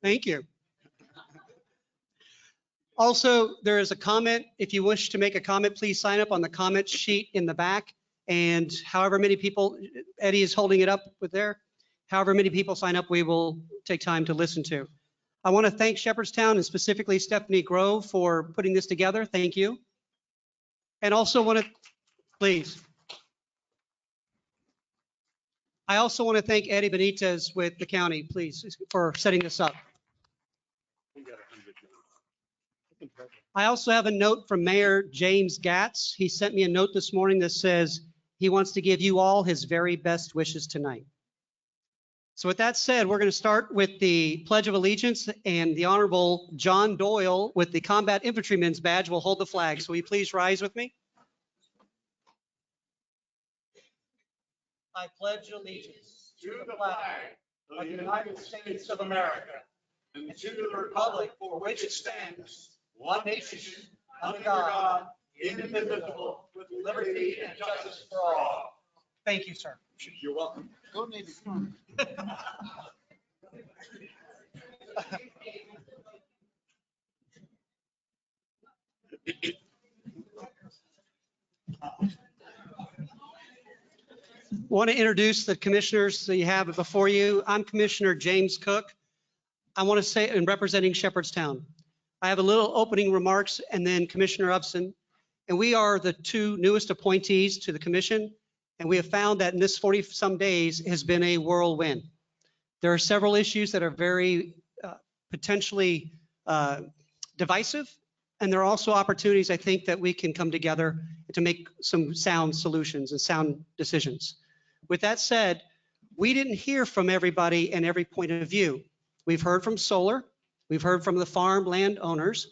Thank you. Also, there is a comment. If you wish to make a comment, please sign up on the comment sheet in the back. And however many people, Eddie is holding it up with there, however many people sign up, we will take time to listen to. I want to thank Shepherdstown and specifically Stephanie Grove for putting this together. Thank you. And also want to, please. I also want to thank Eddie Benitez with the county, please, for setting this up. I also have a note from Mayor James Gatz. He sent me a note this morning that says he wants to give you all his very best wishes tonight. So with that said, we're going to start with the Pledge of Allegiance, and the Honorable John Doyle with the Combat Infantryman's badge will hold the flag. So will you please rise with me? I pledge allegiance to the flag of the United States of America and to the republic for which it stands, one nation, under God, indivisible, with liberty and justice for all. Thank you, sir. You're welcome. Want to introduce the commissioners that you have before you. I'm Commissioner James Cook. I want to say, in representing Shepherdstown, I have a little opening remarks, and then Commissioner Upson. And we are the two newest appointees to the commission. And we have found that in this 40-some days has been a whirlwind. There are several issues that are very potentially divisive. And there are also opportunities, I think, that we can come together to make some sound solutions and sound decisions. With that said, we didn't hear from everybody and every point of view. We've heard from solar. We've heard from the farm landowners.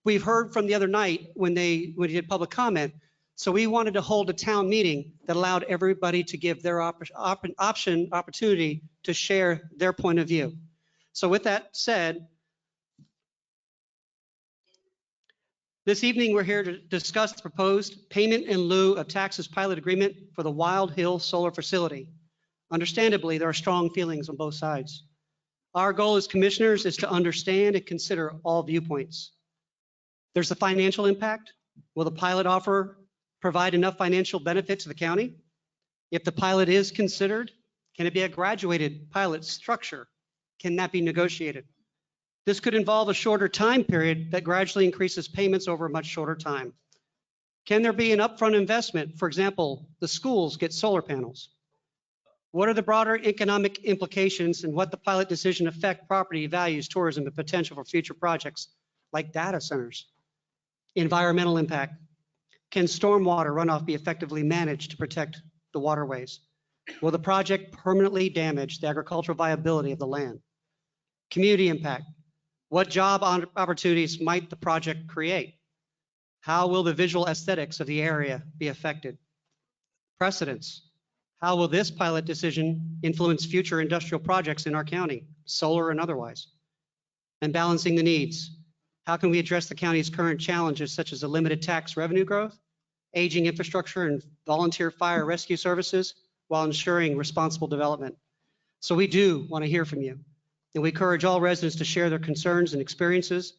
We've heard from the other night when we did public comment. So we wanted to hold a town meeting that allowed everybody to give their opportunity to share their point of view. So with that said, this evening we're here to discuss the proposed payment in lieu of taxes pilot agreement for the Wild Hill Solar Facility. Understandably, there are strong feelings on both sides. Our goal as commissioners is to understand and consider all viewpoints. There's the financial impact. Will the pilot offer provide enough financial benefit to the county? If the pilot is considered, can it be a graduated pilot structure? Can that be negotiated? This could involve a shorter time period that gradually increases payments over a much shorter time. Can there be an upfront investment? For example, the schools get solar panels. What are the broader economic implications, and what the pilot decision affect property values, tourism, and potential for future projects like data centers? Environmental impact. Can stormwater runoff be effectively managed to protect the waterways? Will the project permanently damage the agricultural viability of the land? Community impact. What job opportunities might the project create? How will the visual aesthetics of the area be affected? Precedents. How will this pilot decision influence future industrial projects in our county, solar and otherwise? And balancing the needs. How can we address the county's current challenges, such as the limited tax revenue growth, aging infrastructure, and volunteer fire rescue services, while ensuring responsible development? So we do want to hear from you. And we encourage all residents to share their concerns and experiences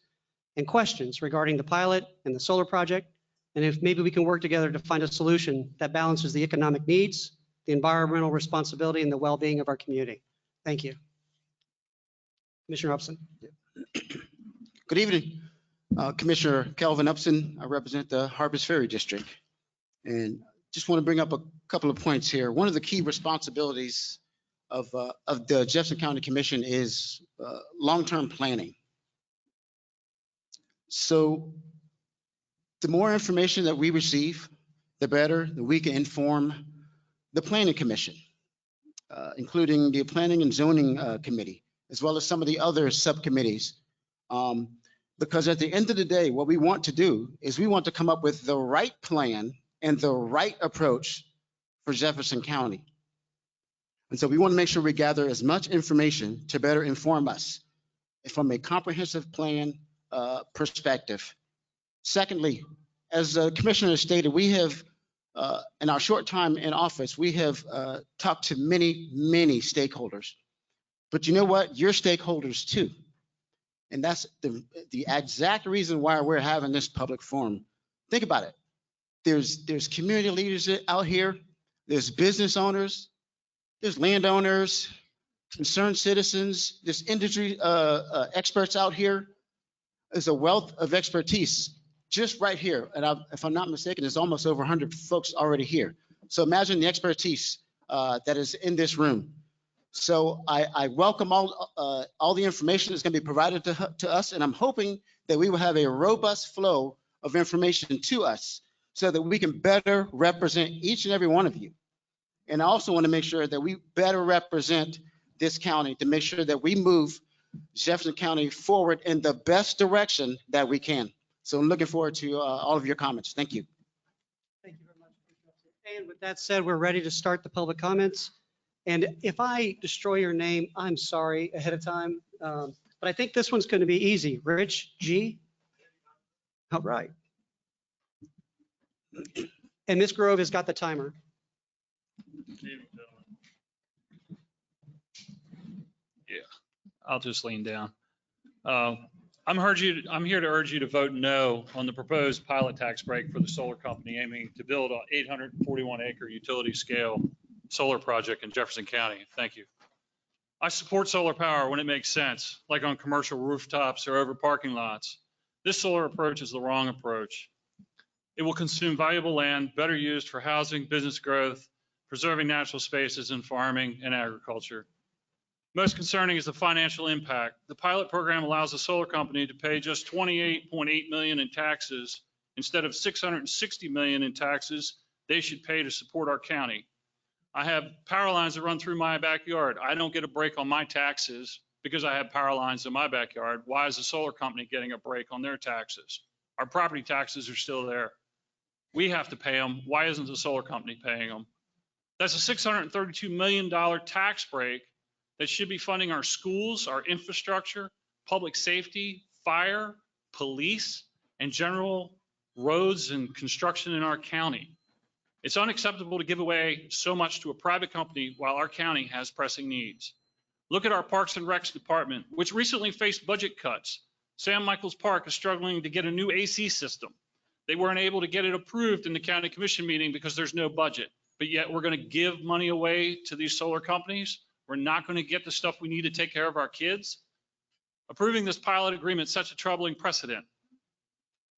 and questions regarding the pilot and the solar project. And if maybe we can work together to find a solution that balances the economic needs, the environmental responsibility, and the well-being of our community. Thank you. Commissioner Upson. Good evening. Commissioner Kelvin Upson. I represent the Harpers Ferry District. And just want to bring up a couple of points here. One of the key responsibilities of the Jefferson County Commission is long-term planning. So the more information that we receive, the better that we can inform the Planning Commission, including the Planning and Zoning Committee, as well as some of the other subcommittees. Because at the end of the day, what we want to do is we want to come up with the right plan and the right approach for Jefferson County. And so we want to make sure we gather as much information to better inform us from a comprehensive plan perspective. Secondly, as the commissioner stated, we have, in our short time in office, we have talked to many, many stakeholders. But you know what? You're stakeholders too. And that's the exact reason why we're having this public forum. Think about it. There's community leaders out here. There's business owners. There's landowners, concerned citizens. There's industry experts out here. There's a wealth of expertise just right here. And if I'm not mistaken, there's almost over 100 folks already here. So imagine the expertise that is in this room. So I welcome all the information that's going to be provided to us, and I'm hoping that we will have a robust flow of information to us so that we can better represent each and every one of you. And I also want to make sure that we better represent this county to make sure that we move Jefferson County forward in the best direction that we can. So I'm looking forward to all of your comments. Thank you. Thank you very much. And with that said, we're ready to start the public comments. And if I destroy your name, I'm sorry ahead of time. But I think this one's going to be easy. Rich G. All right. And Ms. Grove has got the timer. Yeah, I'll just lean down. I'm here to urge you to vote no on the proposed pilot tax break for the solar company aiming to build an 841-acre utility scale solar project in Jefferson County. Thank you. I support solar power when it makes sense, like on commercial rooftops or over parking lots. This solar approach is the wrong approach. It will consume valuable land better used for housing, business growth, preserving natural spaces, and farming and agriculture. Most concerning is the financial impact. The pilot program allows a solar company to pay just $28.8 million in taxes instead of $660 million in taxes they should pay to support our county. I have power lines that run through my backyard. I don't get a break on my taxes because I have power lines in my backyard. Why is the solar company getting a break on their taxes? Our property taxes are still there. We have to pay them. Why isn't the solar company paying them? That's a $632 million tax break that should be funding our schools, our infrastructure, public safety, fire, police, and general roads and construction in our county. It's unacceptable to give away so much to a private company while our county has pressing needs. Look at our Parks and Recs department, which recently faced budget cuts. Sam Michaels Park is struggling to get a new AC system. They weren't able to get it approved in the county commission meeting because there's no budget, but yet we're going to give money away to these solar companies. We're not going to get the stuff we need to take care of our kids. Approving this pilot agreement sets a troubling precedent.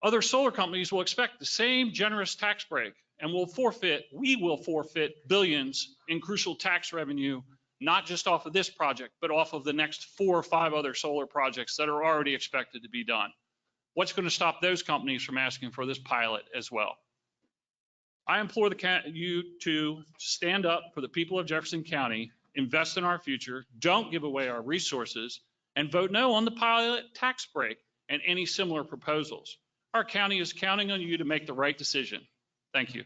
Other solar companies will expect the same generous tax break and we will forfeit billions in crucial tax revenue, not just off of this project, but off of the next 4 or 5 other solar projects that are already expected to be done. What's going to stop those companies from asking for this pilot as well? I implore you to stand up for the people of Jefferson County, invest in our future, don't give away our resources, and vote no on the pilot tax break and any similar proposals. Our county is counting on you to make the right decision. Thank you.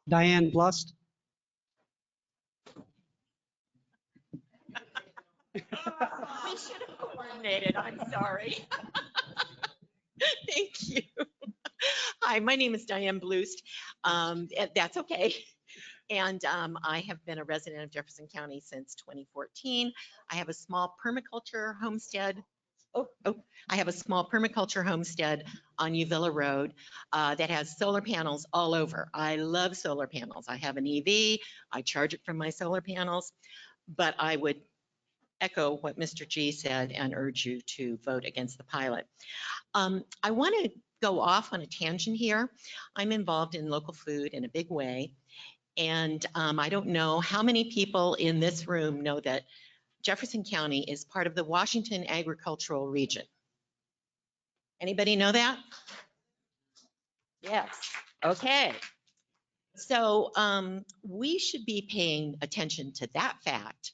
Diane Blust. We should have coordinated. I'm sorry. Thank you. Hi, my name is Diane Blust. That's okay. And I have been a resident of Jefferson County since 2014. I have a small permaculture homestead. I have a small permaculture homestead on Uvilla Road that has solar panels all over. I love solar panels. I have an EV. I charge it from my solar panels, but I would echo what Mr. G said and urge you to vote against the pilot. I want to go off on a tangent here. I'm involved in local food in a big way. And I don't know how many people in this room know that Jefferson County is part of the Washington agricultural region. Anybody know that? Yes. Okay. So we should be paying attention to that fact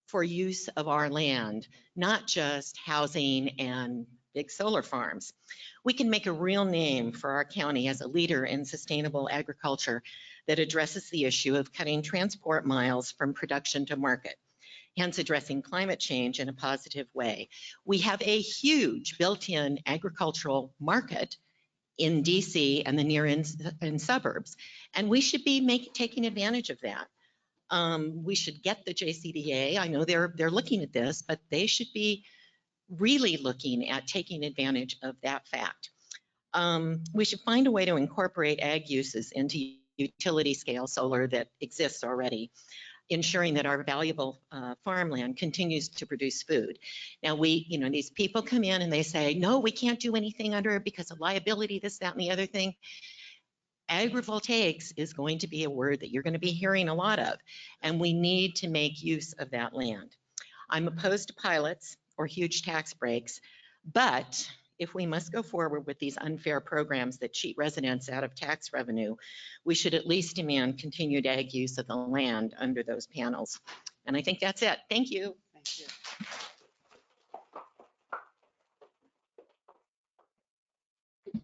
for use of our land, not just housing and big solar farms. We can make a real name for our county as a leader in sustainable agriculture that addresses the issue of cutting transport miles from production to market, hence addressing climate change in a positive way. We have a huge built-in agricultural market in DC and the near in suburbs. And we should be taking advantage of that. We should get the JCDA. I know they're looking at this, but they should be really looking at taking advantage of that fact. We should find a way to incorporate ag uses into utility scale solar that exists already, ensuring that our valuable farmland continues to produce food. Now these people come in and they say, no, we can't do anything under it because of liability, this, that, and the other thing. Agrivoltaics is going to be a word that you're going to be hearing a lot of, and we need to make use of that land. I'm opposed to pilots or huge tax breaks, but if we must go forward with these unfair programs that cheat residents out of tax revenue, we should at least demand continued ag use of the land under those panels. And I think that's it. Thank you. Thank you.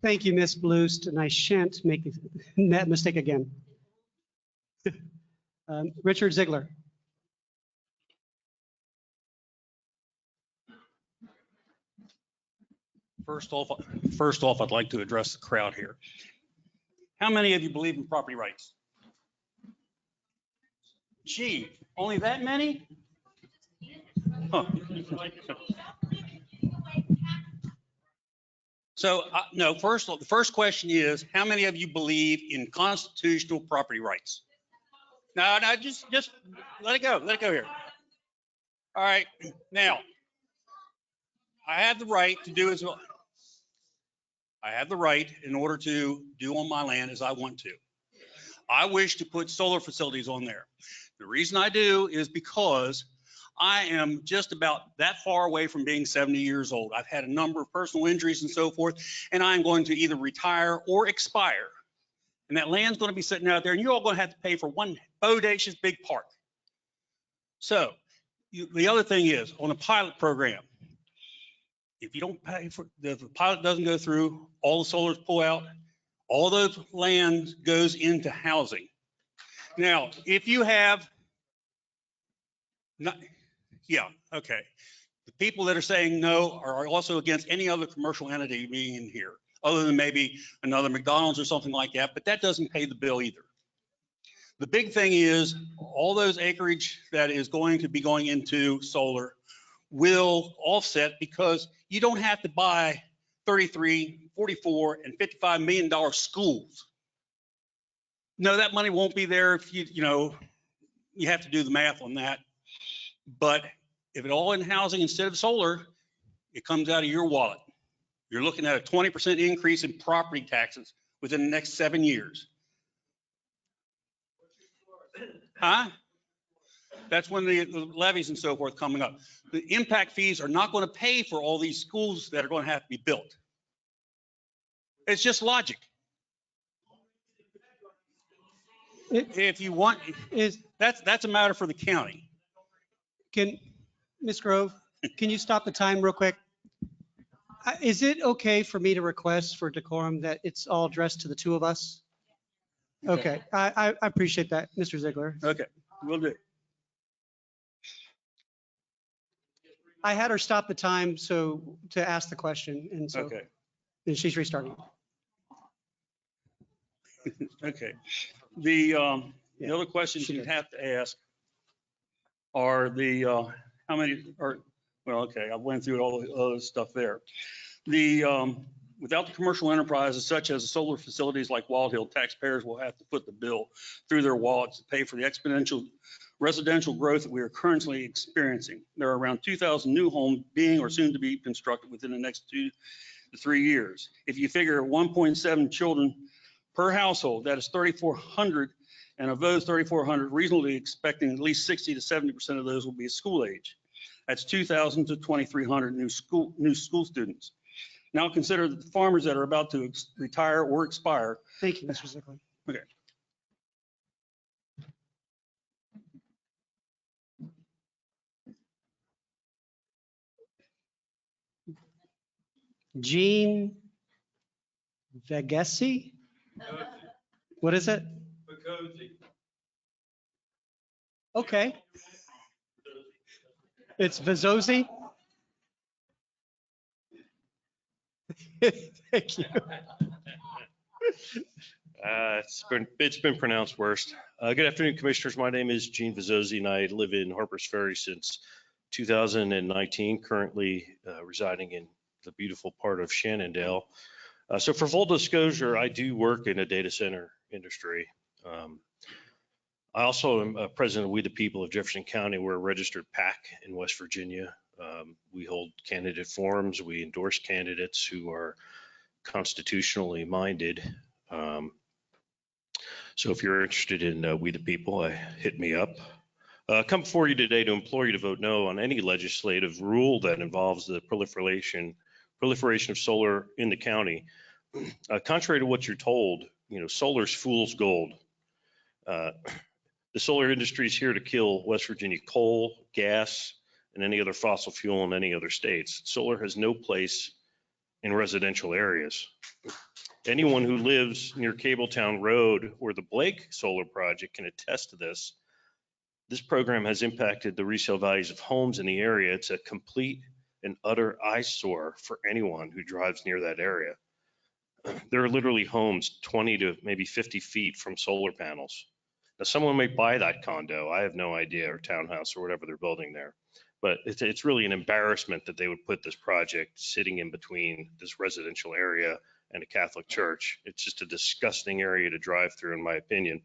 Thank you, Ms. Blust, and I shan't make that mistake again. Richard Ziegler. First off, I'd like to address the crowd here. How many of you believe in property rights? Gee, only that many? Huh. So, no, the first question is, how many of you believe in constitutional property rights? No, just let it go. Let it go here. All right. Now, I have the right to do as well. I have the right in order to do on my land as I want to. I wish to put solar facilities on there. The reason I do is because I am just about that far away from being 70 years old. I've had a number of personal injuries and so forth, and I'm going to either retire or expire. And that land's going to be sitting out there, and you're all going to have to pay for one bodacious big park. So the other thing is, on a pilot program, if you don't pay for, if the pilot doesn't go through, all the solars pull out, all those land goes into housing. Now, if you have, yeah, okay. The people that are saying no are also against any other commercial entity being in here, other than maybe another McDonald's or something like that, but that doesn't pay the bill either. The big thing is all those acreage that is going to be going into solar will offset because you don't have to buy 33, 44, and $55 million schools. No, that money won't be there if you have to do the math on that. But if it all in housing instead of solar, it comes out of your wallet. You're looking at a 20% increase in property taxes within the next 7 years. Huh? That's when the levies and so forth coming up. The impact fees are not going to pay for all these schools that are going to have to be built. It's just logic. If you want, that's a matter for the county. Ms. Grove, can you stop the time real quick? Is it okay for me to request for decorum that it's all addressed to the two of us? Okay, I appreciate that, Mr. Ziegler. Okay, we'll do. I had her stop the time to ask the question, and so Okay. and she's restarting. Okay. The other questions you'd have to ask are how many are, well, okay, I went through all the other stuff there. Without the commercial enterprises such as solar facilities like Wild Hill, taxpayers will have to foot the bill through their wallets to pay for the exponential residential growth that we are currently experiencing. There are around 2,000 new homes being or soon to be constructed within the next 2 to 3 years. If you figure 1.7 children per household, that is 3,400, and of those 3,400, reasonably expecting at least 60 to 70% of those will be school age. That's 2,000 to 2,300 new school students. Now consider the farmers that are about to retire or expire. Thank you, Mr. Ziegler. Okay. Jean Vegesi? What is it? Okay. It's Vazozi? Thank you. It's been pronounced worse. Good afternoon, Commissioners. My name is Gene Vazzosi, and I live in Harpers Ferry since 2019, currently residing in the beautiful part of Shenandoah. So for full disclosure, I do work in a data center industry. I also am president of We the People of Jefferson County. We're a registered PAC in West Virginia. We hold candidate forums. We endorse candidates who are constitutionally minded. So if you're interested in We the People, hit me up. Come before you today to implore you to vote no on any legislative rule that involves the proliferation of solar in the county. Contrary to what you're told, solar's fool's gold. The solar industry is here to kill West Virginia coal, gas, and any other fossil fuel in any other states. Solar has no place in residential areas. Anyone who lives near Cabletown Road or the Blake Solar Project can attest to this. This program has impacted the resale values of homes in the area. It's a complete and utter eyesore for anyone who drives near that area. There are literally homes 20 to maybe 50 feet from solar panels. Now, someone may buy that condo, I have no idea, or townhouse or whatever they're building there. But it's really an embarrassment that they would put this project sitting in between this residential area and a Catholic church. It's just a disgusting area to drive through, in my opinion.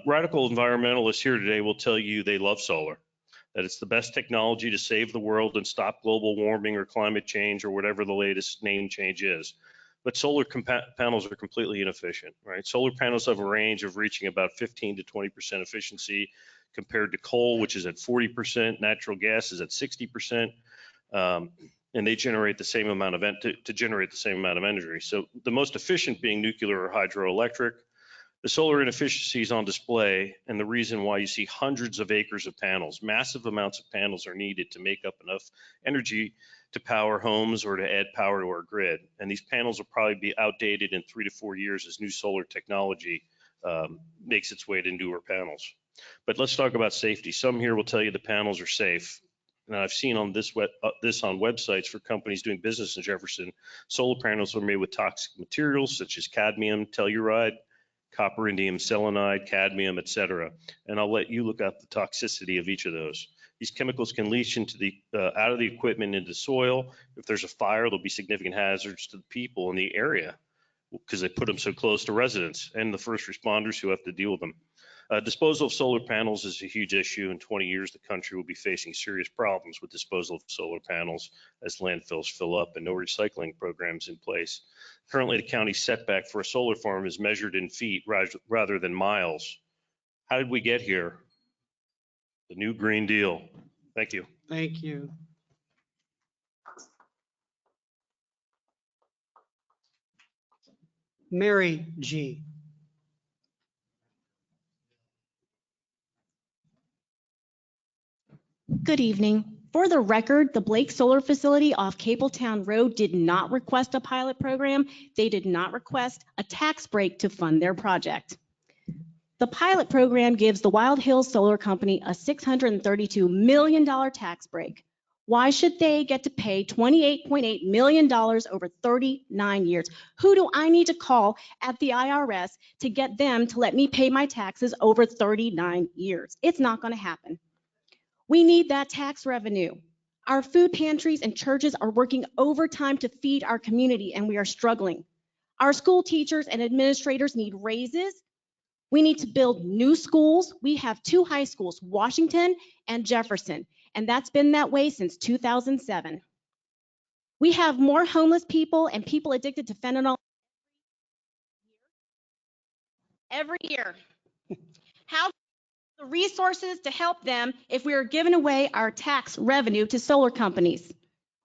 Radical environmentalists here today will tell you they love solar, that it's the best technology to save the world and stop global warming or climate change or whatever the latest name change is. But solar panels are completely inefficient, right? Solar panels have a range of reaching about 15 to 20% efficiency compared to coal, which is at 40%, natural gas is at 60%, and they generate the same amount of to generate the same amount of energy. So the most efficient being nuclear or hydroelectric. The solar inefficiencies on display, and the reason why you see hundreds of acres of panels. Massive amounts of panels are needed to make up enough energy to power homes or to add power to our grid. And these panels will probably be outdated in 3 to 4 years as new solar technology makes its way to newer panels. But let's talk about safety. Some here will tell you the panels are safe. And I've seen on this on websites for companies doing business in Jefferson, solar panels are made with toxic materials such as cadmium, telluride, copper, indium selenide, cadmium, etc. And I'll let you look up the toxicity of each of those. These chemicals can leach into out of the equipment into soil. If there's a fire, there'll be significant hazards to the people in the area because they put them so close to residents and the first responders who have to deal with them. Disposal of solar panels is a huge issue. In 20 years, the country will be facing serious problems with disposal of solar panels as landfills fill up and no recycling programs in place. Currently, the county setback for a solar farm is measured in feet rather than miles. How did we get here? The new Green Deal. Thank you. Thank you. Mary G. Good evening. For the record, the Blake Solar Facility off Cabletown Road did not request a pilot program. They did not request a tax break to fund their project. The pilot program gives the Wild Hills Solar Company a $632 million tax break. Why should they get to pay $28.8 million over 39 years? Who do I need to call at the IRS to get them to let me pay my taxes over 39 years? It's not going to happen. We need that tax revenue. Our food pantries and churches are working overtime to feed our community, and we are struggling. Our school teachers and administrators need raises. We need to build new schools. We have 2 high schools, Washington and Jefferson, and that's been that way since 2007. We have more homeless people and people addicted to fentanyl every year. How the resources to help them if we are giving away our tax revenue to solar companies?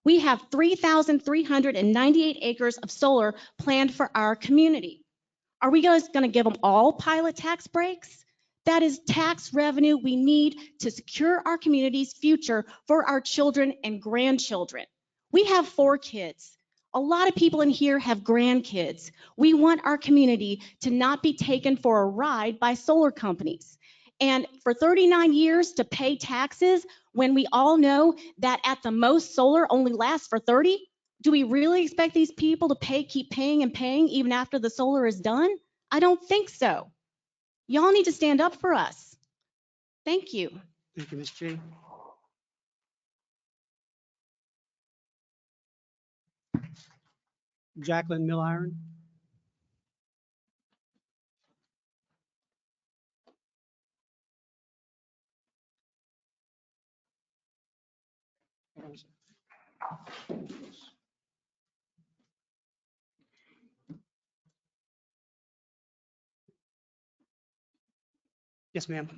We have 3,398 acres of solar planned for our community. Are we guys going to give them all pilot tax breaks? That is tax revenue we need to secure our community's future for our children and grandchildren. We have 4 kids. A lot of people in here have grandkids. We want our community to not be taken for a ride by solar companies. And for 39 years to pay taxes when we all know that at the most solar only lasts for 30, Do we really expect these people to keep paying and paying even after the solar is done? I don't think so. Y'all need to stand up for us. Thank you. Thank you, Ms. G. Jacqueline Milliron. Yes, ma'am.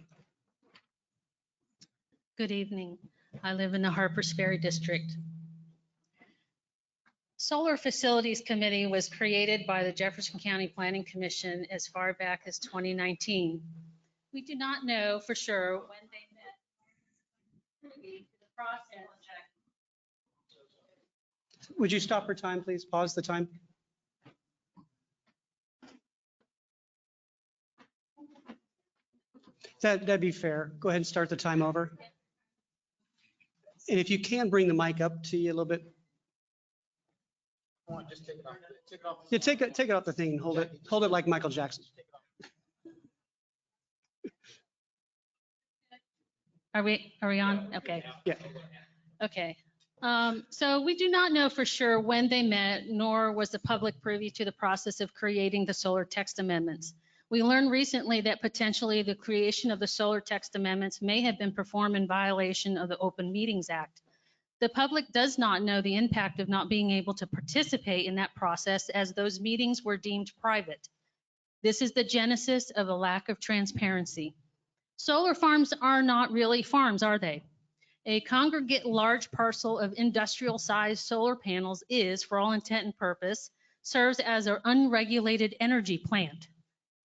Good evening. I live in the Harpers Ferry District. Solar Facilities Committee was created by the Jefferson County Planning Commission as far back as 2019. We do not know for sure when they met. The process. Would you stop for time, please? Pause the time. That'd be fair. Go ahead and start the time over. And if you can bring the mic up to you a little bit. Just take it off. Take it off. Yeah, take it off the thing and hold it like Michael Jackson. Are we on? Okay. Yeah. Okay. So we do not know for sure when they met, nor was the public privy to the process of creating the solar text amendments. We learned recently that potentially the creation of the solar text amendments may have been performed in violation of the Open Meetings Act. The public does not know the impact of not being able to participate in that process, as those meetings were deemed private. This is the genesis of a lack of transparency. Solar farms are not really farms, are they? A congregate large parcel of industrial-sized solar panels is, for all intent and purpose, serves as an unregulated energy plant.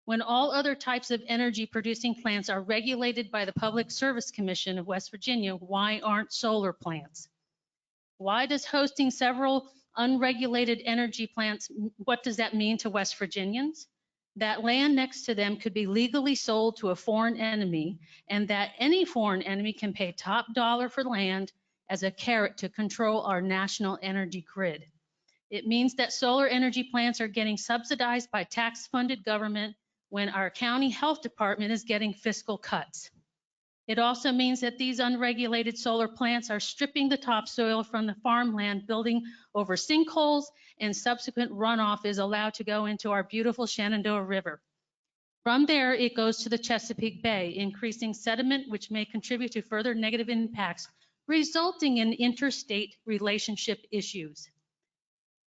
When all other types of energy producing plants are regulated by the Public Service Commission of West Virginia, why aren't solar plants? Why does hosting several unregulated energy plants, what does that mean to West Virginians? That land next to them could be legally sold to a foreign enemy, and that any foreign enemy can pay top dollar for land as a carrot to control our national energy grid. It means that solar energy plants are getting subsidized by tax-funded government when our county health department is getting fiscal cuts. It also means that these unregulated solar plants are stripping the topsoil from the farmland, building over sinkholes, and subsequent runoff is allowed to go into our beautiful Shenandoah River. From there, it goes to the Chesapeake Bay, increasing sediment, which may contribute to further negative impacts, resulting in interstate relationship issues.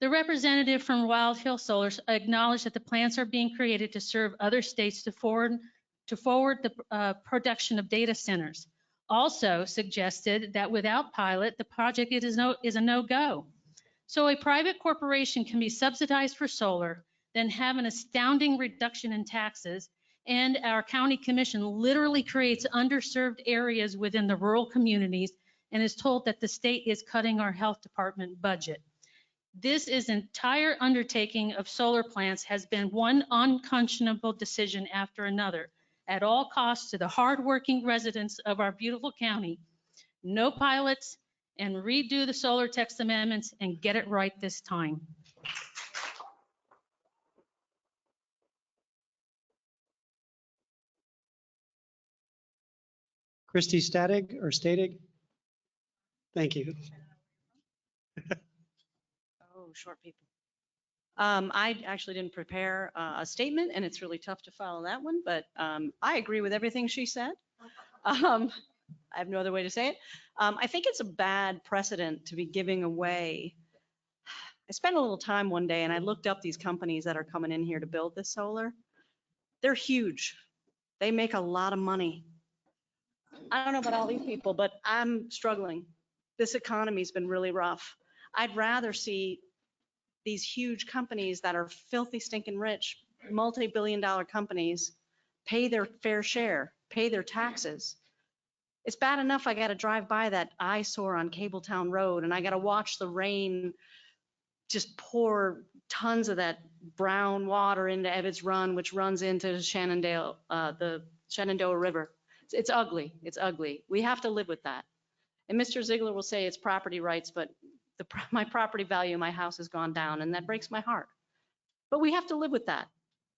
The representative from Wild Hill Solar acknowledged that the plants are being created to serve other states to forward the production of data centers. Also suggested that without pilot, the project is a no-go. So a private corporation can be subsidized for solar, then have an astounding reduction in taxes, and our county commission literally creates underserved areas within the rural communities and is told that the state is cutting our health department budget. This entire undertaking of solar plants has been one unconscionable decision after another, at all costs to the hardworking residents of our beautiful county. No pilots, and redo the solar text amendments and get it right this time. Christy Statig or Statig? Thank you. Oh, short people. I actually didn't prepare a statement, and it's really tough to follow that one, but I agree with everything she said. I have no other way to say it. I think it's a bad precedent to be giving away. I spent a little time one day and I looked up these companies that are coming in here to build this solar. They're huge. They make a lot of money. I don't know about all these people, but I'm struggling. This economy's been really rough. I'd rather see these huge companies that are filthy stinking rich, multi-billion-dollar companies, pay their fair share, pay their taxes. It's bad enough I got to drive by that eyesore on Cabletown Road and I got to watch the rain just pour tons of that brown water into Ebbets Run, which runs into the Shenandoah River. It's ugly. It's ugly. We have to live with that. And Mr. Ziegler will say it's property rights, but my property value, my house has gone down, and that breaks my heart. But we have to live with that.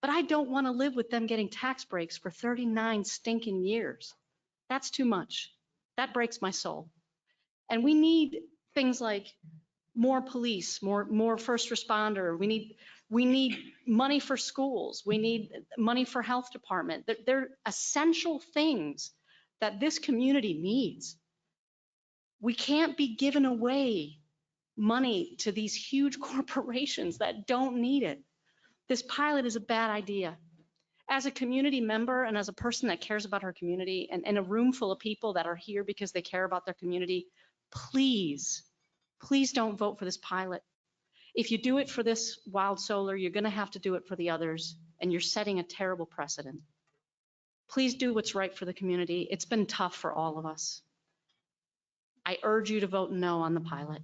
But I don't want to live with them getting tax breaks for 39 stinking years. That's too much. That breaks my soul. And we need things like more police, more first responder. We need money for schools. We need money for health department. They're essential things that this community needs. We can't be giving away money to these huge corporations that don't need it. This pilot is a bad idea. As a community member and as a person that cares about her community and in a room full of people that are here because they care about their community, please don't vote for this pilot. If you do it for this wild solar, you're going to have to do it for the others, and you're setting a terrible precedent. Please do what's right for the community. It's been tough for all of us. I urge you to vote no on the pilot.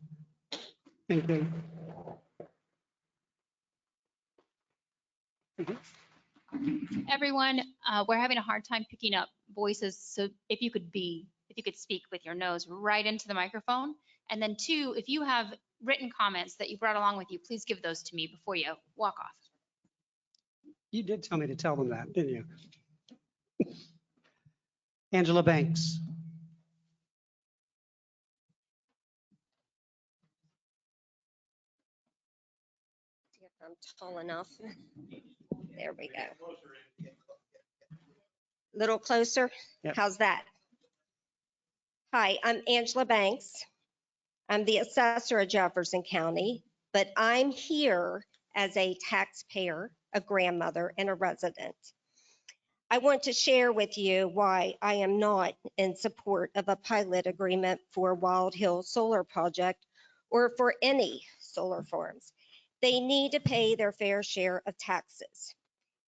Thank you. Everyone, we're having a hard time picking up voices. So if you could speak with your nose right into the microphone. And then 2, if you have written comments that you brought along with you, please give those to me before you walk off. You did tell me to tell them that, didn't you? Angela Banks. See if I'm tall enough. There we go. Little closer? Yep. How's that? Hi, I'm Angela Banks. I'm the assessor of Jefferson County, but I'm here as a taxpayer, a grandmother, and a resident. I want to share with you why I am not in support of a pilot agreement for Wild Hill Solar Project or for any solar farms. They need to pay their fair share of taxes.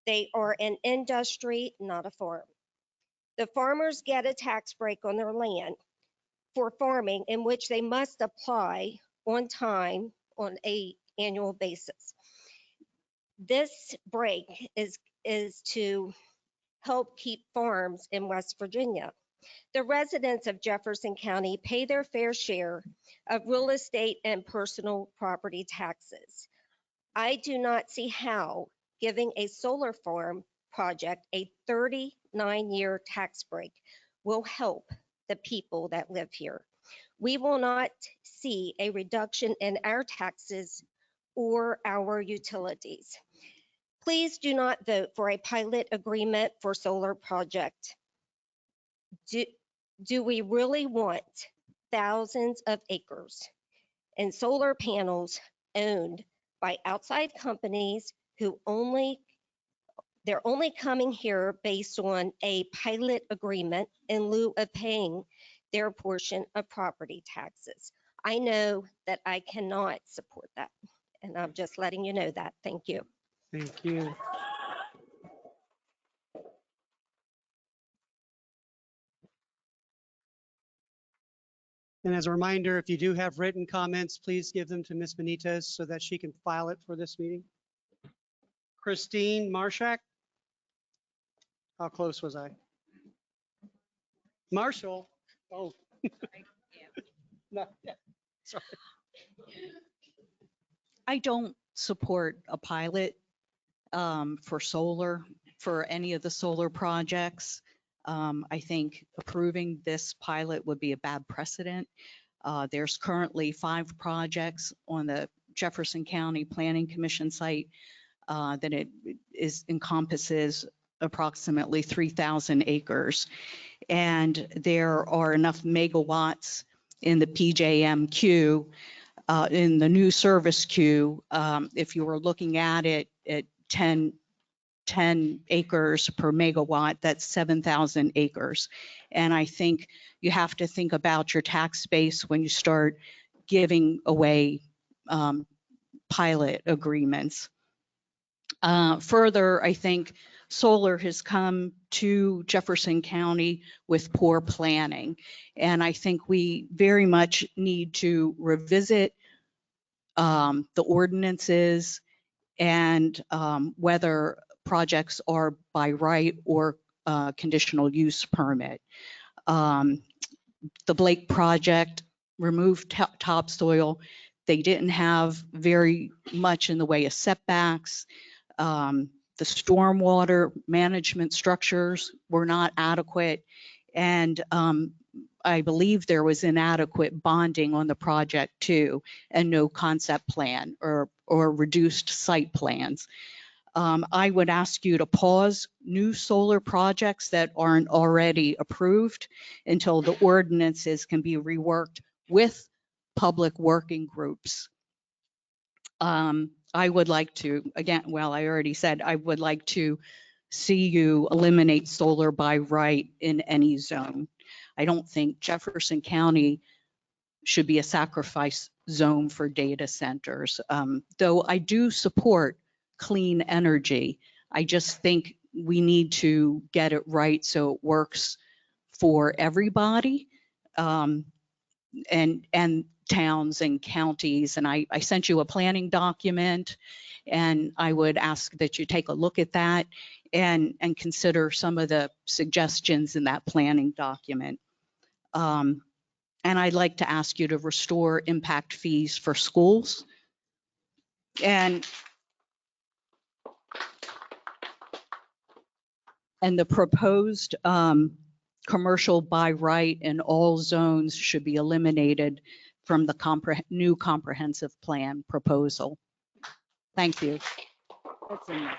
They are an industry, not a farm. The farmers get a tax break on their land for farming in which they must apply on time on an annual basis. This break is to help keep farms in West Virginia. The residents of Jefferson County pay their fair share of real estate and personal property taxes. I do not see how giving a solar farm project a 39-year tax break will help the people that live here. We will not see a reduction in our taxes or our utilities. Please do not vote for a pilot agreement for solar project. Do we really want thousands of acres and solar panels owned by outside companies who they're only coming here based on a pilot agreement in lieu of paying their portion of property taxes? I know that I cannot support that, and I'm just letting you know that. Thank you. Thank you. And as a reminder, if you do have written comments, please give them to Ms. Benitez so that she can file it for this meeting. Christine Marshak. How close was I? Marshall. Oh. No, yeah, sorry. I don't support a pilot for solar, for any of the solar projects. I think approving this pilot would be a bad precedent. There's currently 5 projects on the Jefferson County Planning Commission site that it encompasses approximately 3,000 acres. And there are enough megawatts in the PJM queue, in the new service queue. If you were looking at it at 10 acres per megawatt, that's 7,000 acres. And I think you have to think about your tax base when you start giving away pilot agreements. Further, I think solar has come to Jefferson County with poor planning. And I think we very much need to revisit the ordinances and whether projects are by right or conditional use permit. The Blake project removed topsoil. They didn't have very much in the way of setbacks. The stormwater management structures were not adequate. And I believe there was inadequate bonding on the project too, and no concept plan or reduced site plans. I would ask you to pause new solar projects that aren't already approved until the ordinances can be reworked with public working groups. I would like to, again, well, I already said, I would like to see you eliminate solar by right in any zone. I don't think Jefferson County should be a sacrifice zone for data centers. Though I do support clean energy, I just think we need to get it right so it works for everybody. And towns and counties. And I sent you a planning document, and I would ask that you take a look at that and consider some of the suggestions in that planning document. And I'd like to ask you to restore impact fees for schools. And the proposed commercial by right in all zones should be eliminated from the new comprehensive plan proposal. Thank you. That's enough.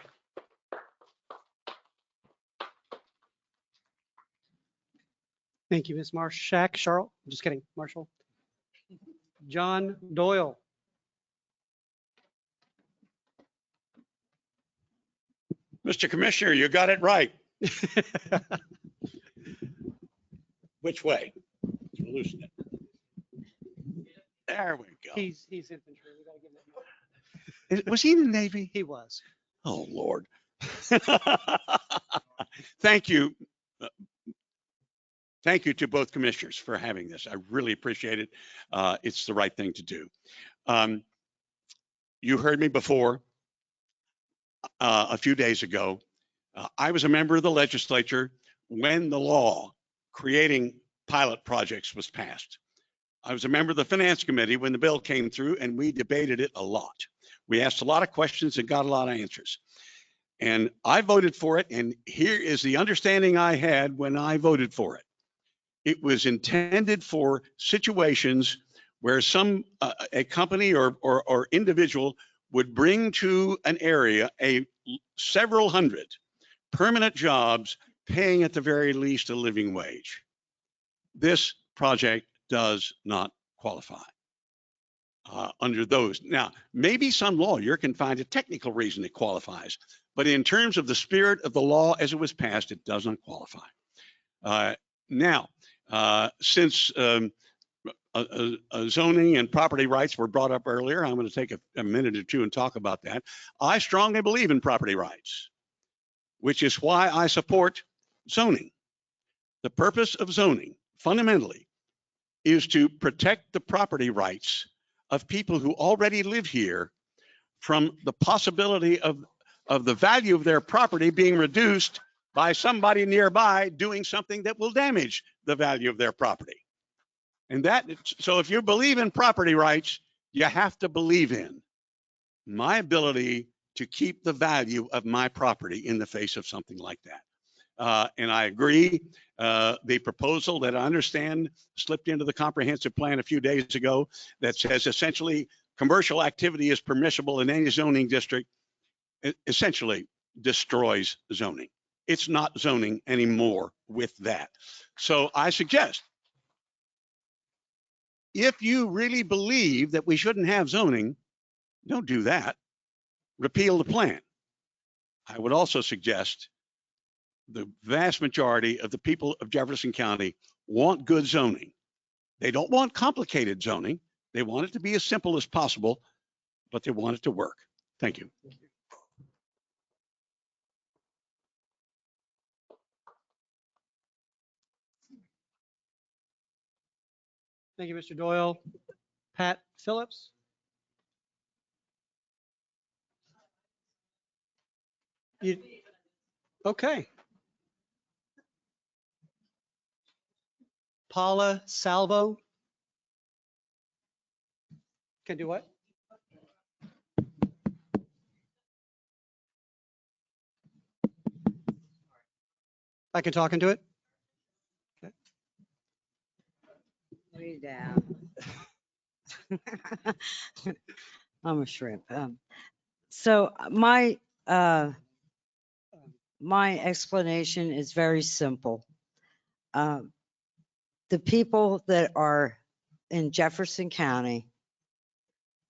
Thank you, Ms. Marshak. Charles, I'm just kidding, Marshall. John Doyle. Mr. Commissioner, you got it right. Which way? Loosen it. There we go. He's infantry. We gotta give him Was he in the Navy? He was. Oh, Lord. Thank you. Thank you to both commissioners for having this. I really appreciate it. It's the right thing to do. You heard me before a few days ago. I was a member of the legislature when the law creating pilot projects was passed. I was a member of the Finance Committee when the bill came through, and we debated it a lot. We asked a lot of questions and got a lot of answers. And I voted for it, and here is the understanding I had when I voted for it. It was intended for situations where a company or individual would bring to an area several hundred permanent jobs paying at the very least a living wage. This project does not qualify under those. Now, maybe some lawyer can find a technical reason it qualifies, but in terms of the spirit of the law as it was passed, it doesn't qualify. Now, since zoning and property rights were brought up earlier, I'm going to take a minute or two and talk about that. I strongly believe in property rights, which is why I support zoning. The purpose of zoning, fundamentally, is to protect the property rights of people who already live here from the possibility of the value of their property being reduced by somebody nearby doing something that will damage the value of their property. And so if you believe in property rights, you have to believe in my ability to keep the value of my property in the face of something like that. And I agree, the proposal that I understand slipped into the comprehensive plan a few days ago that says essentially commercial activity is permissible in any zoning district, it essentially destroys zoning. It's not zoning anymore with that. So I suggest, if you really believe that we shouldn't have zoning, don't do that. Repeal the plan. I would also suggest the vast majority of the people of Jefferson County want good zoning. They don't want complicated zoning. They want it to be as simple as possible, but they want it to work. Thank you. Thank you, Mr. Doyle. Pat Phillips. Okay. Paula Salvo. Can do what? I can talk into it? Way down. I'm a shrimp. So my explanation is very simple. The people that are in Jefferson County,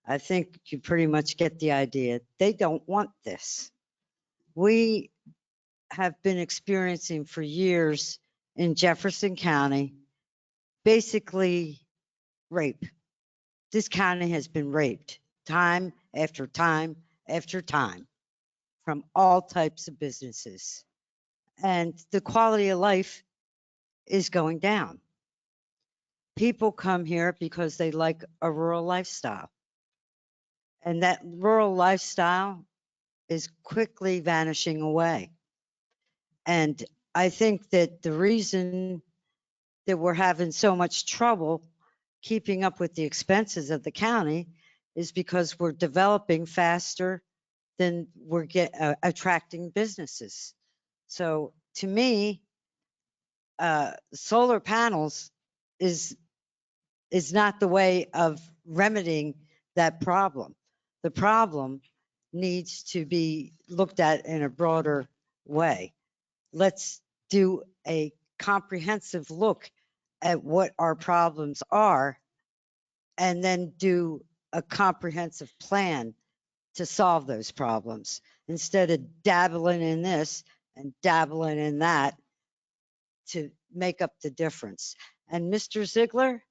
I think you pretty much get the idea. They don't want this. We have been experiencing for years in Jefferson County, basically rape. This county has been raped time after time after time from all types of businesses. And the quality of life is going down. People come here because they like a rural lifestyle. And that rural lifestyle is quickly vanishing away. And I think that the reason that we're having so much trouble keeping up with the expenses of the county is because we're developing faster than we're attracting businesses. So to me, solar panels is not the way of remedying that problem. The problem needs to be looked at in a broader way. Let's do a comprehensive look at what our problems are and then do a comprehensive plan to solve those problems instead of dabbling in this and dabbling in that to make up the difference. And Mr. Ziegler,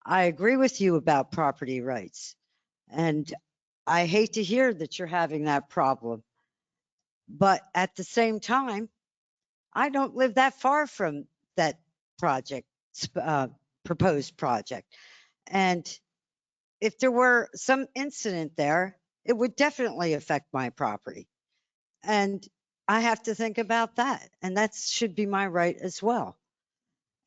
I agree with you about property rights. And I hate to hear that you're having that problem. But at the same time, I don't live that far from that project, proposed project. And if there were some incident there, it would definitely affect my property. And I have to think about that. And that should be my right as well.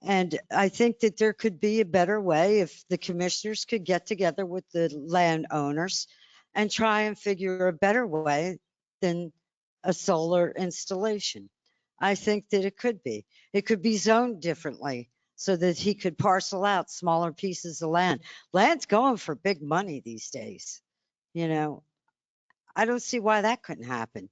And I think that there could be a better way if the commissioners could get together with the landowners and try and figure a better way than a solar installation. I think that it could be. It could be zoned differently so that he could parcel out smaller pieces of land. Land's going for big money these days. You know, I don't see why that couldn't happen.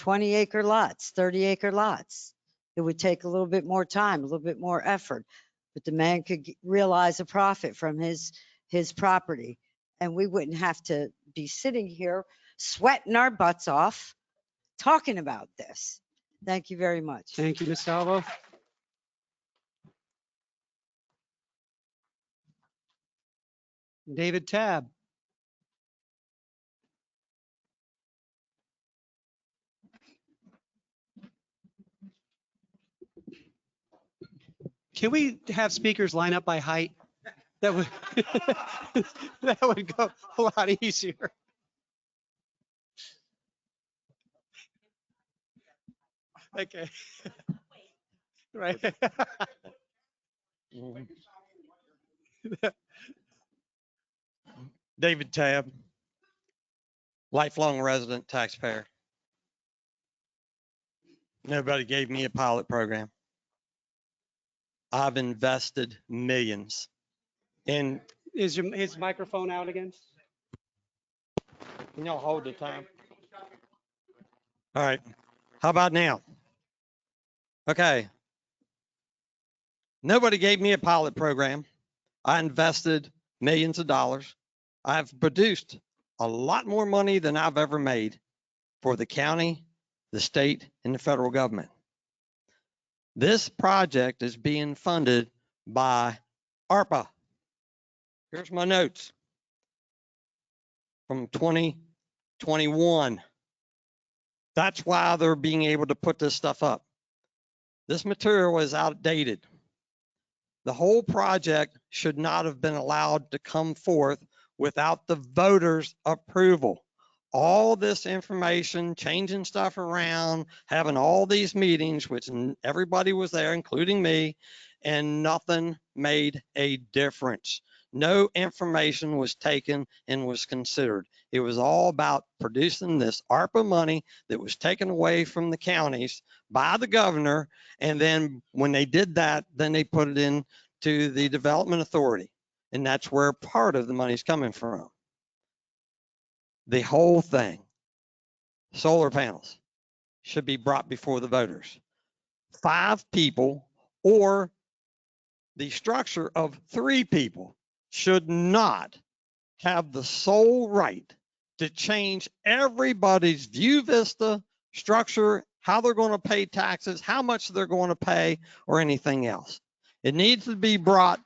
20-acre lots, 30-acre lots. It would take a little bit more time, a little bit more effort, but the man could realize a profit from his property. And we wouldn't have to be sitting here sweating our butts off talking about this. Thank you very much. Thank you, Ms. Salvo. David Tabb. Can we have speakers line up by height? That would, that would go a lot easier. Okay. Right. David Tabb, lifelong resident taxpayer. Nobody gave me a pilot program. I've invested millions in. Is his microphone out again? Can y'all hold the time? All right. How about now? Okay. Nobody gave me a pilot program. I invested millions of dollars. I've produced a lot more money than I've ever made for the county, the state, and the federal government. This project is being funded by ARPA. Here's my notes from 2021. That's why they're being able to put this stuff up. This material is outdated. The whole project should not have been allowed to come forth without the voters' approval. All this information, changing stuff around, having all these meetings, which everybody was there, including me, and nothing made a difference. No information was taken and was considered. It was all about producing this ARPA money that was taken away from the counties by the governor. And then when they did that, then they put it into the development authority. And that's where part of the money's coming from. The whole thing, solar panels, should be brought before the voters. 5 people or the structure of 3 people should not have the sole right to change everybody's view vista, structure, how they're going to pay taxes, how much they're going to pay, or anything else. It needs to be brought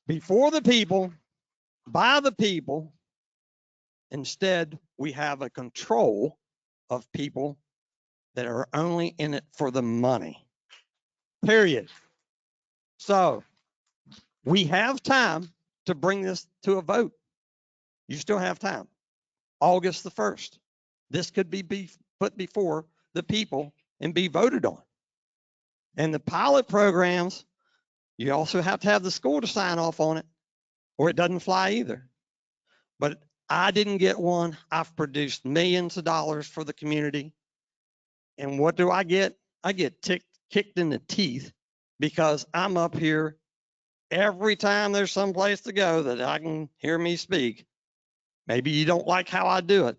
before the people, by the people. Instead, we have a control of people that are only in it for the money, period. So we have time to bring this to a vote. You still have time. August the 1st. This could be put before the people and be voted on. And the pilot programs, you also have to have the school to sign off on it, or it doesn't fly either. But I didn't get one. I've produced millions of dollars for the community. And what do I get? I get kicked in the teeth because I'm up here every time there's some place to go that I can hear me speak. Maybe you don't like how I do it,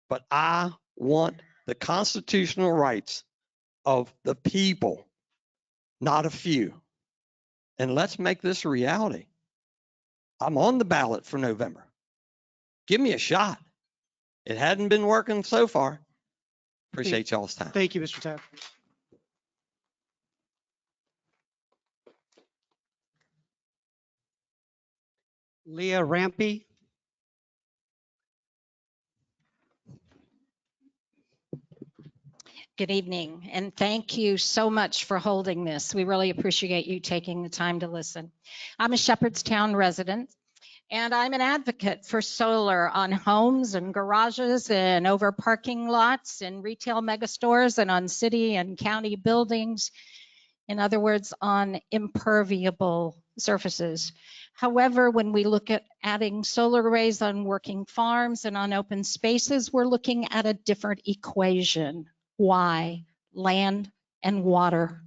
but I want the constitutional rights of the people, not a few. And let's make this a reality. I'm on the ballot for November. Give me a shot. It hadn't been working so far. Appreciate y'all's time. Thank you, Mr. Tapp. Leah Rampy. Good evening, and thank you so much for holding this. We really appreciate you taking the time to listen. I'm a Shepherdstown resident, and I'm an advocate for solar on homes and garages and over parking lots and retail megastores and on city and county buildings. In other words, on impermeable surfaces. However, when we look at adding solar arrays on working farms and on open spaces, we're looking at a different equation. Why? Land and water.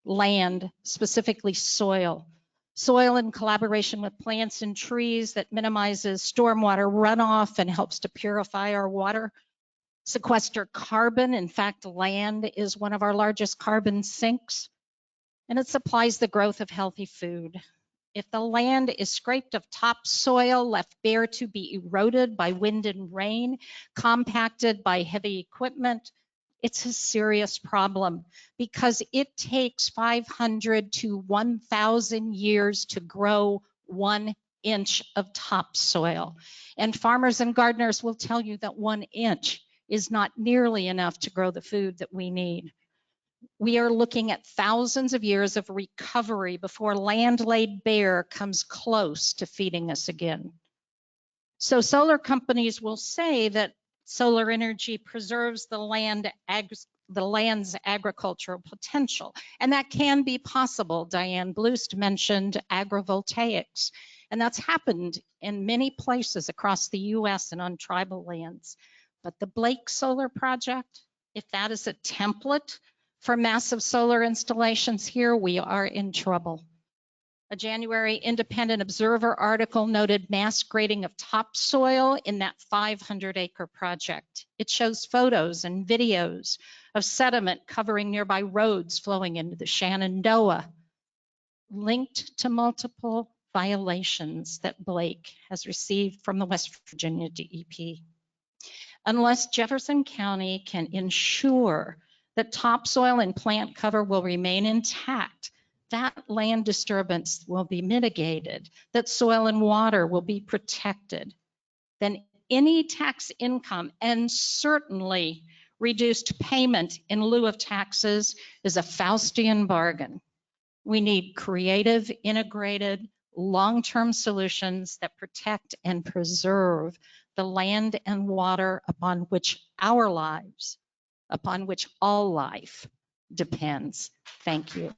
Land, specifically soil. Soil in collaboration with plants and trees that minimizes stormwater runoff and helps to purify our water. Sequester carbon. In fact, land is one of our largest carbon sinks. And it supplies the growth of healthy food. If the land is scraped of topsoil, left bare to be eroded by wind and rain, compacted by heavy equipment, it's a serious problem because it takes 500 to 1,000 years to grow 1 inch of topsoil. And farmers and gardeners will tell you that 1 inch is not nearly enough to grow the food that we need. We are looking at thousands of years of recovery before land laid bare comes close to feeding us again. So solar companies will say that solar energy preserves the land's agricultural potential, and that can be possible. Diane Blust mentioned agrivoltaics, and that's happened in many places across the US and on tribal lands. But the Blake Solar Project, if that is a template for massive solar installations here, we are in trouble. A January Independent Observer article noted mass grading of topsoil in that 500-acre project. It shows photos and videos of sediment covering nearby roads flowing into the Shenandoah, linked to multiple violations that Blake has received from the West Virginia DEP. Unless Jefferson County can ensure that topsoil and plant cover will remain intact, that land disturbance will be mitigated, that soil and water will be protected, then any tax income and certainly reduced payment in lieu of taxes is a Faustian bargain. We need creative, integrated, long-term solutions that protect and preserve the land and water upon which our lives, upon which all life depends. Thank you.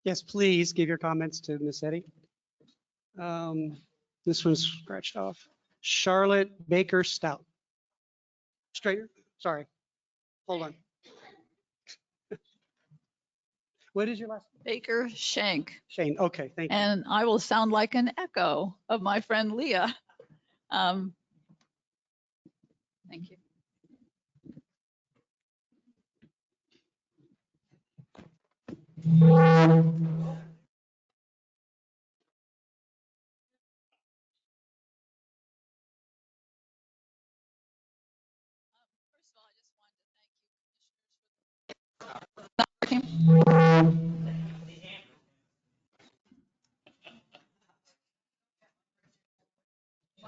Yes, please give your comments to Ms. Eddy. This one's scratched off. Charlotte Baker Stout. Straighter? Sorry. Hold on. What is your last? Baker Shank. Shane. Okay, thank you. And I will sound like an echo of my friend Leah. Thank you. Do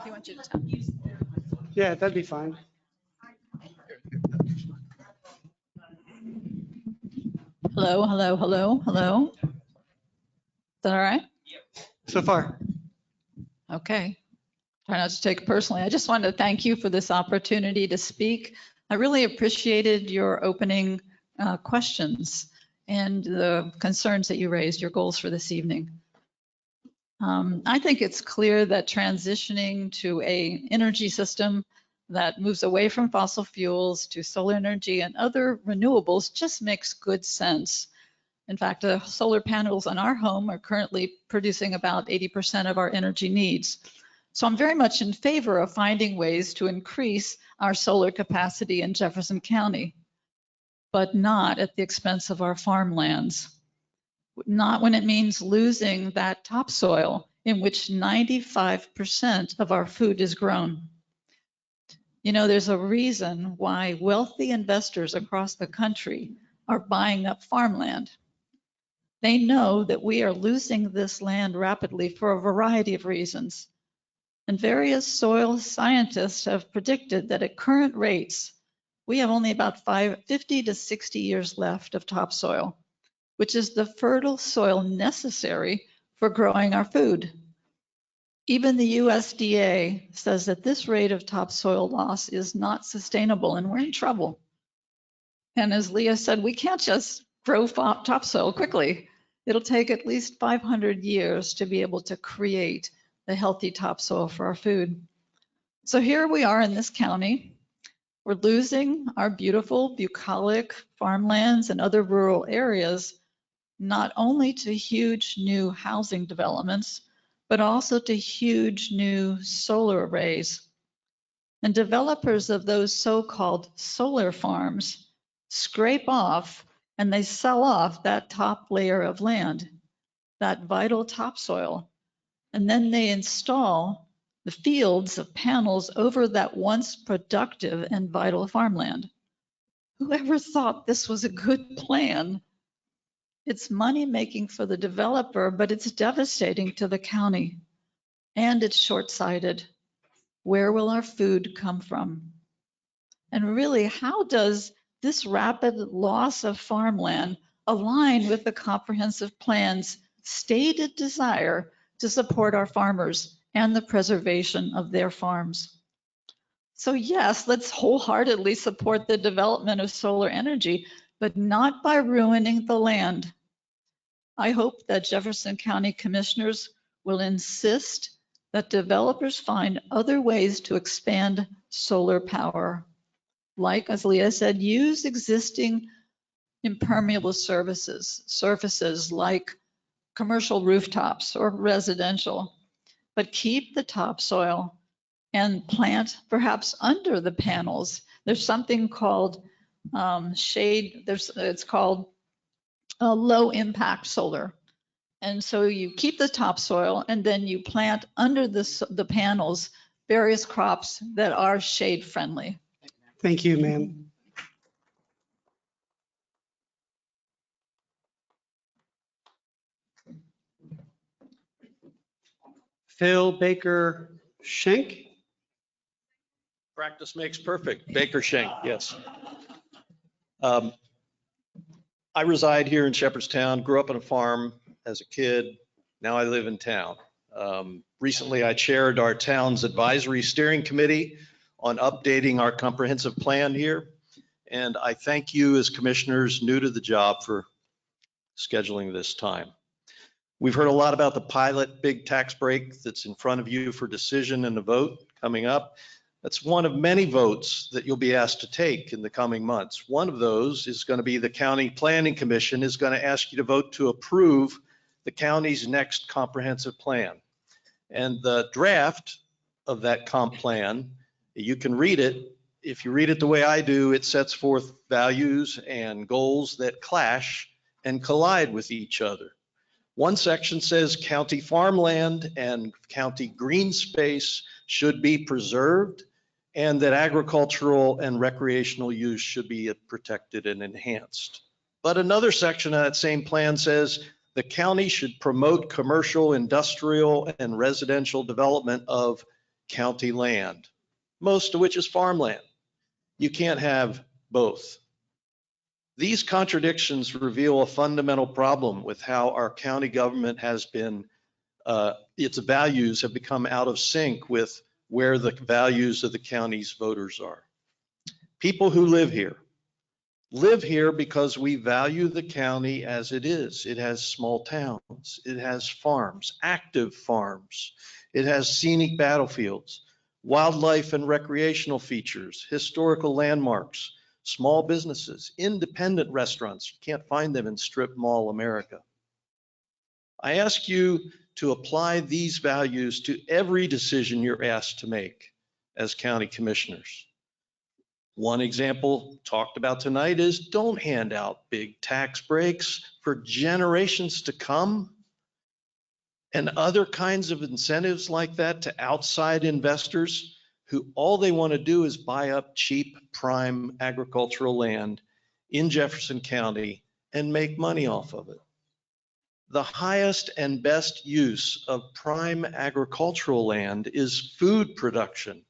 you want you to tell? Yeah, that'd be fine. Hello, hello, hello, hello. Is that all right? So far. Okay. Try not to take it personally. I just wanted to thank you for this opportunity to speak. I really appreciated your opening questions and the concerns that you raised, your goals for this evening. I think it's clear that transitioning to an energy system that moves away from fossil fuels to solar energy and other renewables just makes good sense. In fact, the solar panels on our home are currently producing about 80% of our energy needs. So I'm very much in favor of finding ways to increase our solar capacity in Jefferson County, but not at the expense of our farmlands. Not when it means losing that topsoil in which 95% of our food is grown. You know, there's a reason why wealthy investors across the country are buying up farmland. They know that we are losing this land rapidly for a variety of reasons. And various soil scientists have predicted that at current rates, we have only about 50 to 60 years left of topsoil, which is the fertile soil necessary for growing our food. Even the USDA says that this rate of topsoil loss is not sustainable and we're in trouble. And as Leah said, we can't just grow topsoil quickly. It'll take at least 500 years to be able to create the healthy topsoil for our food. So here we are in this county. We're losing our beautiful bucolic farmlands and other rural areas, not only to huge new housing developments, but also to huge new solar arrays. And developers of those so-called solar farms scrape off and they sell off that top layer of land, that vital topsoil. And then they install the fields of panels over that once productive and vital farmland. Whoever thought this was a good plan? It's money making for the developer, but it's devastating to the county. And it's short-sighted. Where will our food come from? And really, how does this rapid loss of farmland align with the comprehensive plan's stated desire to support our farmers and the preservation of their farms? So yes, let's wholeheartedly support the development of solar energy, but not by ruining the land. I hope that Jefferson County commissioners will insist that developers find other ways to expand solar power. Like, as Leah said, use existing impermeable surfaces like commercial rooftops or residential, but keep the topsoil and plant perhaps under the panels. There's something called shade, it's called low impact solar. And so you keep the topsoil and then you plant under the panels various crops that are shade friendly. Thank you, ma'am. Phil Baker Schenk. Practice makes perfect. Baker Schenk, yes. I reside here in Shepherdstown, grew up on a farm as a kid. Now I live in town. Recently, I chaired our town's advisory steering committee on updating our comprehensive plan here. And I thank you as commissioners new to the job for scheduling this time. We've heard a lot about the pilot big tax break that's in front of you for decision and a vote coming up. That's one of many votes that you'll be asked to take in the coming months. One of those is going to be the County Planning Commission is going to ask you to vote to approve the county's next comprehensive plan. And the draft of that comp plan, you can read it. If you read it the way I do, it sets forth values and goals that clash and collide with each other. One section says county farmland and county green space should be preserved and that agricultural and recreational use should be protected and enhanced. But another section of that same plan says the county should promote commercial, industrial, and residential development of county land, most of which is farmland. You can't have both. These contradictions reveal a fundamental problem with how our county government has been, its values have become out of sync with where the values of the county's voters are. People who live here because we value the county as it is. It has small towns, it has farms, active farms, it has scenic battlefields, wildlife and recreational features, historical landmarks, small businesses, independent restaurants. You can't find them in strip mall America. I ask you to apply these values to every decision you're asked to make as county commissioners. One example talked about tonight is don't hand out big tax breaks for generations to come and other kinds of incentives like that to outside investors who all they want to do is buy up cheap prime agricultural land in Jefferson County and make money off of it. The highest and best use of prime agricultural land is food production,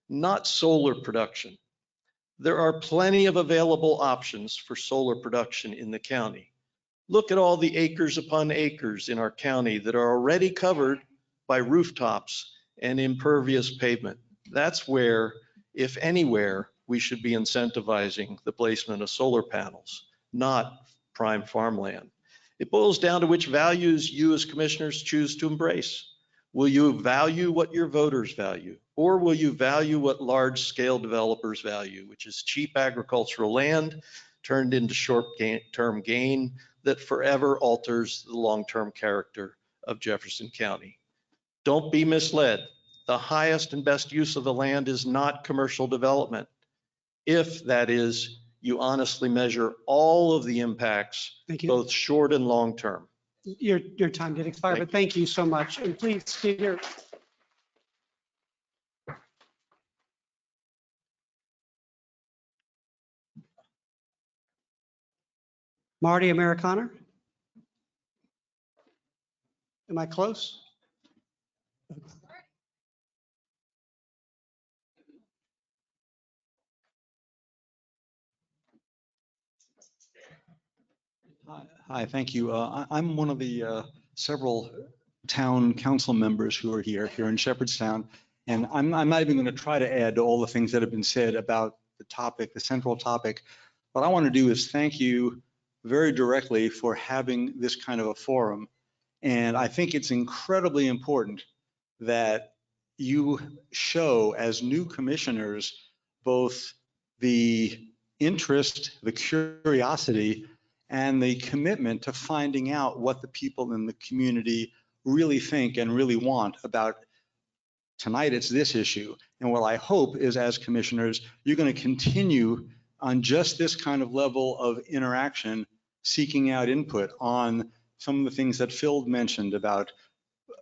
not solar production. There are plenty of available options for solar production in the county. Look at all the acres upon acres in our county that are already covered by rooftops and impervious pavement. That's where, if anywhere, we should be incentivizing the placement of solar panels, not prime farmland. It boils down to which values you as commissioners choose to embrace. Will you value what your voters value? Or will you value what large-scale developers value, which is cheap agricultural land turned into short-term gain that forever alters the long-term character of Jefferson County? Don't be misled. The highest and best use of the land is not commercial development, if that is, you honestly measure all of the impacts, both short and long term. Your time did expire, but thank you so much. And please give your. Marty Americana. Am I close? Hi, thank you. I'm one of the several town council members who are here in Shepherdstown. And I'm not even going to try to add to all the things that have been said about the topic, the central topic. What I want to do is thank you very directly for having this kind of a forum. And I think it's incredibly important that you show as new commissioners both the interest, the curiosity, and the commitment to finding out what the people in the community really think and really want about. Tonight, it's this issue. And what I hope is, as commissioners, you're going to continue on just this kind of level of interaction, seeking out input on some of the things that Phil mentioned about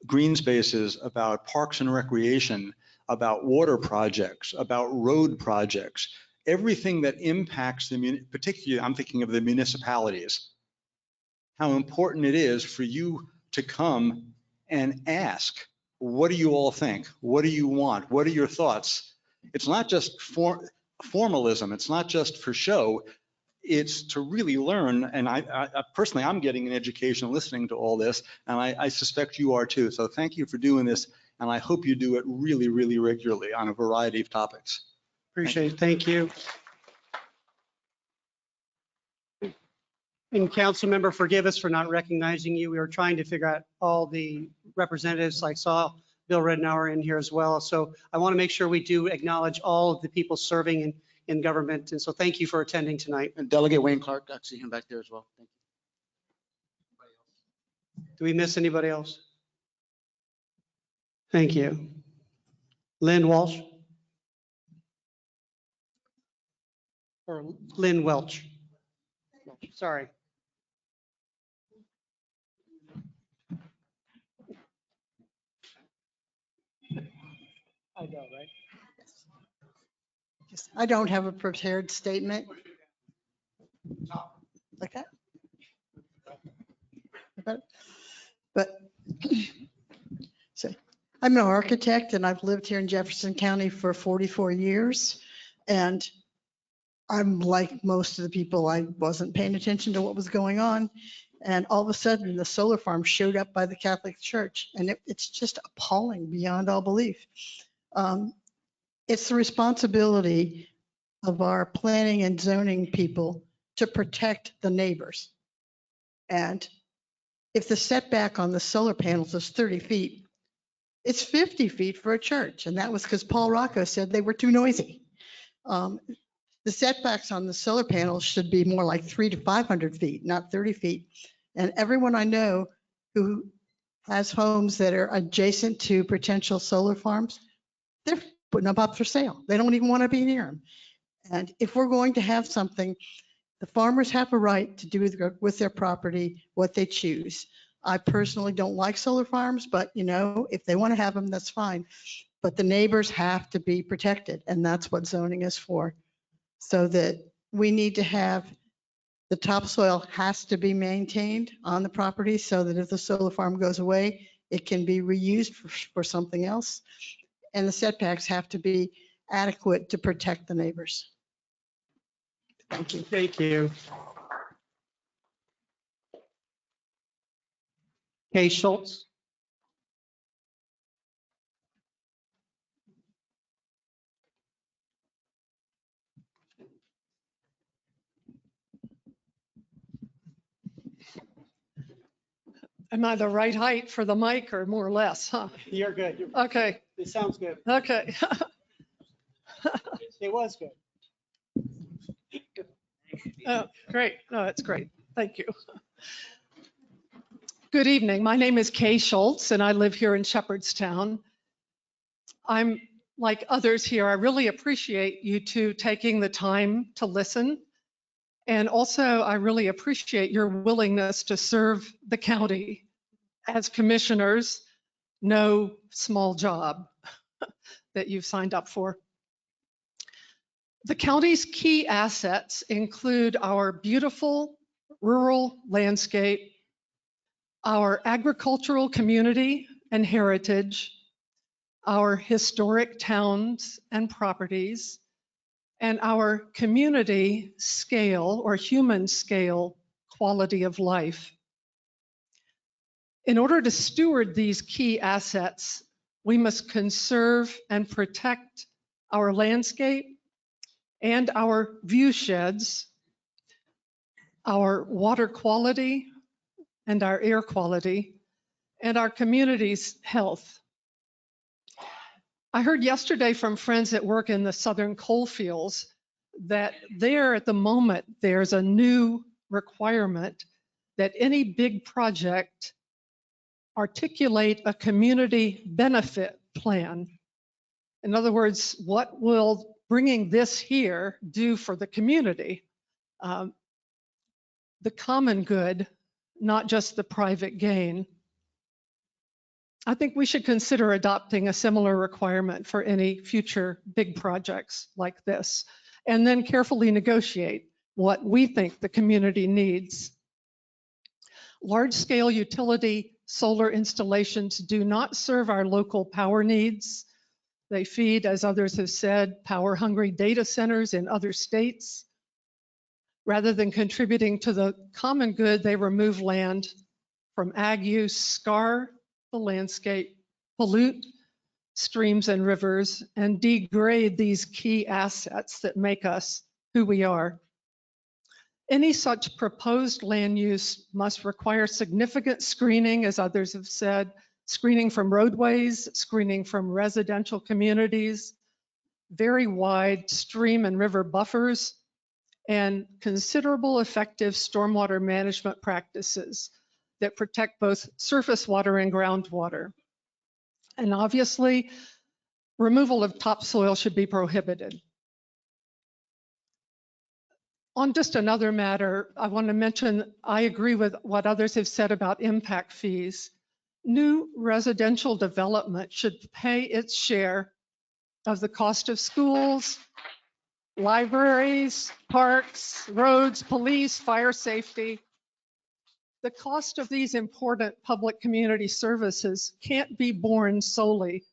green spaces, about parks and recreation, about water projects, about road projects, everything that impacts particularly I'm thinking of the municipalities, how important it is for you to come and ask, what do you all think? What do you want? What are your thoughts? It's not just formalism. It's not just for show. It's to really learn. And I personally, I'm getting an education listening to all this, and I suspect you are too. So thank you for doing this. And I hope you do it really, really regularly on a variety of topics. Appreciate it. Thank you. And council member, forgive us for not recognizing you. We were trying to figure out all the representatives. I saw Bill Rednauer in here as well. So I want to make sure we do acknowledge all of the people serving in government. And so thank you for attending tonight. And Delegate Wayne Clark, I see him back there as well. Thank you. Do we miss anybody else? Thank you. Lynn Walsh? Or Lynn Welch? Sorry. I know, right? I don't have a prepared statement. Like that? But so I'm an architect and I've lived here in Jefferson County for 44 years. And I'm like most of the people, I wasn't paying attention to what was going on. And all of a sudden the solar farm showed up by the Catholic Church and it's just appalling beyond all belief. It's the responsibility of our planning and zoning people to protect the neighbors. And if the setback on the solar panels is 30 feet, it's 50 feet for a church. And that was because Paul Rocco said they were too noisy. The setbacks on the solar panels should be more like 300 to 500 feet, not 30 feet. And everyone I know who has homes that are adjacent to potential solar farms, they're putting them up for sale. They don't even want to be near them. And if we're going to have something, the farmers have a right to do with their property what they choose. I personally don't like solar farms, but you know, if they want to have them, that's fine. But the neighbors have to be protected, and that's what zoning is for. So that we need to have, the topsoil has to be maintained on the property so that if the solar farm goes away, it can be reused for something else. And the setbacks have to be adequate to protect the neighbors. Thank you. Thank you. Kay Schultz? Am I the right height for the mic or more or less, huh? You're good. Okay. It sounds good. Okay. It was good. Oh, great. No, it's great. Thank you. Good evening. My name is Kay Schultz and I live here in Shepherdstown. I'm like others here. I really appreciate you two taking the time to listen. And also, I really appreciate your willingness to serve the county as commissioners. No small job that you've signed up for. The county's key assets include our beautiful rural landscape, our agricultural community and heritage, our historic towns and properties, and our community scale or human scale quality of life. In order to steward these key assets, we must conserve and protect our landscape and our view sheds, our water quality and our air quality, and our community's health. I heard yesterday from friends that work in the southern coal fields that there at the moment, there's a new requirement that any big project articulate a community benefit plan. In other words, what will bringing this here do for the community? The common good, not just the private gain. I think we should consider adopting a similar requirement for any future big projects like this, and then carefully negotiate what we think the community needs. Large-scale utility solar installations do not serve our local power needs. They feed, as others have said, power-hungry data centers in other states. Rather than contributing to the common good, they remove land from ag use, scar the landscape, pollute streams and rivers, and degrade these key assets that make us who we are. Any such proposed land use must require significant screening, as others have said, screening from roadways, screening from residential communities, very wide stream and river buffers, and considerable effective stormwater management practices that protect both surface water and groundwater. And obviously, removal of topsoil should be prohibited. On just another matter, I want to mention, I agree with what others have said about impact fees. New residential development should pay its share of the cost of schools, libraries, parks, roads, police, fire safety. The cost of these important public community services can't be borne solely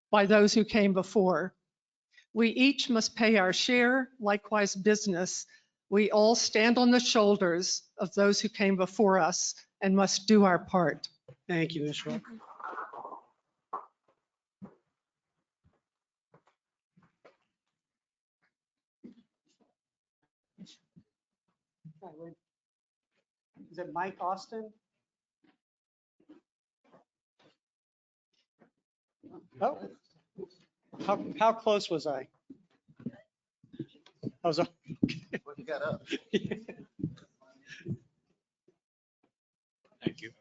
by those who came before. We each must pay our share, likewise business. We all stand on the shoulders of those who came before us and must do our part. Thank you, Ms. Rowe. Is it Mike Austin? Oh, how close was I? I was. What you got up? Thank you.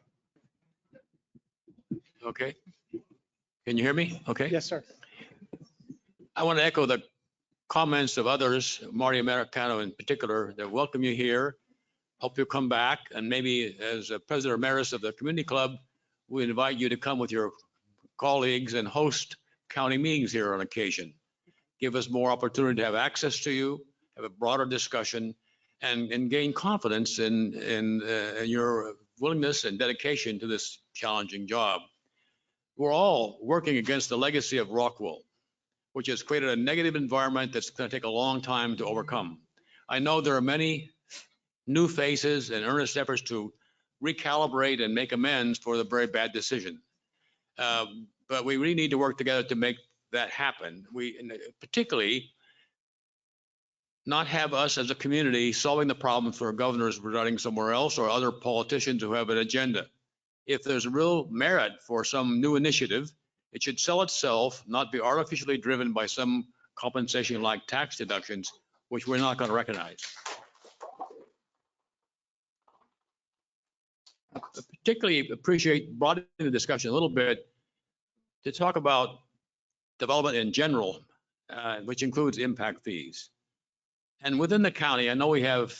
Okay. Can you hear me? Okay. Yes, sir. I want to echo the comments of others, Marty Americano in particular, that welcome you here. Hope you'll come back. And maybe as a president emeritus of the community club, we invite you to come with your colleagues and host county meetings here on occasion. Give us more opportunity to have access to you, have a broader discussion, and gain confidence in your willingness and dedication to this challenging job. We're all working against the legacy of Rockwool, which has created a negative environment that's going to take a long time to overcome. I know there are many new faces and earnest efforts to recalibrate and make amends for the very bad decision. But we really need to work together to make that happen. We particularly not have us as a community solving the problems for governors residing somewhere else or other politicians who have an agenda. If there's real merit for some new initiative, it should sell itself, not be artificially driven by some compensation like tax deductions, which we're not going to recognize. I particularly appreciate broadening the discussion a little bit to talk about development in general, which includes impact fees. And within the county, I know we have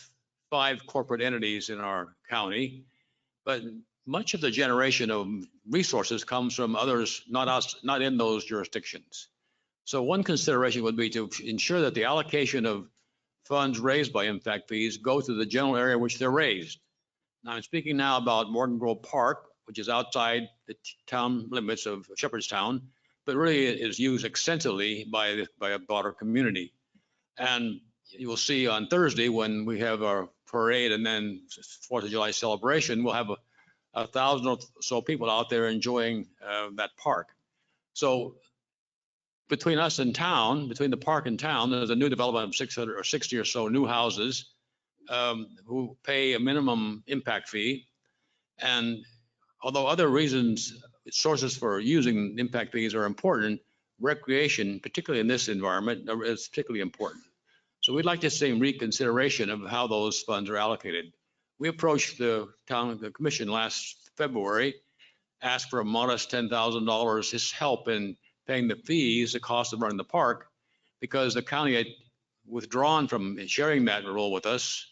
5 corporate entities in our county, but much of the generation of resources comes from others, not us, not in those jurisdictions. So one consideration would be to ensure that the allocation of funds raised by impact fees go to the general area which they're raised. Now, I'm speaking now about Morgan Grove Park, which is outside the town limits of Shepherdstown, but really is used extensively by a broader community. And you will see on Thursday when we have our parade and then 4th of July celebration, we'll have 1,000 or so people out there enjoying that park. So between us and town, between the park and town, there's a new development of 600 or 60 or so new houses who pay a minimum impact fee. And although other reasons, sources for using impact fees are important, recreation, particularly in this environment, is particularly important. So we'd like to see reconsideration of how those funds are allocated. We approached the commission last February, asked for a modest $10,000 his help in paying the fees, the cost of running the park, because the county had withdrawn from sharing that role with us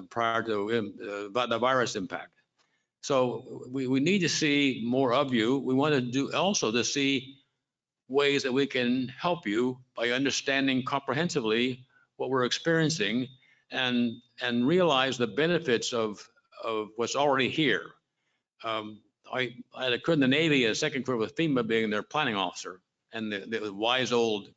prior to the virus impact. So we need to see more of you. We want to do also to see ways that we can help you by understanding comprehensively what we're experiencing and realize the benefits of what's already here. I had a crew in the Navy, a second crew with FEMA being their planning officer, and the wise old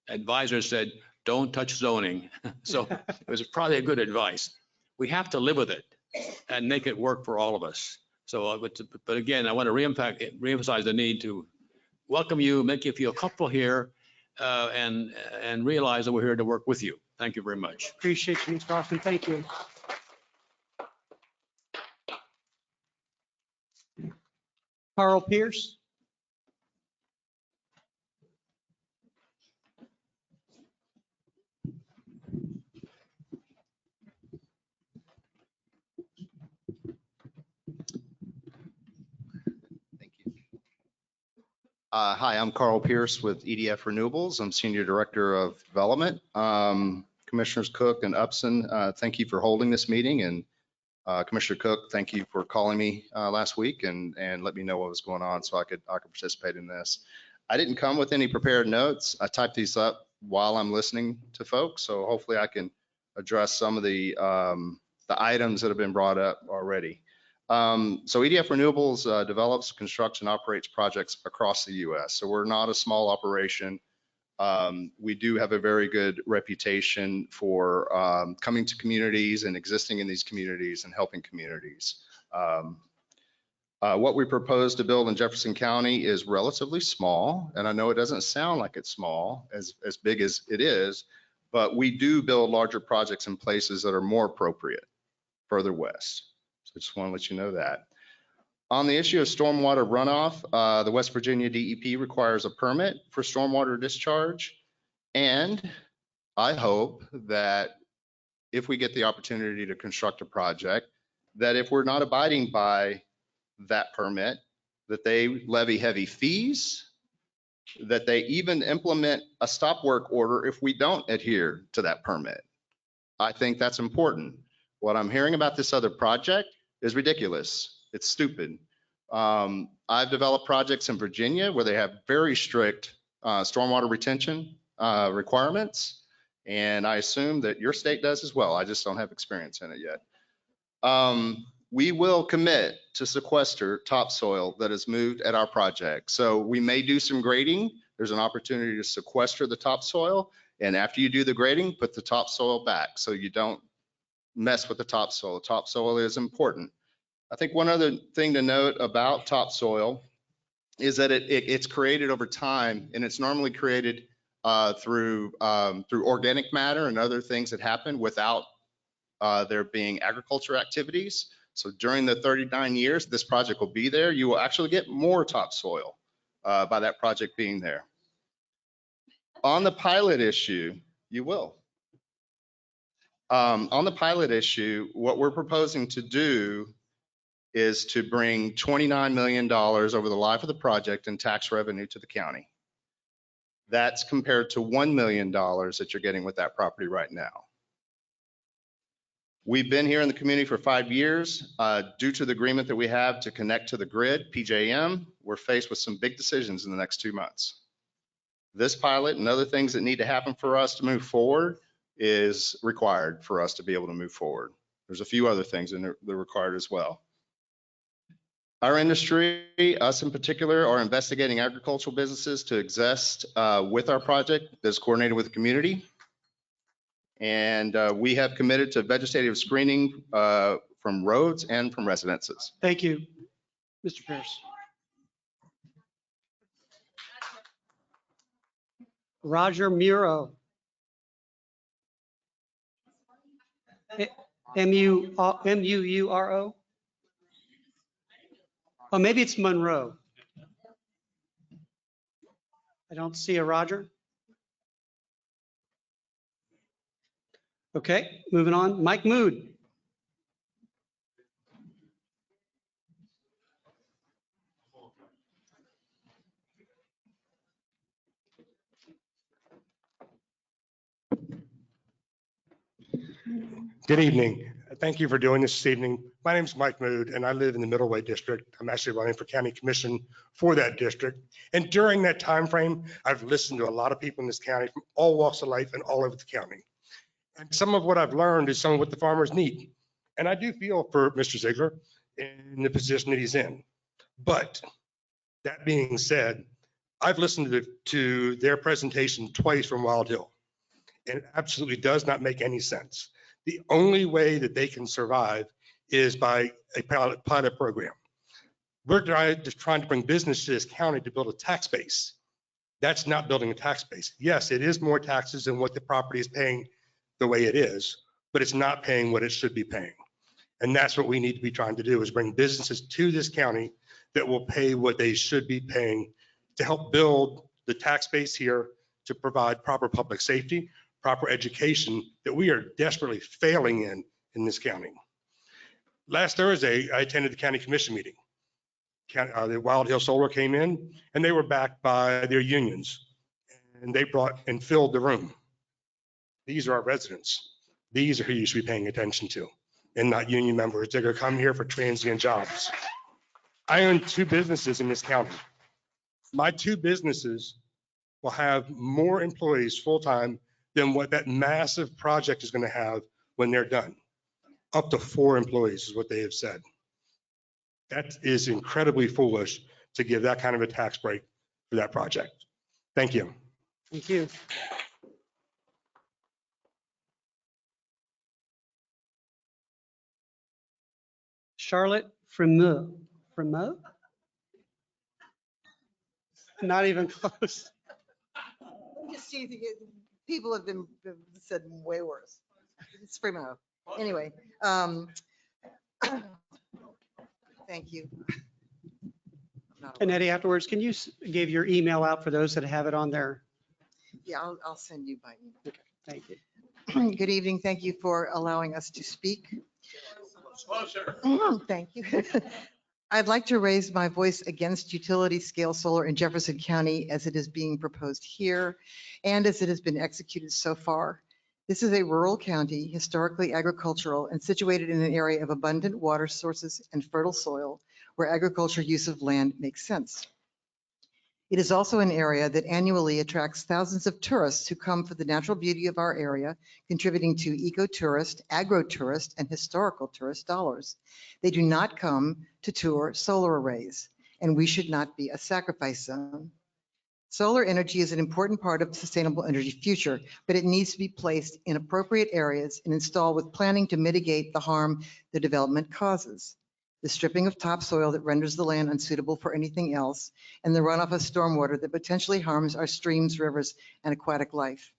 advisor said, "Don't touch zoning." So it was probably a good advice. We have to live with it and make it work for all of us. So, but again, I want to reemphasize the need to welcome you, make you feel comfortable here, and realize that we're here to work with you. Thank you very much. Appreciate you, Mr. Austin. Thank you. Carl Pierce. Hi, I'm Carl Pierce with EDF Renewables. I'm Senior Director of Development. Commissioners Cook and Upson, thank you for holding this meeting. And Commissioner Cook, thank you for calling me last week and let me know what was going on so I could participate in this. I didn't come with any prepared notes. I typed these up while I'm listening to folks, so hopefully I can address some of the items that have been brought up already. So EDF Renewables develops, constructs, and operates projects across the U.S. So we're not a small operation. We do have a very good reputation for coming to communities and existing in these communities and helping communities. What we propose to build in Jefferson County is relatively small, and I know it doesn't sound like it's small, as big as it is, but we do build larger projects in places that are more appropriate further west. So I just want to let you know that. On the issue of stormwater runoff, the West Virginia DEP requires a permit for stormwater discharge. And I hope that if we get the opportunity to construct a project, that if we're not abiding by that permit, that they levy heavy fees, that they even implement a stop work order if we don't adhere to that permit. I think that's important. What I'm hearing about this other project is ridiculous. It's stupid. I've developed projects in Virginia where they have very strict stormwater retention requirements, and I assume that your state does as well. I just don't have experience in it yet. We will commit to sequester topsoil that is moved at our project. So we may do some grading. There's an opportunity to sequester the topsoil, and after you do the grading, put the topsoil back so you don't mess with the topsoil. Topsoil is important. I think one other thing to note about topsoil is that it's created over time, and it's normally created through organic matter and other things that happen without there being agriculture activities. So during the 39 years this project will be there, you will actually get more topsoil by that project being there. On the pilot issue, you will. On the pilot issue, what we're proposing to do is to bring $29 million over the life of the project in tax revenue to the county. That's compared to $1 million that you're getting with that property right now. We've been here in the community for 5 years. Due to the agreement that we have to connect to the grid, PJM, we're faced with some big decisions in the next 2 months. This pilot and other things that need to happen for us to move forward is required for us to be able to move forward. There's a few other things that are required as well. Our industry, us in particular, are investigating agricultural businesses to exist with our project that's coordinated with the community. And we have committed to vegetative screening from roads and from residences. Thank you, Mr. Pierce. Roger Muro. M-U-U-R-O? Oh, maybe it's Monroe. I don't see a Roger. Okay, moving on. Mike Mood. Good evening. Thank you for doing this evening. My name is Mike Mood, and I live in the Middleway District. I'm actually running for county commission for that district. And during that time frame, I've listened to a lot of people in this county from all walks of life and all over the county. And some of what I've learned is some of what the farmers need. And I do feel for Mr. Ziegler in the position that he's in. But that being said, I've listened to their presentation twice from Wild Hill, and it absolutely does not make any sense. The only way that they can survive is by a pilot program. We're just trying to bring business to this county to build a tax base. That's not building a tax base. Yes, it is more taxes than what the property is paying the way it is, but it's not paying what it should be paying. And that's what we need to be trying to do, is bring businesses to this county that will pay what they should be paying to help build the tax base here to provide proper public safety, proper education that we are desperately failing in this county. Last Thursday, I attended the county commission meeting. The Wild Hill Solar came in and they were backed by their unions and they brought and filled the room. These are our residents. These are who you should be paying attention to and not union members that are going to come here for transient jobs. I own 2 businesses in this county. My 2 businesses will have more employees full-time than what that massive project is going to have when they're done. Up to 4 employees is what they have said. That is incredibly foolish to give that kind of a tax break for that project. Thank you. Thank you. Charlotte Fremeux. Fremeux? Not even close. Just see, people have been said way worse. It's Primo. Anyway, thank you. And Eddie, afterwards, can you give your email out for those that have it on there? Yeah, I'll send you by email. Okay, thank you. Good evening. Thank you for allowing us to speak. Thank you. I'd like to raise my voice against utility scale solar in Jefferson County as it is being proposed here and as it has been executed so far. This is a rural county, historically agricultural, and situated in an area of abundant water sources and fertile soil where agriculture use of land makes sense. It is also an area that annually attracts thousands of tourists who come for the natural beauty of our area, contributing to eco-tourist, agro-tourist, and historical tourist dollars. They do not come to tour solar arrays, and we should not be a sacrifice zone. Solar energy is an important part of the sustainable energy future, but it needs to be placed in appropriate areas and installed with planning to mitigate the harm the development causes. The stripping of topsoil that renders the land unsuitable for anything else, and the runoff of stormwater that potentially harms our streams, rivers, and aquatic life.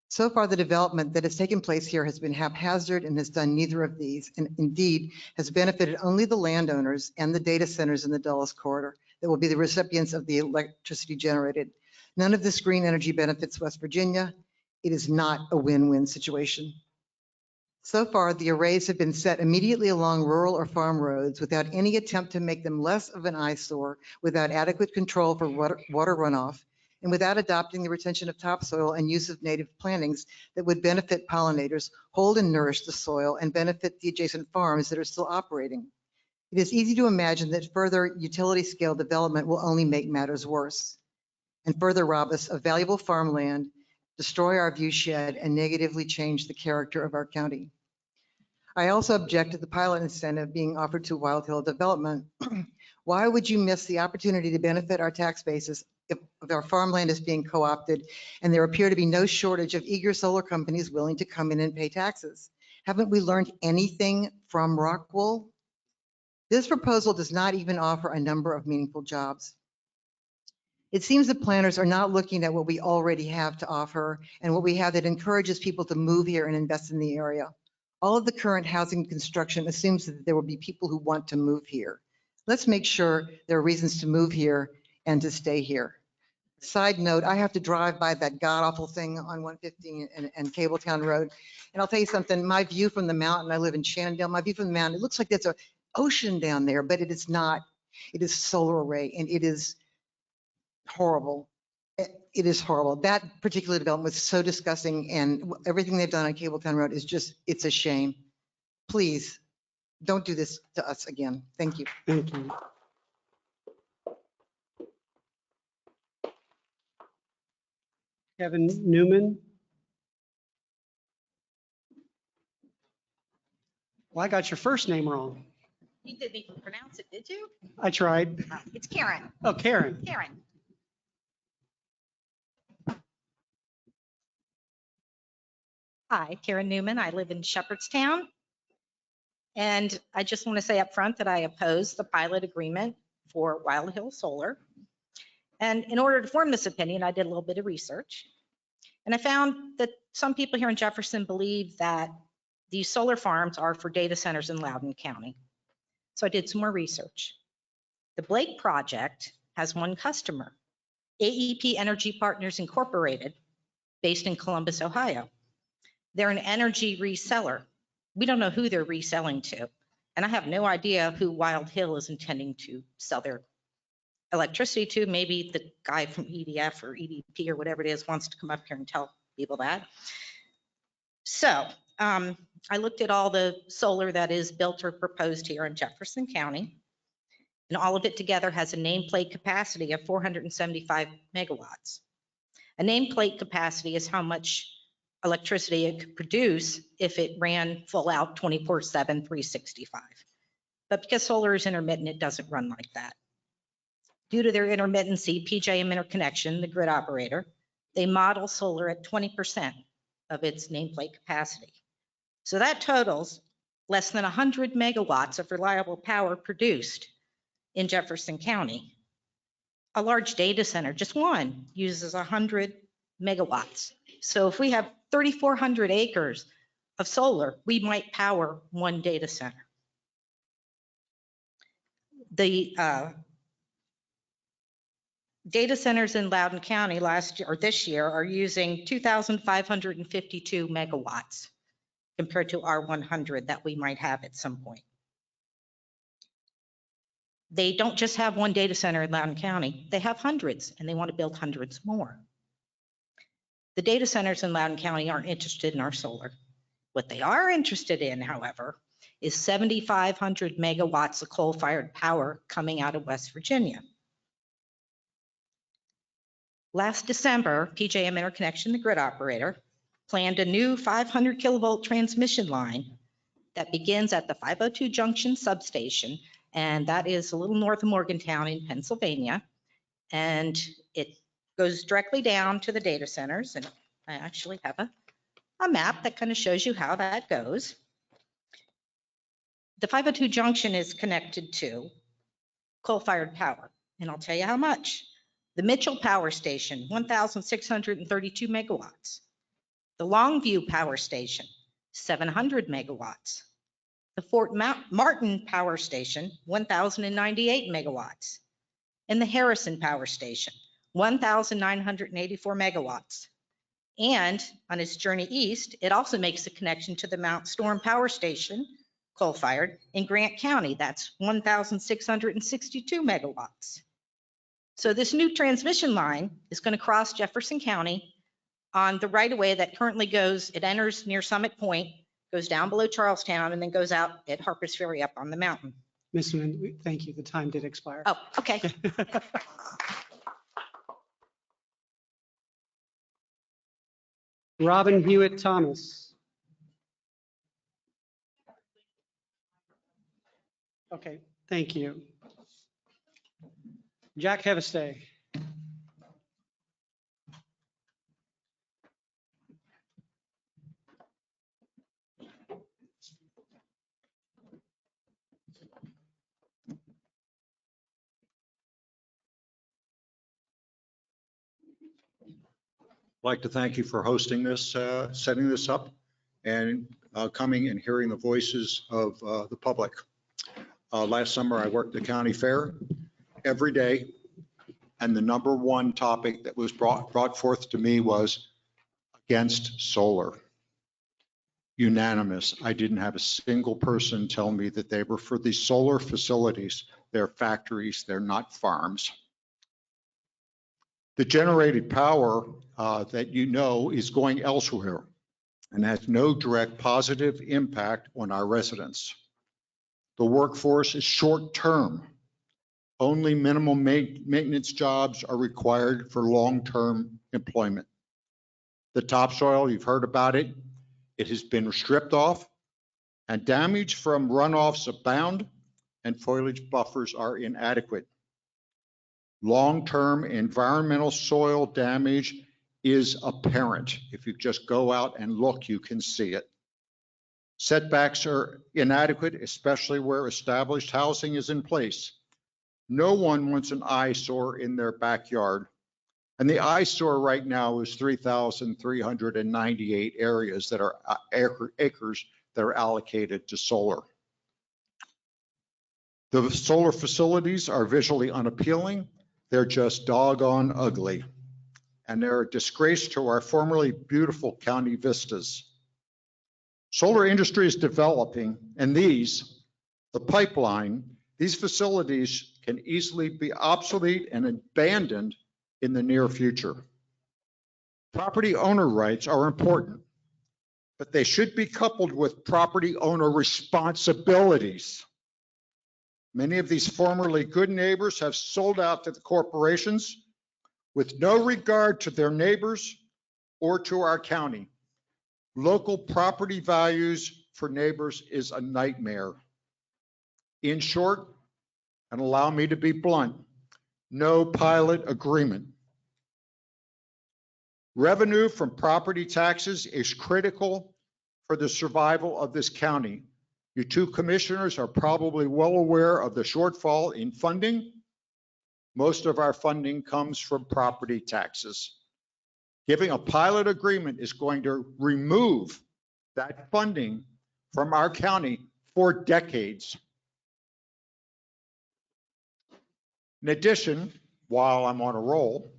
So far, the development that has taken place here has been haphazard and has done neither of these, and indeed has benefited only the landowners and the data centers in the Dulles corridor that will be the recipients of the electricity generated. None of this green energy benefits West Virginia. It is not a win-win situation. So far, the arrays have been set immediately along rural or farm roads without any attempt to make them less of an eyesore, without adequate control for water runoff, and without adopting the retention of topsoil and use of native plantings that would benefit pollinators, hold and nourish the soil, and benefit the adjacent farms that are still operating. It is easy to imagine that further utility scale development will only make matters worse and further rob us of valuable farmland, destroy our view shed, and negatively change the character of our county. I also object to the pilot incentive being offered to Wild Hill Development. Why would you miss the opportunity to benefit our tax bases if our farmland is being co-opted and there appear to be no shortage of eager solar companies willing to come in and pay taxes? Haven't we learned anything from Rockwool? This proposal does not even offer a number of meaningful jobs. It seems that planners are not looking at what we already have to offer and what we have that encourages people to move here and invest in the area. All of the current housing construction assumes that there will be people who want to move here. Let's make sure there are reasons to move here and to stay here. Side note, I have to drive by that god-awful thing on 115 and Cabletown Road. And I'll tell you something, my view from the mountain, I live in Shenandoah, my view from the mountain, it looks like there's an ocean down there, but it is not. It is solar array and it is horrible. It is horrible. That particular development was so disgusting and everything they've done on Cabletown Road is just, it's a shame. Please don't do this to us again. Thank you. Thank you. Kevin Newman. Well, I got your first name wrong. You didn't even pronounce it, did you? I tried. It's Karen. Oh, Karen. Karen. Hi, Karen Newman. I live in Shepherdstown. And I just want to say up front that I oppose the pilot agreement for Wild Hill Solar. And in order to form this opinion, I did a little bit of research. And I found that some people here in Jefferson believe that these solar farms are for data centers in Loudoun County. So I did some more research. The Blake project has one customer, AEP Energy Partners Incorporated, based in Columbus, Ohio. They're an energy reseller. We don't know who they're reselling to. And I have no idea who Wild Hill is intending to sell their electricity to. Maybe the guy from EDF or EDP or whatever it is wants to come up here and tell people that. So I looked at all the solar that is built or proposed here in Jefferson County, and all of it together has a nameplate capacity of 475 megawatts. A nameplate capacity is how much electricity it could produce if it ran full out 24/7, 365. But because solar is intermittent, it doesn't run like that. Due to their intermittency, PJM Interconnection, the grid operator, they model solar at 20% of its nameplate capacity. So that totals less than 100 megawatts of reliable power produced in Jefferson County. A large data center, just one, uses 100 megawatts. So if we have 3,400 acres of solar, we might power one data center. The data centers in Loudoun County last year or this year are using 2,552 megawatts compared to our 100 that we might have at some point. They don't just have one data center in Loudoun County, they have hundreds, and they want to build hundreds more. The data centers in Loudoun County aren't interested in our solar. What they are interested in, however, is 7,500 megawatts of coal-fired power coming out of West Virginia. Last December, PJM Interconnection, the grid operator, planned a new 500 kilovolt transmission line that begins at the 502 Junction substation, and that is a little north of Morgantown in Pennsylvania. And it goes directly down to the data centers. And I actually have a map that kind of shows you how that goes. The 502 Junction is connected to coal-fired power, and I'll tell you how much. The Mitchell Power Station, 1,632 megawatts. The Longview Power Station, 700 megawatts. The Fort Martin Power Station, 1,098 megawatts. And the Harrison Power Station, 1,984 megawatts. And on its journey east, it also makes a connection to the Mount Storm Power Station, coal-fired, in Grant County. That's 1,662 megawatts. So this new transmission line is going to cross Jefferson County on the right-of-way that currently goes, it enters near Summit Point, goes down below Charlestown, and then goes out at Harper's Ferry up on the mountain. Ms. Nguyen, thank you. The time did expire. Oh, okay. Robin Hewitt Thomas. Okay, thank you. Jack Hevestay. I'd like to thank you for hosting this, setting this up, and coming and hearing the voices of the public. Last summer, I worked the county fair every day, and the number one topic that was brought forth to me was against solar. Unanimous. I didn't have a single person tell me that they were for these solar facilities. They're factories, they're not farms. The generated power that you know is going elsewhere and has no direct positive impact on our residents. The workforce is short-term. Only minimum maintenance jobs are required for long-term employment. The topsoil, you've heard about it. It has been stripped off, and damage from runoffs abound, and foliage buffers are inadequate. Long-term environmental soil damage is apparent. If you just go out and look, you can see it. Setbacks are inadequate, especially where established housing is in place. No one wants an eyesore in their backyard. And the eyesore right now is 3,398 areas that are acres that are allocated to solar. The solar facilities are visually unappealing. They're just doggone ugly. And they're a disgrace to our formerly beautiful county vistas. Solar industry is developing, and the pipeline, these facilities can easily be obsolete and abandoned in the near future. Property owner rights are important, but they should be coupled with property owner responsibilities. Many of these formerly good neighbors have sold out to the corporations with no regard to their neighbors or to our county. Local property values for neighbors is a nightmare. In short, and allow me to be blunt, no pilot agreement. Revenue from property taxes is critical for the survival of this county. You two commissioners are probably well aware of the shortfall in funding. Most of our funding comes from property taxes. Giving a pilot agreement is going to remove that funding from our county for decades. In addition, while I'm on a roll,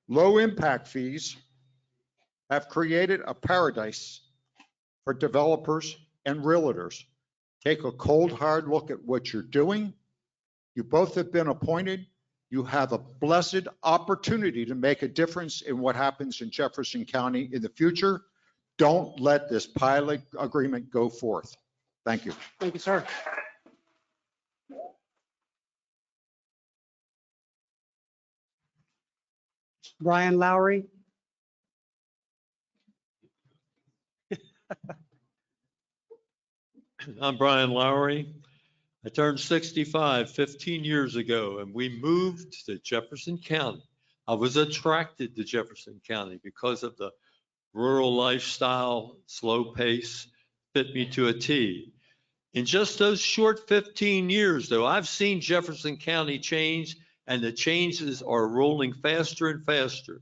low impact fees have created a paradise for developers and realtors. Take a cold, hard look at what you're doing. You both have been appointed. You have a blessed opportunity to make a difference in what happens in Jefferson County in the future. Don't let this pilot agreement go forth. Thank you. Thank you, sir. Brian Lowry. I'm Brian Lowry. I turned 65 15 years ago, and we moved to Jefferson County. I was attracted to Jefferson County because of the rural lifestyle, slow pace, fit me to a T. In just those short 15 years, though, I've seen Jefferson County change, and the changes are rolling faster and faster.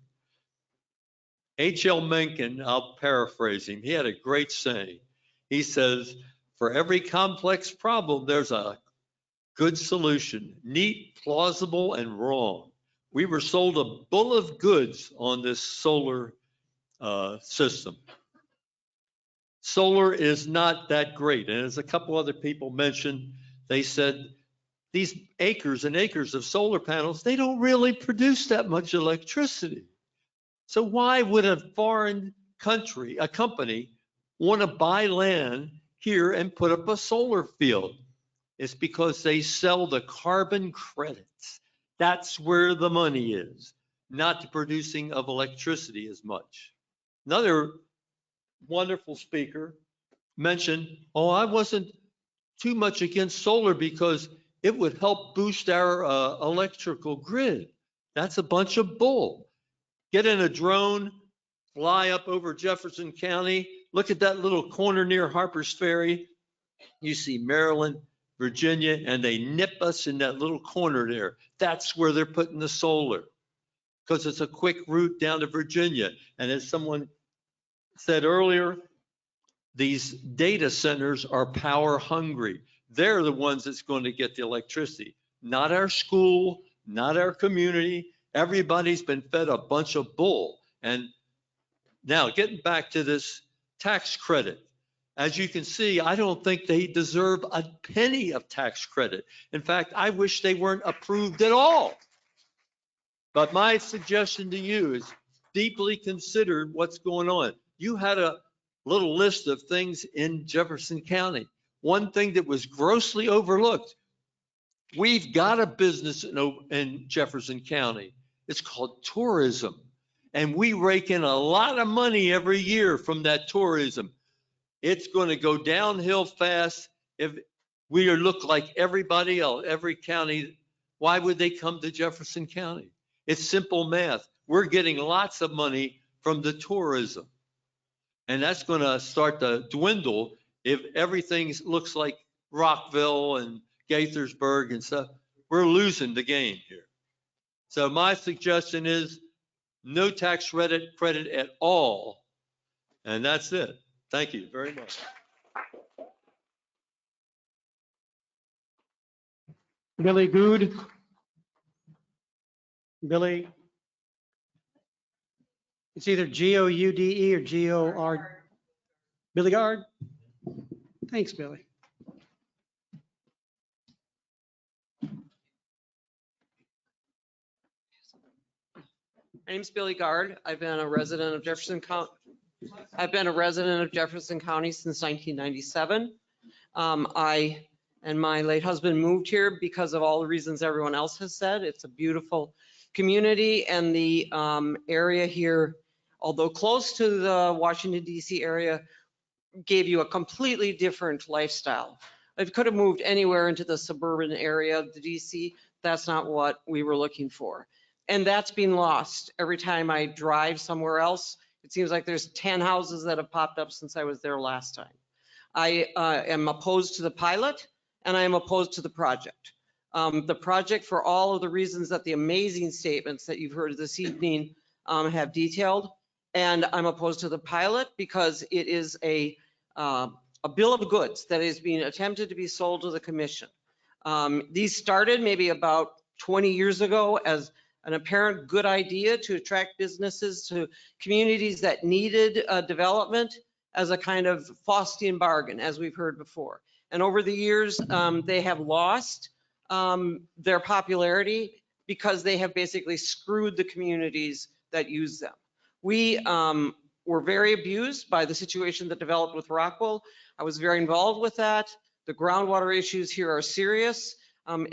H.L. Mencken, I'll paraphrase him, he had a great saying. He says, for every complex problem, there's a good solution, neat, plausible, and wrong. We were sold a bill of goods on this solar system. Solar is not that great. And as a couple other people mentioned, they said these acres and acres of solar panels, they don't really produce that much electricity. So why would a foreign country, a company, want to buy land here and put up a solar field? It's because they sell the carbon credits. That's where the money is, not the producing of electricity as much. Another wonderful speaker mentioned, oh, I wasn't too much against solar because it would help boost our electrical grid. That's a bunch of bull. Get in a drone, fly up over Jefferson County, look at that little corner near Harper's Ferry. You see Maryland, Virginia, and they nip us in that little corner there. That's where they're putting the solar because it's a quick route down to Virginia. And as someone said earlier, these data centers are power hungry. They're the ones that's going to get the electricity, not our school, not our community. Everybody's been fed a bunch of bull. And now getting back to this tax credit, as you can see, I don't think they deserve a penny of tax credit. In fact, I wish they weren't approved at all. But my suggestion to you is deeply consider what's going on. You had a little list of things in Jefferson County. One thing that was grossly overlooked, we've got a business in Jefferson County. It's called tourism. And we rake in a lot of money every year from that tourism. It's going to go downhill fast if we look like everybody else, every county. Why would they come to Jefferson County? It's simple math. We're getting lots of money from the tourism. And that's going to start to dwindle if everything looks like Rockville and Gaithersburg and stuff. We're losing the game here. So my suggestion is no tax credit at all. And that's it. Thank you very much. Billy Good. Billy. It's either Goude or Gor. Billy Gard. Thanks, Billy. My name's Billy Gard. I've been a resident of Jefferson County. I've been a resident of Jefferson County since 1997. I and my late husband moved here because of all the reasons everyone else has said. It's a beautiful community, and the area here, although close to the Washington DC area, gave you a completely different lifestyle. It could have moved anywhere into the suburban area of the DC. That's not what we were looking for. And that's been lost. Every time I drive somewhere else, it seems like there's 10 houses that have popped up since I was there last time. I am opposed to the pilot, and I am opposed to the project. The project, for all of the reasons that the amazing statements that you've heard this evening have detailed, and I'm opposed to the pilot because it is a bill of goods that is being attempted to be sold to the commission. These started maybe about 20 years ago as an apparent good idea to attract businesses to communities that needed development as a kind of Faustian bargain, as we've heard before. And over the years, they have lost their popularity because they have basically screwed the communities that use them. We were very abused by the situation that developed with Rockwell. I was very involved with that. The groundwater issues here are serious.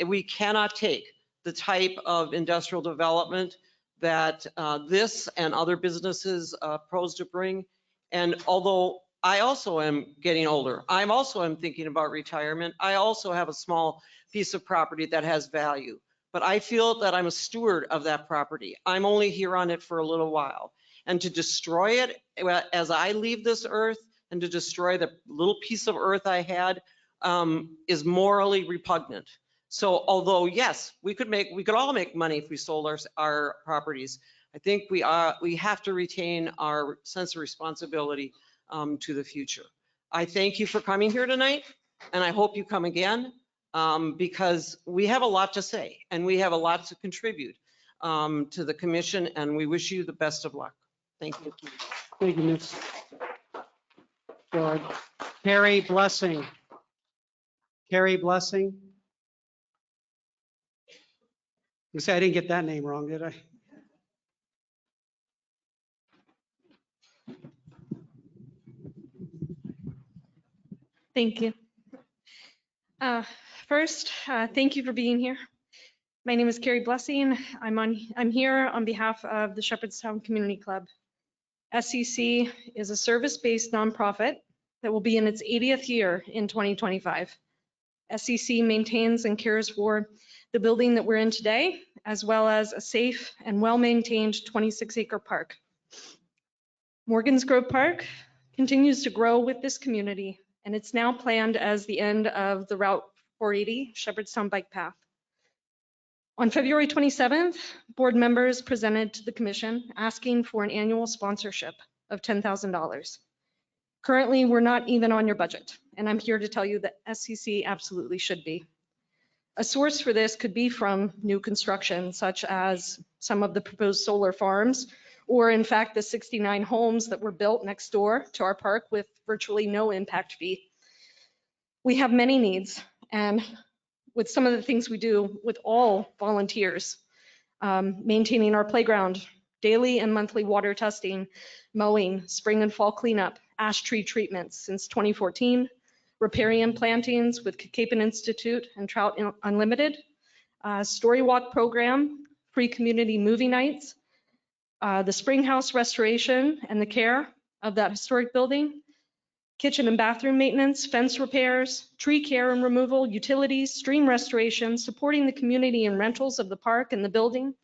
We cannot take the type of industrial development that this and other businesses pose to bring. And although I also am getting older, I also am thinking about retirement. I also have a small piece of property that has value, but I feel that I'm a steward of that property. I'm only here on it for a little while. And to destroy it as I leave this earth and to destroy the little piece of earth I had is morally repugnant. So although, yes, we could all make money if we sold our properties, I think we have to retain our sense of responsibility to the future. I thank you for coming here tonight, and I hope you come again because we have a lot to say and we have a lot to contribute to the commission, and we wish you the best of luck. Thank you. Thank you, Ms. Gard. Carrie Blessing. Carrie Blessing. You say I didn't get that name wrong, did I? Thank you. First, thank you for being here. My name is Carrie Blessing. I'm here on behalf of the Shepherdstown Community Club. SCC is a service-based nonprofit that will be in its 80th year in 2025. SCC maintains and cares for the building that we're in today, as well as a safe and well-maintained 26-acre park. Morgan's Grove Park continues to grow with this community, and it's now planned as the end of the Route 480 Shepherdstown Bike Path. On February 27th, board members presented to the commission asking for an annual sponsorship of $10,000. Currently, we're not even on your budget, and I'm here to tell you that SCC absolutely should be. A source for this could be from new construction, such as some of the proposed solar farms, or in fact, the 69 homes that were built next door to our park with virtually no impact fee. We have many needs, and with some of the things we do with all volunteers, maintaining our playground, daily and monthly water testing, mowing, spring and fall cleanup, ash tree treatments since 2014, riparian plantings with Capon Institute and Trout Unlimited, Story Walk program, free community movie nights, the spring house restoration and the care of that historic building, kitchen and bathroom maintenance, fence repairs, tree care and removal, utilities, stream restoration, supporting the community and rentals of the park and the building.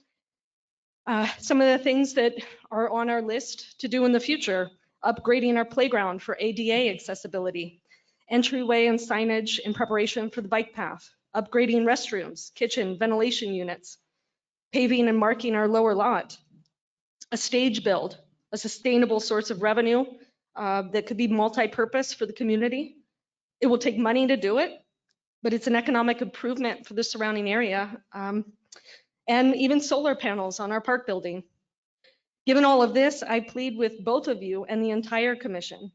Some of the things that are on our list to do in the future, upgrading our playground for ADA accessibility, entryway and signage in preparation for the bike path, upgrading restrooms, kitchen, ventilation units, paving and marking our lower lot, a stage build, a sustainable source of revenue that could be multi-purpose for the community. It will take money to do it, but it's an economic improvement for the surrounding area, and even solar panels on our park building. Given all of this, I plead with both of you and the entire commission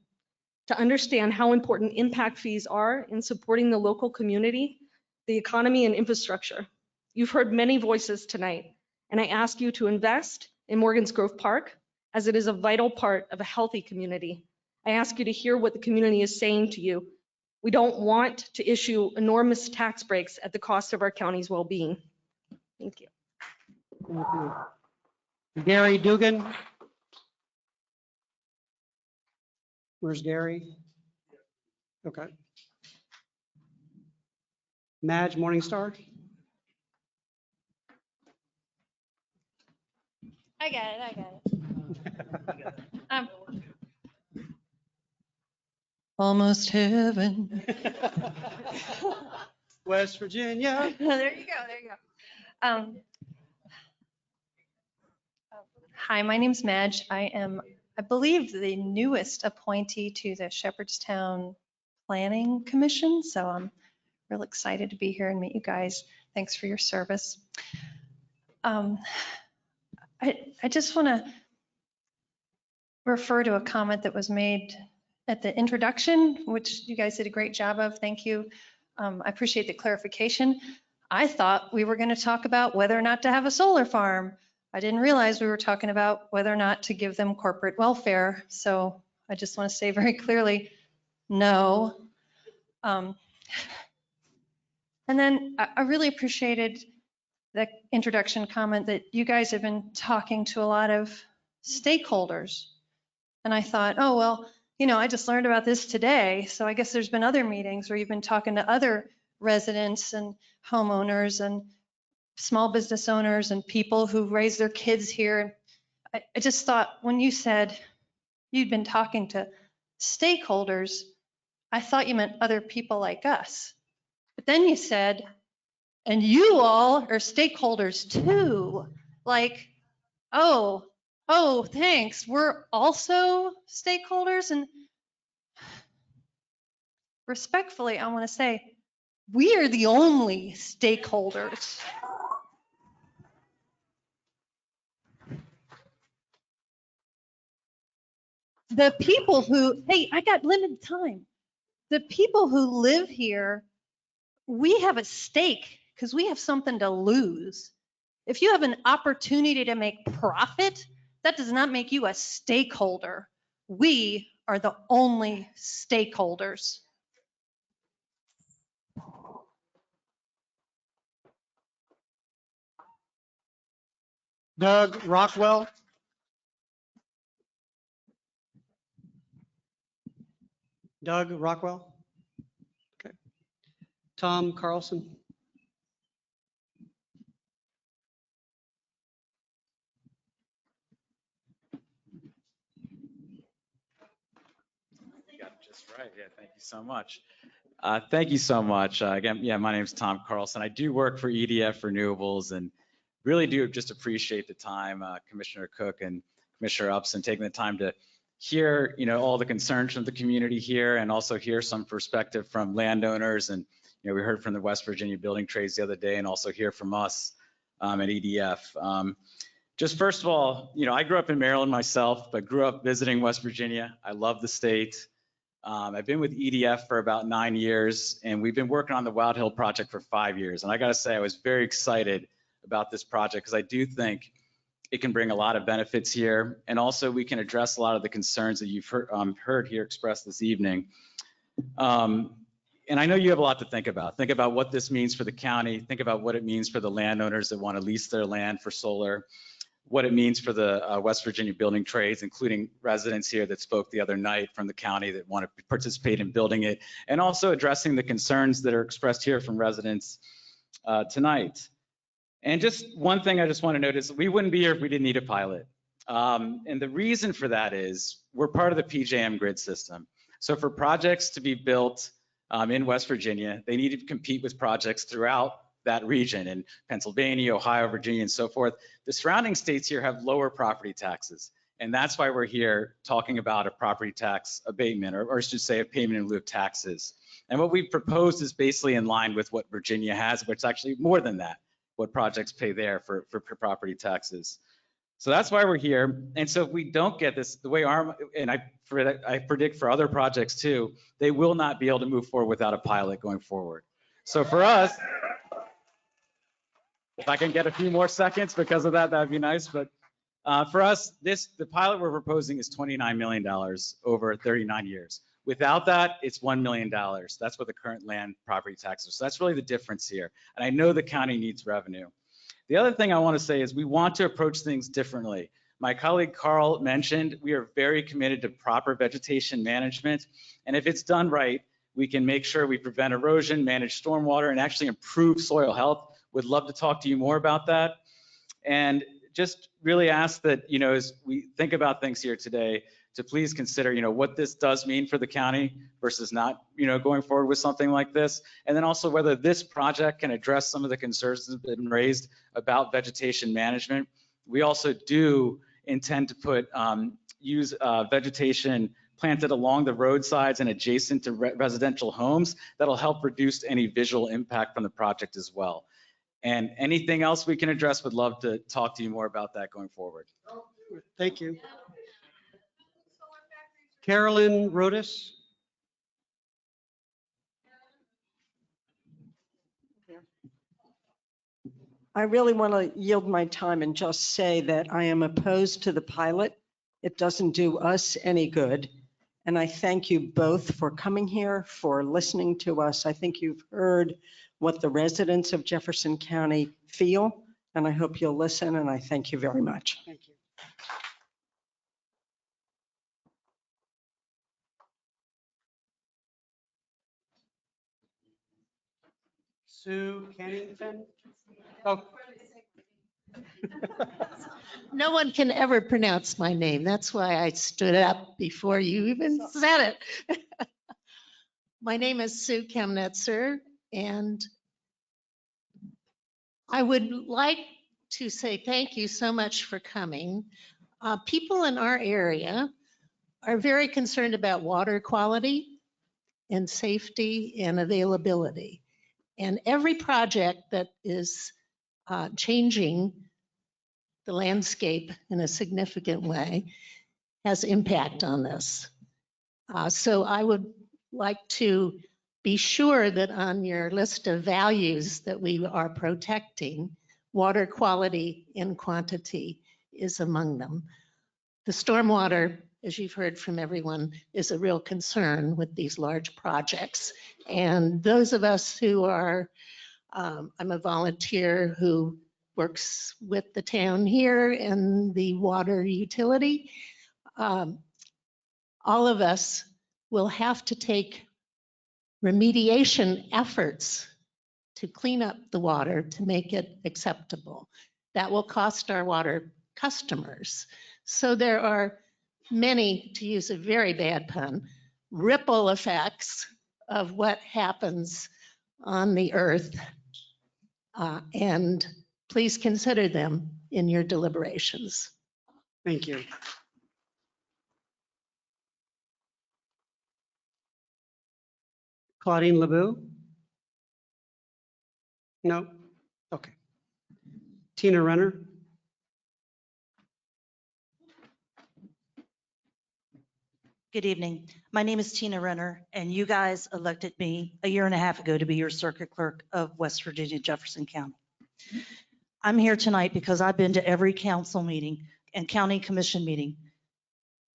to understand how important impact fees are in supporting the local community, the economy, and infrastructure. You've heard many voices tonight, and I ask you to invest in Morgan's Grove Park as it is a vital part of a healthy community. I ask you to hear what the community is saying to you. We don't want to issue enormous tax breaks at the cost of our county's well-being. Thank you. Thank you. Gary Dugan. Where's Gary? Okay. Madge Morningstar. I got it. Almost heaven. West Virginia. There you go. Hi, my name's Madge. I believe, the newest appointee to the Shepherdstown Planning Commission. So I'm real excited to be here and meet you guys. Thanks for your service. I just want to refer to a comment that was made at the introduction, which you guys did a great job of. Thank you. I appreciate the clarification. I thought we were going to talk about whether or not to have a solar farm. I didn't realize we were talking about whether or not to give them corporate welfare. So I just want to say very clearly, no. And then I really appreciated the introduction comment that you guys have been talking to a lot of stakeholders. And I thought, oh, well, I just learned about this today. So I guess there's been other meetings where you've been talking to other residents and homeowners and small business owners and people who raise their kids here. I just thought when you said you'd been talking to stakeholders, I thought you meant other people like us. But then you said, and you all are stakeholders too. Like, oh, thanks. We're also stakeholders. And respectfully, I want to say, we are the only stakeholders. The people who, hey, I got limited time. The people who live here, we have a stake because we have something to lose. If you have an opportunity to make profit, that does not make you a stakeholder. We are the only stakeholders. Doug Rockwell. Doug Rockwell. Okay. Tom Carlson. You got it just right. Yeah, thank you so much. Thank you so much. Again, yeah, my name is Tom Carlson. I do work for EDF Renewables and really do just appreciate the time, Commissioner Cook and Commissioner Upson taking the time to hear, all the concerns of the community here and also hear some perspective from landowners. And, we heard from the West Virginia building trades the other day and also hear from us at EDF. Just first of all, I grew up in Maryland myself, but grew up visiting West Virginia. I love the state. I've been with EDF for about 9 years, and we've been working on the Wild Hill project for 5 years. And I got to say, I was very excited about this project because I do think it can bring a lot of benefits here. And also we can address a lot of the concerns that you've heard here expressed this evening. And I know you have a lot to think about. Think about what this means for the county. Think about what it means for the landowners that want to lease their land for solar, what it means for the West Virginia building trades, including residents here that spoke the other night from the county that want to participate in building it, and also addressing the concerns that are expressed here from residents tonight. And just one thing I just want to note is we wouldn't be here if we didn't need a pilot. And the reason for that is we're part of the PJM grid system. So for projects to be built in West Virginia, they need to compete with projects throughout that region in Pennsylvania, Ohio, Virginia, and so forth. The surrounding states here have lower property taxes. And that's why we're here talking about a property tax abatement, or I should say a payment in lieu of taxes. And what we've proposed is basically in line with what Virginia has, but it's actually more than that, what projects pay there for property taxes. So that's why we're here. And so if we don't get this, the way I predict for other projects too, they will not be able to move forward without a pilot going forward. So for us, if I can get a few more seconds because of that, that'd be nice. But for us, the pilot we're proposing is $29 million over 39 years. Without that, it's $1 million. That's what the current land property tax is. So that's really the difference here. And I know the county needs revenue. The other thing I want to say is we want to approach things differently. My colleague Carl mentioned we are very committed to proper vegetation management. And if it's done right, we can make sure we prevent erosion, manage stormwater, and actually improve soil health. Would love to talk to you more about that. And just really ask that, as we think about things here today, to please consider, what this does mean for the county versus not, going forward with something like this. And then also whether this project can address some of the concerns that have been raised about vegetation management. We also do intend to use vegetation planted along the roadsides and adjacent to residential homes that'll help reduce any visual impact from the project as well. And anything else we can address, would love to talk to you more about that going forward. Thank you. Carolyn Rodas. I really want to yield my time and just say that I am opposed to the pilot. It doesn't do us any good. And I thank you both for coming here, for listening to us. I think you've heard what the residents of Jefferson County feel, and I hope you'll listen, and I thank you very much. Thank you. Sue Kennington. Oh. No one can ever pronounce my name. That's why I stood up before you even said it. My name is Sue Kemnitzer, and I would like to say thank you so much for coming. People in our area are very concerned about water quality and safety and availability. And every project that is changing the landscape in a significant way has impact on this. So I would like to be sure that on your list of values that we are protecting, water quality and quantity is among them. The stormwater, as you've heard from everyone, is a real concern with these large projects. And those of us who are, I'm a volunteer who works with the town here and the water utility. All of us will have to take remediation efforts to clean up the water to make it acceptable. That will cost our water customers. So there are many, to use a very bad pun, ripple effects of what happens on the earth. And please consider them in your deliberations. Thank you. Claudine LeBeau? No? Okay. Tina Renner? Good evening. My name is Tina Renner, and you guys elected me a year and a half ago to be your circuit clerk of West Virginia, Jefferson County. I'm here tonight because I've been to every council meeting and county commission meeting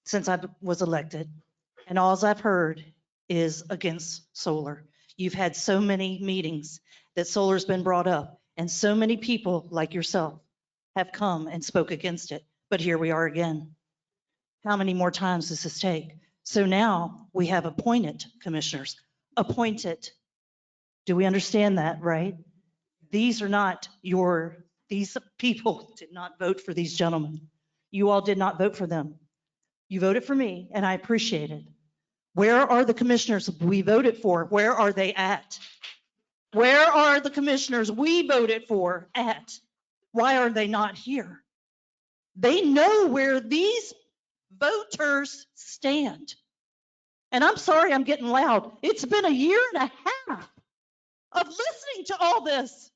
since I was elected, and all I've heard is against solar. You've had so many meetings that solar's been brought up, and so many people like yourself have come and spoke against it, but here we are again. How many more times does this take? So now we have appointed commissioners, appointed. Do we understand that, right? These are not these people did not vote for these gentlemen. You all did not vote for them. You voted for me, and I appreciate it. Where are the commissioners we voted for? Where are they at? Where are the commissioners we voted for at? Why are they not here? They know where these voters stand. And I'm sorry I'm getting loud. It's been a year and a half of listening to all this.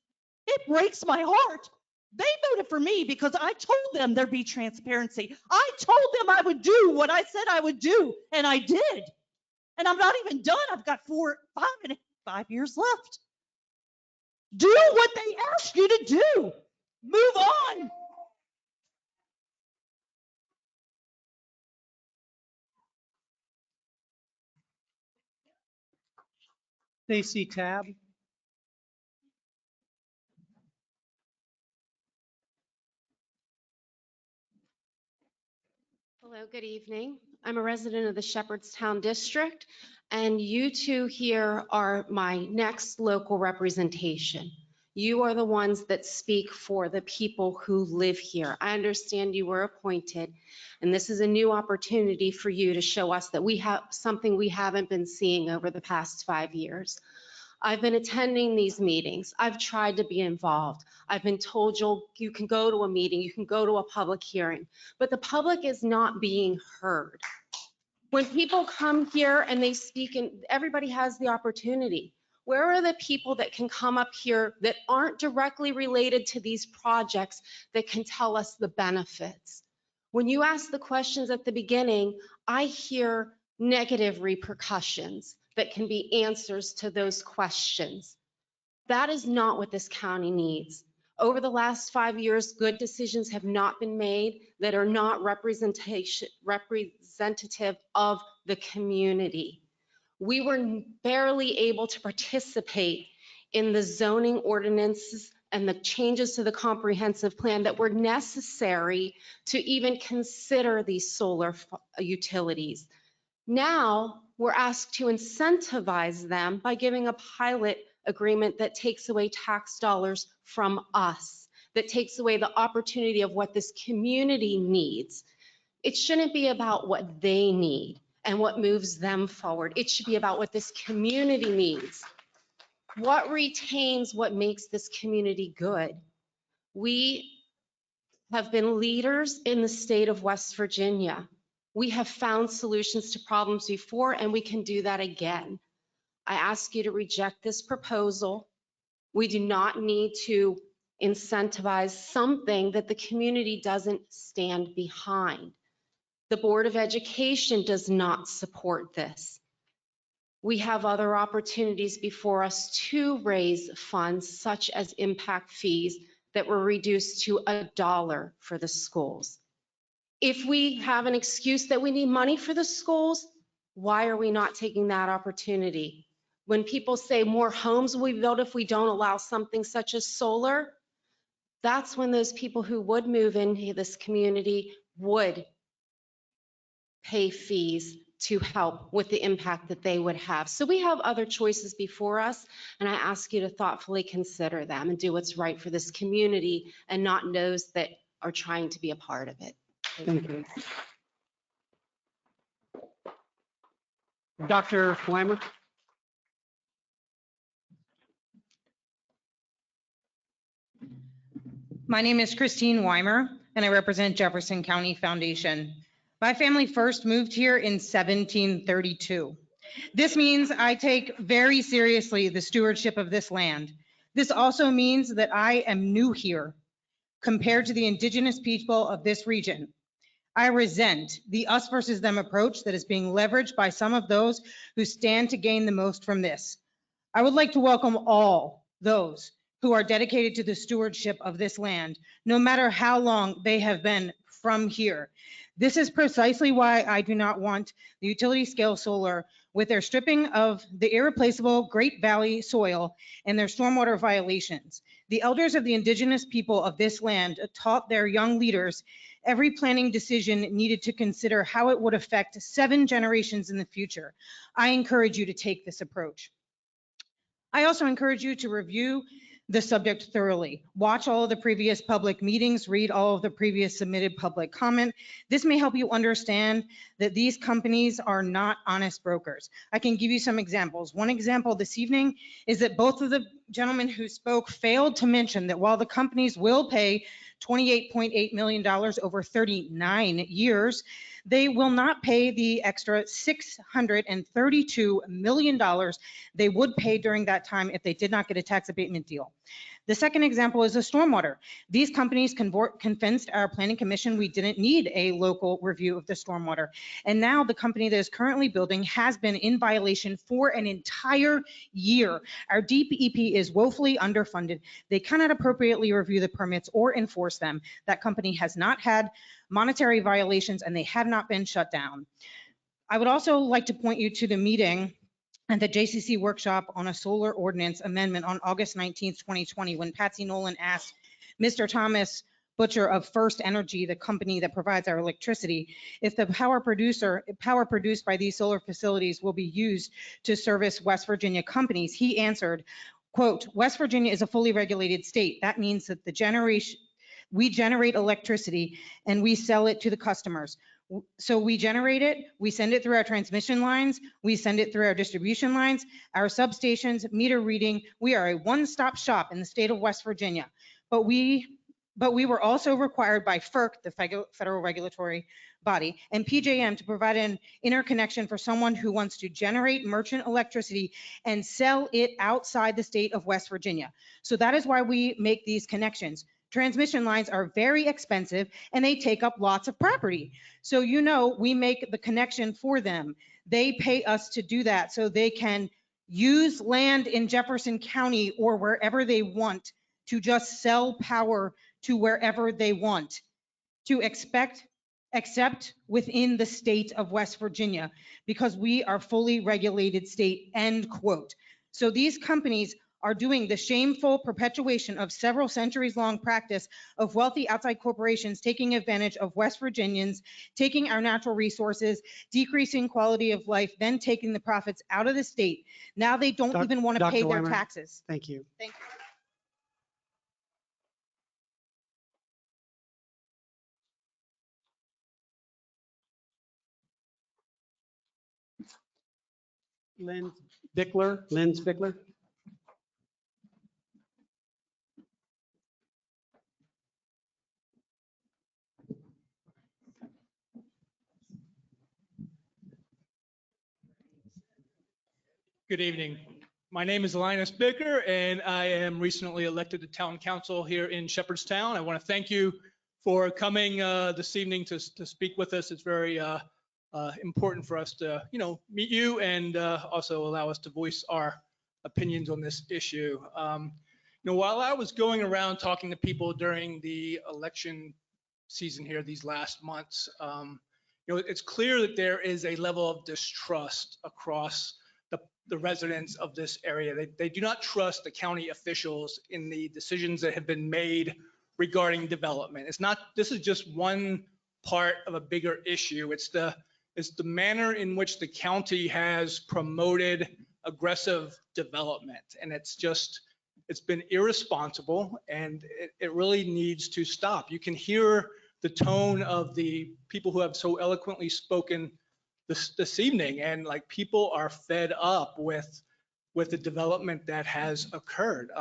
It breaks my heart. They voted for me because I told them there'd be transparency. I told them I would do what I said I would do, and I did. And I'm not even done. I've got 5 years left. Do what they asked you to do. Move on. Stacy Tab. Hello, good evening. I'm a resident of the Shepherdstown District, and you two here are my next local representation. You are the ones that speak for the people who live here. I understand you were appointed, and this is a new opportunity for you to show us that we have something we haven't been seeing over the past 5 years. I've been attending these meetings. I've tried to be involved. I've been told you can go to a meeting, you can go to a public hearing, but the public is not being heard. When people come here and they speak, and everybody has the opportunity, where are the people that can come up here that aren't directly related to these projects that can tell us the benefits? When you ask the questions at the beginning, I hear negative repercussions that can be answers to those questions. That is not what this county needs. Over the last 5 years, good decisions have not been made that are not representative of the community. We were barely able to participate in the zoning ordinances and the changes to the comprehensive plan that were necessary to even consider these solar utilities. Now we're asked to incentivize them by giving a pilot agreement that takes away tax dollars from us, that takes away the opportunity of what this community needs. It shouldn't be about what they need and what moves them forward. It should be about what this community needs. What retains what makes this community good? We have been leaders in the state of West Virginia. We have found solutions to problems before, and we can do that again. I ask you to reject this proposal. We do not need to incentivize something that the community doesn't stand behind. The Board of Education does not support this. We have other opportunities before us to raise funds, such as impact fees that were reduced to $1 for the schools. If we have an excuse that we need money for the schools, why are we not taking that opportunity? When people say more homes will be built if we don't allow something such as solar, that's when those people who would move into this community would pay fees to help with the impact that they would have. So we have other choices before us, and I ask you to thoughtfully consider them and do what's right for this community and not those that are trying to be a part of it. Thank you. Dr. Weimer. My name is Christine Weimer, and I represent Jefferson County Foundation. My family first moved here in 1732. This means I take very seriously the stewardship of this land. This also means that I am new here compared to the indigenous people of this region. I resent the us versus them approach that is being leveraged by some of those who stand to gain the most from this. I would like to welcome all those who are dedicated to the stewardship of this land, no matter how long they have been from here. This is precisely why I do not want the utility scale solar with their stripping of the irreplaceable Great Valley soil and their stormwater violations. The elders of the indigenous people of this land taught their young leaders every planning decision needed to consider how it would affect 7 generations in the future. I encourage you to take this approach. I also encourage you to review the subject thoroughly. Watch all of the previous public meetings, read all of the previous submitted public comment. This may help you understand that these companies are not honest brokers. I can give you some examples. One example this evening is that both of the gentlemen who spoke failed to mention that while the companies will pay $28.8 million over 39 years, They will not pay the extra $632 million they would pay during that time if they did not get a tax abatement deal. The second example is the stormwater. These companies convinced our planning commission we didn't need a local review of the stormwater. And now the company that is currently building has been in violation for an entire year. Our DEP is woefully underfunded. They cannot appropriately review the permits or enforce them. That company has not had monetary violations and they have not been shut down. I would also like to point you to the meeting and the JCC workshop on a solar ordinance amendment on August 19th, 2020, when Patsy Nolan asked Mr. Thomas Butcher of First Energy, the company that provides our electricity, if the power produced by these solar facilities will be used to service West Virginia companies. He answered, quote, "West Virginia is a fully regulated state. That means that we generate electricity and we sell it to the customers. So we generate it, we send it through our transmission lines, we send it through our distribution lines, our substations, meter reading. We are a one-stop shop in the state of West Virginia. But we were also required by FERC, the federal regulatory body, and PJM to provide an interconnection for someone who wants to generate merchant electricity and sell it outside the state of West Virginia. So that is why we make these connections. Transmission lines are very expensive and they take up lots of property. So, you know, we make the connection for them. They pay us to do that so they can use land in Jefferson County or wherever they want to just sell power to wherever they want, to except within the state of West Virginia, because we are fully regulated state, end quote. So these companies are doing the shameful perpetuation of several centuries long practice of wealthy outside corporations taking advantage of West Virginians, taking our natural resources, decreasing quality of life, then taking the profits out of the state. Now they don't even want to pay Dr. their Weimer, taxes. Thank you. Thank you. Lynn Bickler. Good evening. My name is Linus Bicker, and I am recently elected to town council here in Shepherdstown. I want to thank you for coming this evening to speak with us. It's very important for us to, meet you and also allow us to voice our opinions on this issue. While I was going around talking to people during the election season here these last months, it's clear that there is a level of distrust across the residents of this area. They do not trust the county officials in the decisions that have been made regarding development. This is just one part of a bigger issue. It's the manner in which the county has promoted aggressive development. And it's been irresponsible, and it really needs to stop. You can hear the tone of the people who have so eloquently spoken this evening, and like people are fed up with the development that has occurred.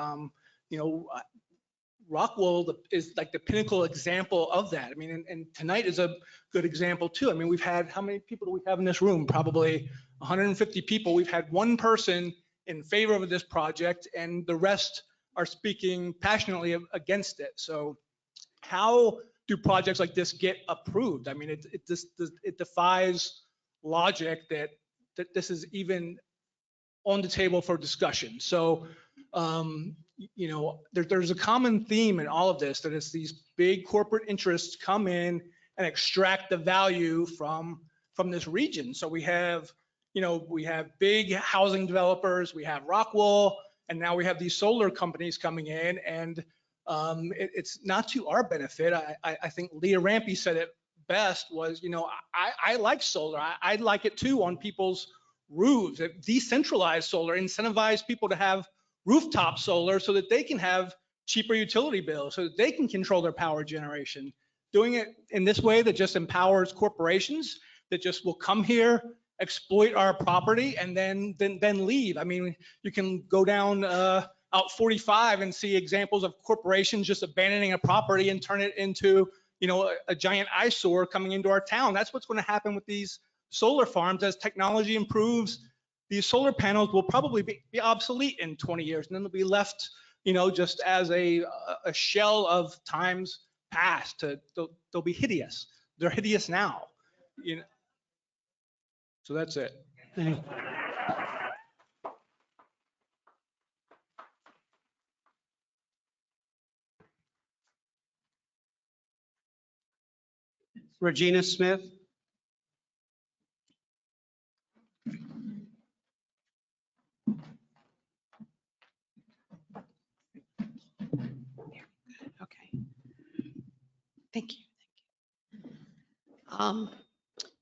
Rockwell is like the pinnacle example of that. I mean, and tonight is a good example too. I mean, we've had, how many people do we have in this room? Probably 150 people. We've had one person in favor of this project, and the rest are speaking passionately against it. So how do projects like this get approved? I mean, it defies logic that this is even on the table for discussion. So, there's a common theme in all of this, that it's these big corporate interests come in and extract the value from this region. So we have big housing developers, we have Rockwell, and now we have these solar companies coming in, and it's not to our benefit. I think Leah Rampey said it best was, I like solar. I like it too on people's roofs. Decentralized solar, incentivize people to have rooftop solar so that they can have cheaper utility bills, so that they can control their power generation. Doing it in this way that just empowers corporations that just will come here, exploit our property, and then leave. I mean, you can go down out 45 and see examples of corporations just abandoning a property and turn it into a giant eyesore coming into our town. That's what's going to happen with these solar farms as technology improves. These solar panels will probably be obsolete in 20 years, and then they'll be left, just as a shell of times past. They'll be hideous. They're hideous now. So that's it. Regina Smith. Thank you.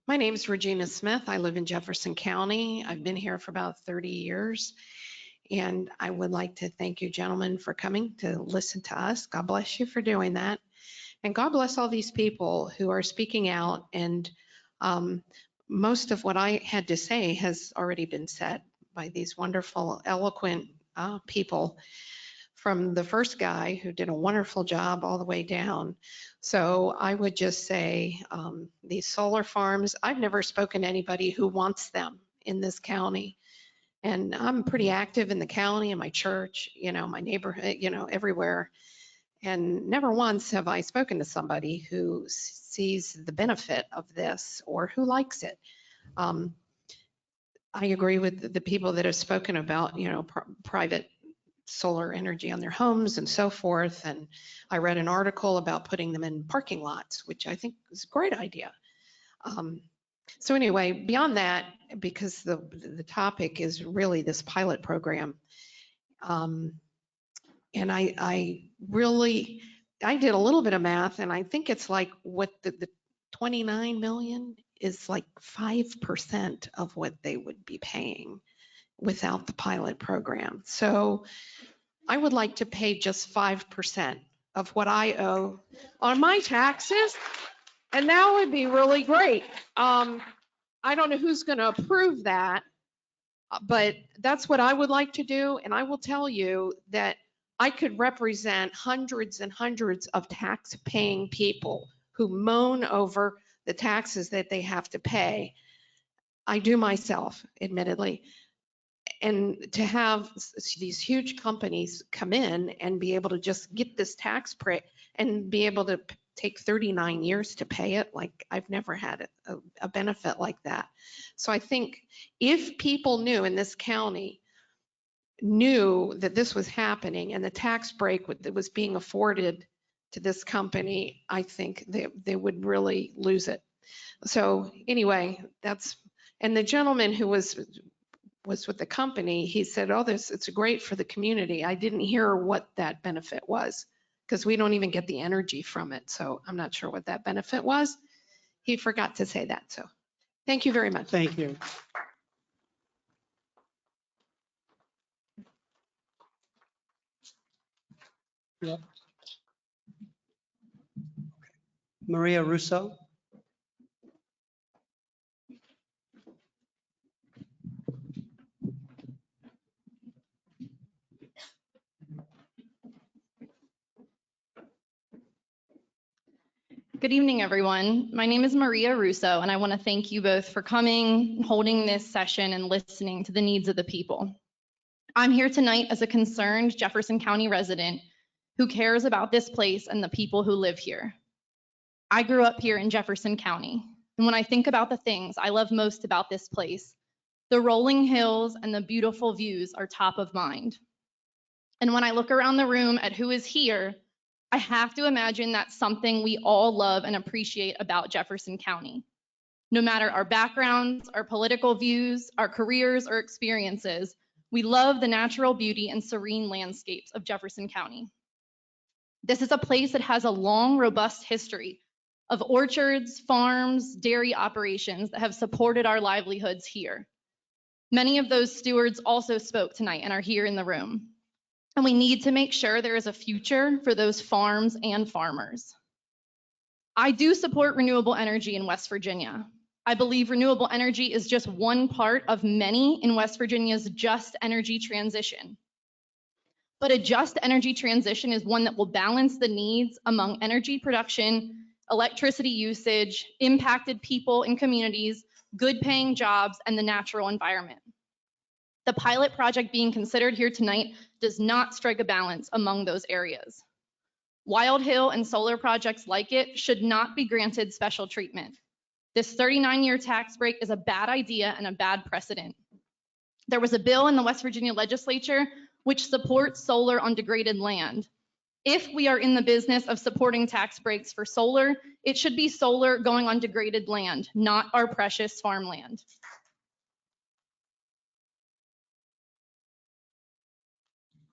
My name is Regina Smith. I live in Jefferson County. I've been here for about 30 years. And I would like to thank you gentlemen for coming to listen to us. God bless you for doing that. And God bless all these people who are speaking out. And most of what I had to say has already been said by these wonderful, eloquent people, from the first guy who did a wonderful job all the way down. So I would just say these solar farms, I've never spoken to anybody who wants them in this county. And I'm pretty active in the county, in my church, my neighborhood, everywhere. And never once have I spoken to somebody who sees the benefit of this or who likes it. I agree with the people that have spoken about, private solar energy on their homes and so forth. And I read an article about putting them in parking lots, which I think is a great idea. So anyway, beyond that, because the topic is really this pilot program, and I did a little bit of math, and I think it's like what the 29 million is like 5% of what they would be paying without the pilot program. So I would like to pay just 5% of what I owe on my taxes, and that would be really great. I don't know who's going to approve that, but that's what I would like to do. And I will tell you that I could represent hundreds and hundreds of tax-paying people who moan over the taxes that they have to pay. I do myself, admittedly. And to have these huge companies come in and be able to just get this tax break and be able to take 39 years to pay it, like I've never had a benefit like that. So I think if people knew in this county, knew that this was happening and the tax break that was being afforded to this company, I think they would really lose it. So anyway, and the gentleman who was with the company, he said, oh, it's great for the community. I didn't hear what that benefit was because we don't even get the energy from it. So I'm not sure what that benefit was. He forgot to say that. So thank you very much. Thank you. Yep. Maria Russo. Good evening, everyone. My name is Maria Russo, and I want to thank you both for coming, holding this session, and listening to the needs of the people. I'm here tonight as a concerned Jefferson County resident who cares about this place and the people who live here. I grew up here in Jefferson County, and when I think about the things I love most about this place, the rolling hills and the beautiful views are top of mind. And when I look around the room at who is here, I have to imagine that's something we all love and appreciate about Jefferson County. No matter our backgrounds, our political views, our careers, or experiences, we love the natural beauty and serene landscapes of Jefferson County. This is a place that has a long, robust history of orchards, farms, dairy operations that have supported our livelihoods here. Many of those stewards also spoke tonight and are here in the room. And we need to make sure there is a future for those farms and farmers. I do support renewable energy in West Virginia. I believe renewable energy is just one part of many in West Virginia's just energy transition. But a just energy transition is one that will balance the needs among energy production, electricity usage, impacted people and communities, good paying jobs, and the natural environment. The pilot project being considered here tonight does not strike a balance among those areas. Wild Hill and solar projects like it should not be granted special treatment. This 39-year tax break is a bad idea and a bad precedent. There was a bill in the West Virginia legislature which supports solar on degraded land. If we are in the business of supporting tax breaks for solar, it should be solar going on degraded land, not our precious farmland.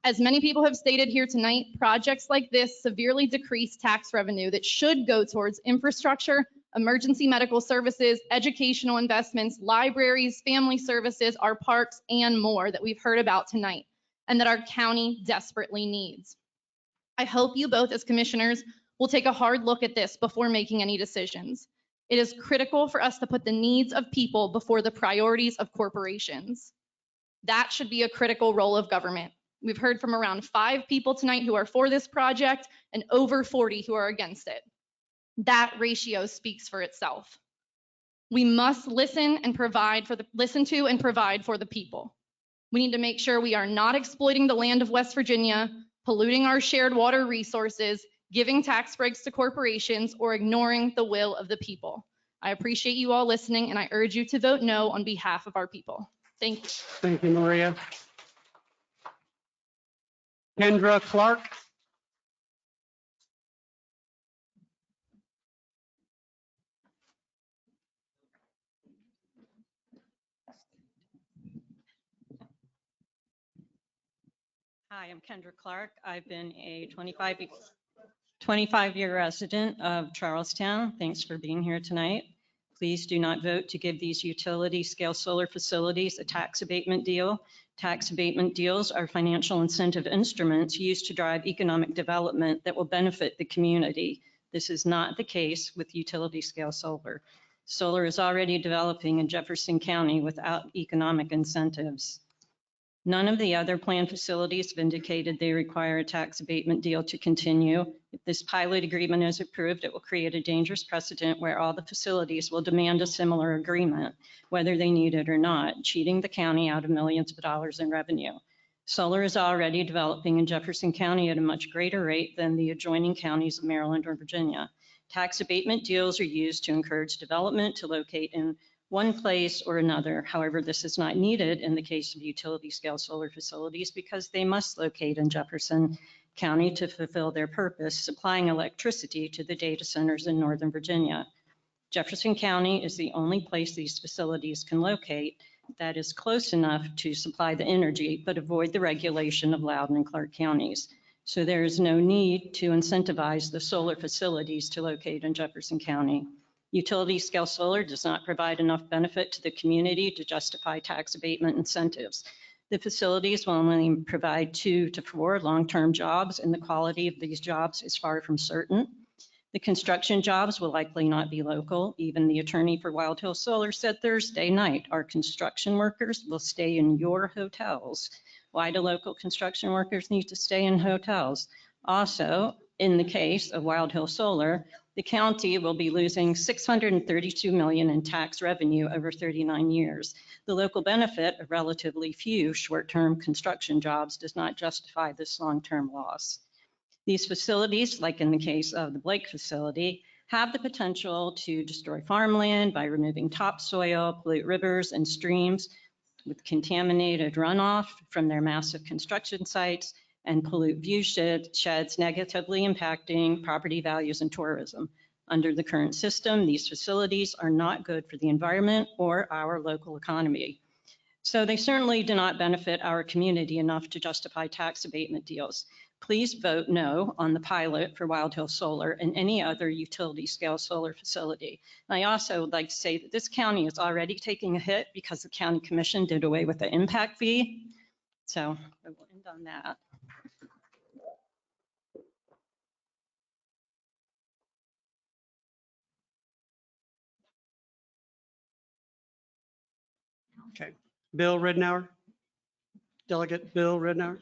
As many people have stated here tonight, projects like this severely decrease tax revenue that should go towards infrastructure, emergency medical services, educational investments, libraries, family services, our parks, and more that we've heard about tonight, and that our county desperately needs. I hope you both as commissioners will take a hard look at this before making any decisions. It is critical for us to put the needs of people before the priorities of corporations. That should be a critical role of government. We've heard from around 5 people tonight who are for this project and over 40 who are against it. That ratio speaks for itself. We must listen to and provide for the people. We need to make sure we are not exploiting the land of West Virginia, polluting our shared water resources, giving tax breaks to corporations, or ignoring the will of the people. I appreciate you all listening, and I urge you to vote no on behalf of our people. Thank you. Thank you, Maria. Kendra Clark. Hi, I'm Kendra Clark. I've been a 25-year resident of Charlestown. Thanks for being here tonight. Please do not vote to give these utility scale solar facilities a tax abatement deal. Tax abatement deals are financial incentive instruments used to drive economic development that will benefit the community. This is not the case with utility scale solar. Solar is already developing in Jefferson County without economic incentives. None of the other planned facilities have indicated they require a tax abatement deal to continue. If this pilot agreement is approved, it will create a dangerous precedent where all the facilities will demand a similar agreement, whether they need it or not, cheating the county out of millions of dollars in revenue. Solar is already developing in Jefferson County at a much greater rate than the adjoining counties of Maryland or Virginia. Tax abatement deals are used to encourage development to locate in one place or another. However, this is not needed in the case of utility scale solar facilities because they must locate in Jefferson County to fulfill their purpose, supplying electricity to the data centers in Northern Virginia. Jefferson County is the only place these facilities can locate that is close enough to supply the energy, but avoid the regulation of Loudoun and Clark counties. So there is no need to incentivize the solar facilities to locate in Jefferson County. Utility scale solar does not provide enough benefit to the community to justify tax abatement incentives. The facilities will only provide 2 to 4 long-term jobs, and the quality of these jobs is far from certain. The construction jobs will likely not be local. Even the attorney for Wild Hill Solar said Thursday night, our construction workers will stay in your hotels. Why do local construction workers need to stay in hotels? Also, in the case of Wild Hill Solar, the county will be losing $632 million in tax revenue over 39 years. The local benefit of relatively few short-term construction jobs does not justify this long-term loss. These facilities, like in the case of the Blake facility, have the potential to destroy farmland by removing topsoil, pollute rivers and streams with contaminated runoff from their massive construction sites, and pollute view sheds, negatively impacting property values and tourism. Under the current system, these facilities are not good for the environment or our local economy. So they certainly do not benefit our community enough to justify tax abatement deals. Please vote no on the pilot for Wild Hill Solar and any other utility scale solar facility. And I also would like to say that this county is already taking a hit because the county commission did away with the impact fee. So I will end on that. Okay. Bill Ridnour. Delegate Bill Ridnour.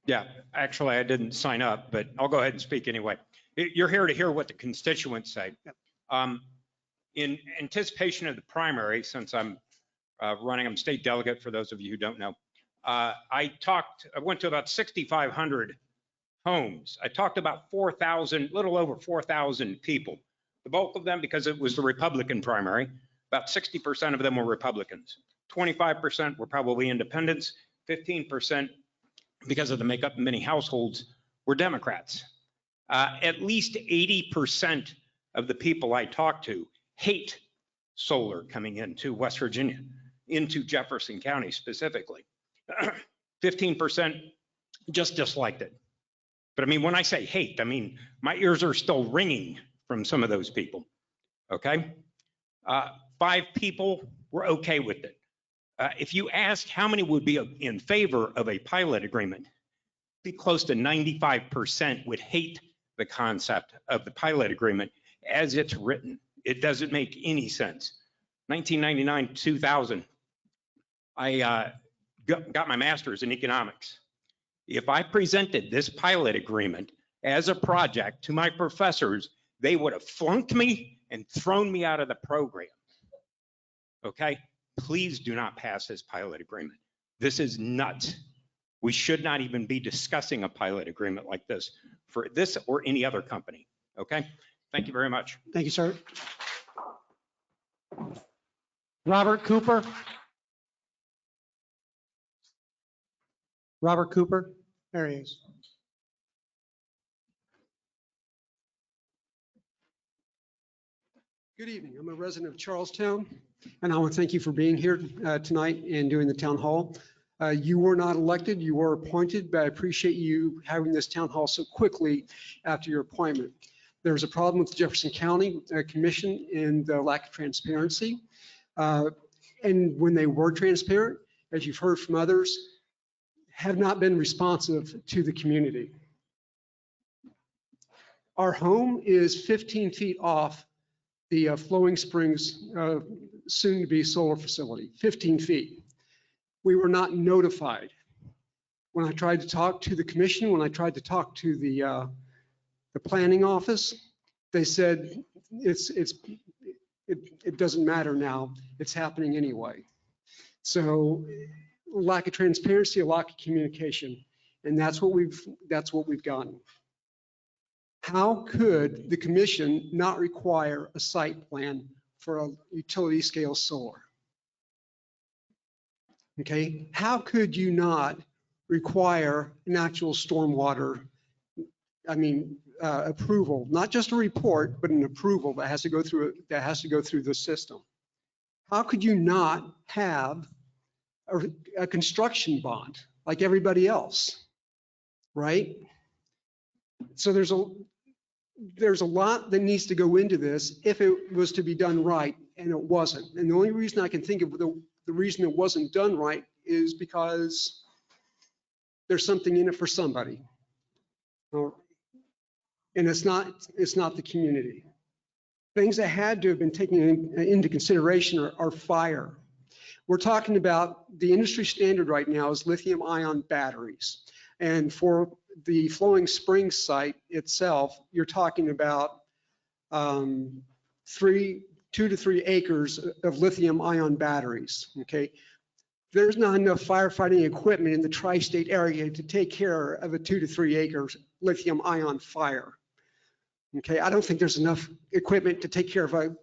Yeah, actually, I didn't sign up, but I'll go ahead and speak anyway. You're here to hear what the constituents say. In anticipation of the primary, since I'm I'm state delegate for those of you who don't know, I went to about 6,500 homes. I talked about 4,000, little over 4,000 people. The bulk of them, because it was the Republican primary, about 60% of them were Republicans. 25% were probably independents. 15%, because of the makeup of many households, were Democrats. At least 80% of the people I talked to hate solar coming into West Virginia, into Jefferson County specifically. 15% just disliked it. But I mean, when I say hate, I mean, my ears are still ringing from some of those people, okay? 5 people were okay with it. If you asked how many would be in favor of a pilot agreement, be close to 95% would hate the concept of the pilot agreement as it's written. It doesn't make any sense. 1999, 2000, I got my master's in economics. If I presented this pilot agreement as a project to my professors, they would have flunked me and thrown me out of the program. Okay? Please do not pass this pilot agreement. This is nuts. We should not even be discussing a pilot agreement like this for this or any other company. Okay? Thank you very much. Thank you, sir. Robert Cooper. Robert Cooper. There he is. Good evening. I'm a resident of Charlestown, and I want to thank you for being here tonight and doing the town hall. You were not elected, you were appointed, but I appreciate you having this town hall so quickly after your appointment. There was a problem with the Jefferson County Commission and the lack of transparency. And when they were transparent, as you've heard from others, have not been responsive to the community. Our home is 15 feet off the Flowing Springs soon-to-be solar facility, 15 feet. We were not notified. When I tried to talk to the commission, when I tried to talk to the planning office, they said it doesn't matter now. It's happening anyway. So lack of transparency, a lack of communication, and that's what we've gotten. How could the commission not require a site plan for a utility scale solar? Okay, how could you not require an actual stormwater, approval, not just a report, but an approval that has to go through the system? How could you not have a construction bond like everybody else, right? So there's a lot that needs to go into this if it was to be done right, and it wasn't. And the only reason I can think of the reason it wasn't done right is because there's something in it for somebody. And it's not the community. Things that had to have been taken into consideration are fire. We're talking about the industry standard right now is lithium ion batteries. And for the Flowing Springs site itself, you're talking about 2 to 3 acres of lithium ion batteries, okay? There's not enough firefighting equipment in the tri-state area to take care of a 2 to 3 acres lithium ion fire. Okay, I don't think there's enough equipment to take care of a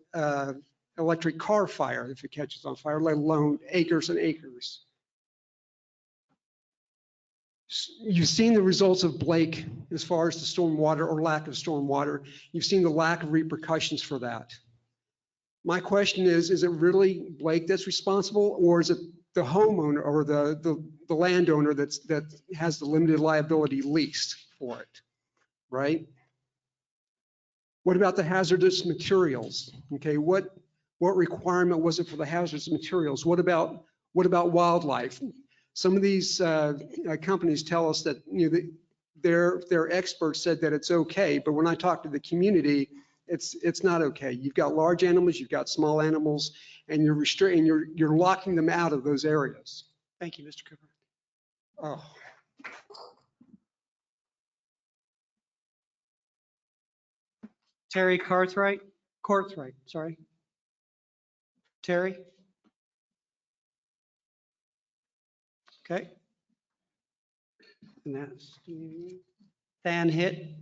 electric car fire if it catches on fire, let alone acres and acres. You've seen the results of Blake as far as the stormwater or lack of stormwater. You've seen the lack of repercussions for that. My question is it really Blake that's responsible, or is it the homeowner or the landowner that has the limited liability leased for it, right? What about the hazardous materials? Okay, what requirement was it for the hazardous materials? What about wildlife? Some of these companies tell us that their experts said that it's okay, but when I talk to the community, it's not okay. You've got large animals, you've got small animals, and you're locking them out of those areas. Thank you, Mr. Cooper. Oh. Terry Cartwright, sorry. Terry? Okay. And that's Than Hit.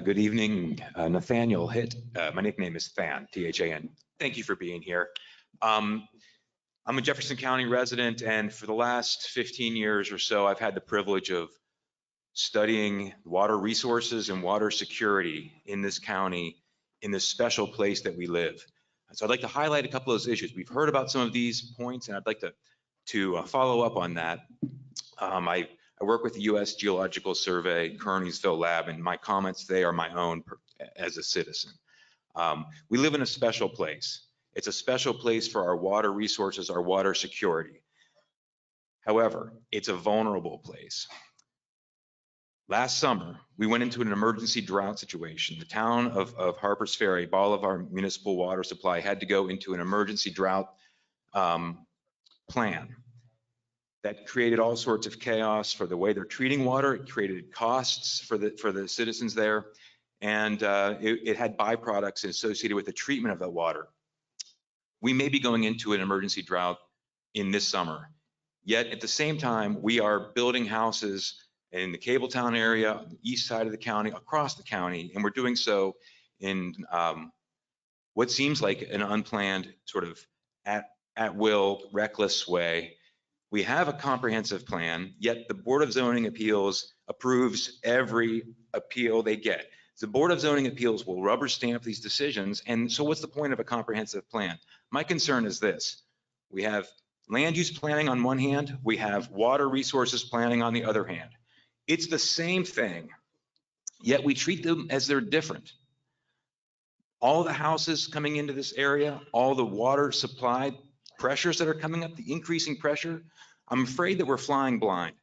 Good evening, Nathaniel Hitt. My nickname is Than, T-H-A-N. Thank you for being here. I'm a Jefferson County resident, and for the last 15 years or so, I've had the privilege of studying water resources and water security in this county, in this special place that we live. So I'd like to highlight a couple of those issues. We've heard about some of these points, and I'd like to follow up on that. I work with the U.S. Geological Survey, Kearneysville Lab, and my comments today are my own as a citizen. We live in a special place. It's a special place for our water resources, our water security. However, it's a vulnerable place. Last summer, we went into an emergency drought situation. The town of Harpers Ferry, all of our municipal water supply had to go into an emergency drought plan. That created all sorts of chaos for the way they're treating water. It created costs for the citizens there. And it had byproducts associated with the treatment of that water. We may be going into an emergency drought in this summer. Yet at the same time, we are building houses in the Cabletown area, on the east side of the county, across the county, and we're doing so in what seems like an unplanned sort of at will, reckless way. We have a comprehensive plan, yet the Board of Zoning Appeals approves every appeal they get. The Board of Zoning Appeals will rubber stamp these decisions. And so what's the point of a comprehensive plan? My concern is this. We have land use planning on one hand, we have water resources planning on the other hand. It's the same thing, yet we treat them as they're different. All the houses coming into this area, all the water supply pressures that are coming up, the increasing pressure, I'm afraid that we're flying blind.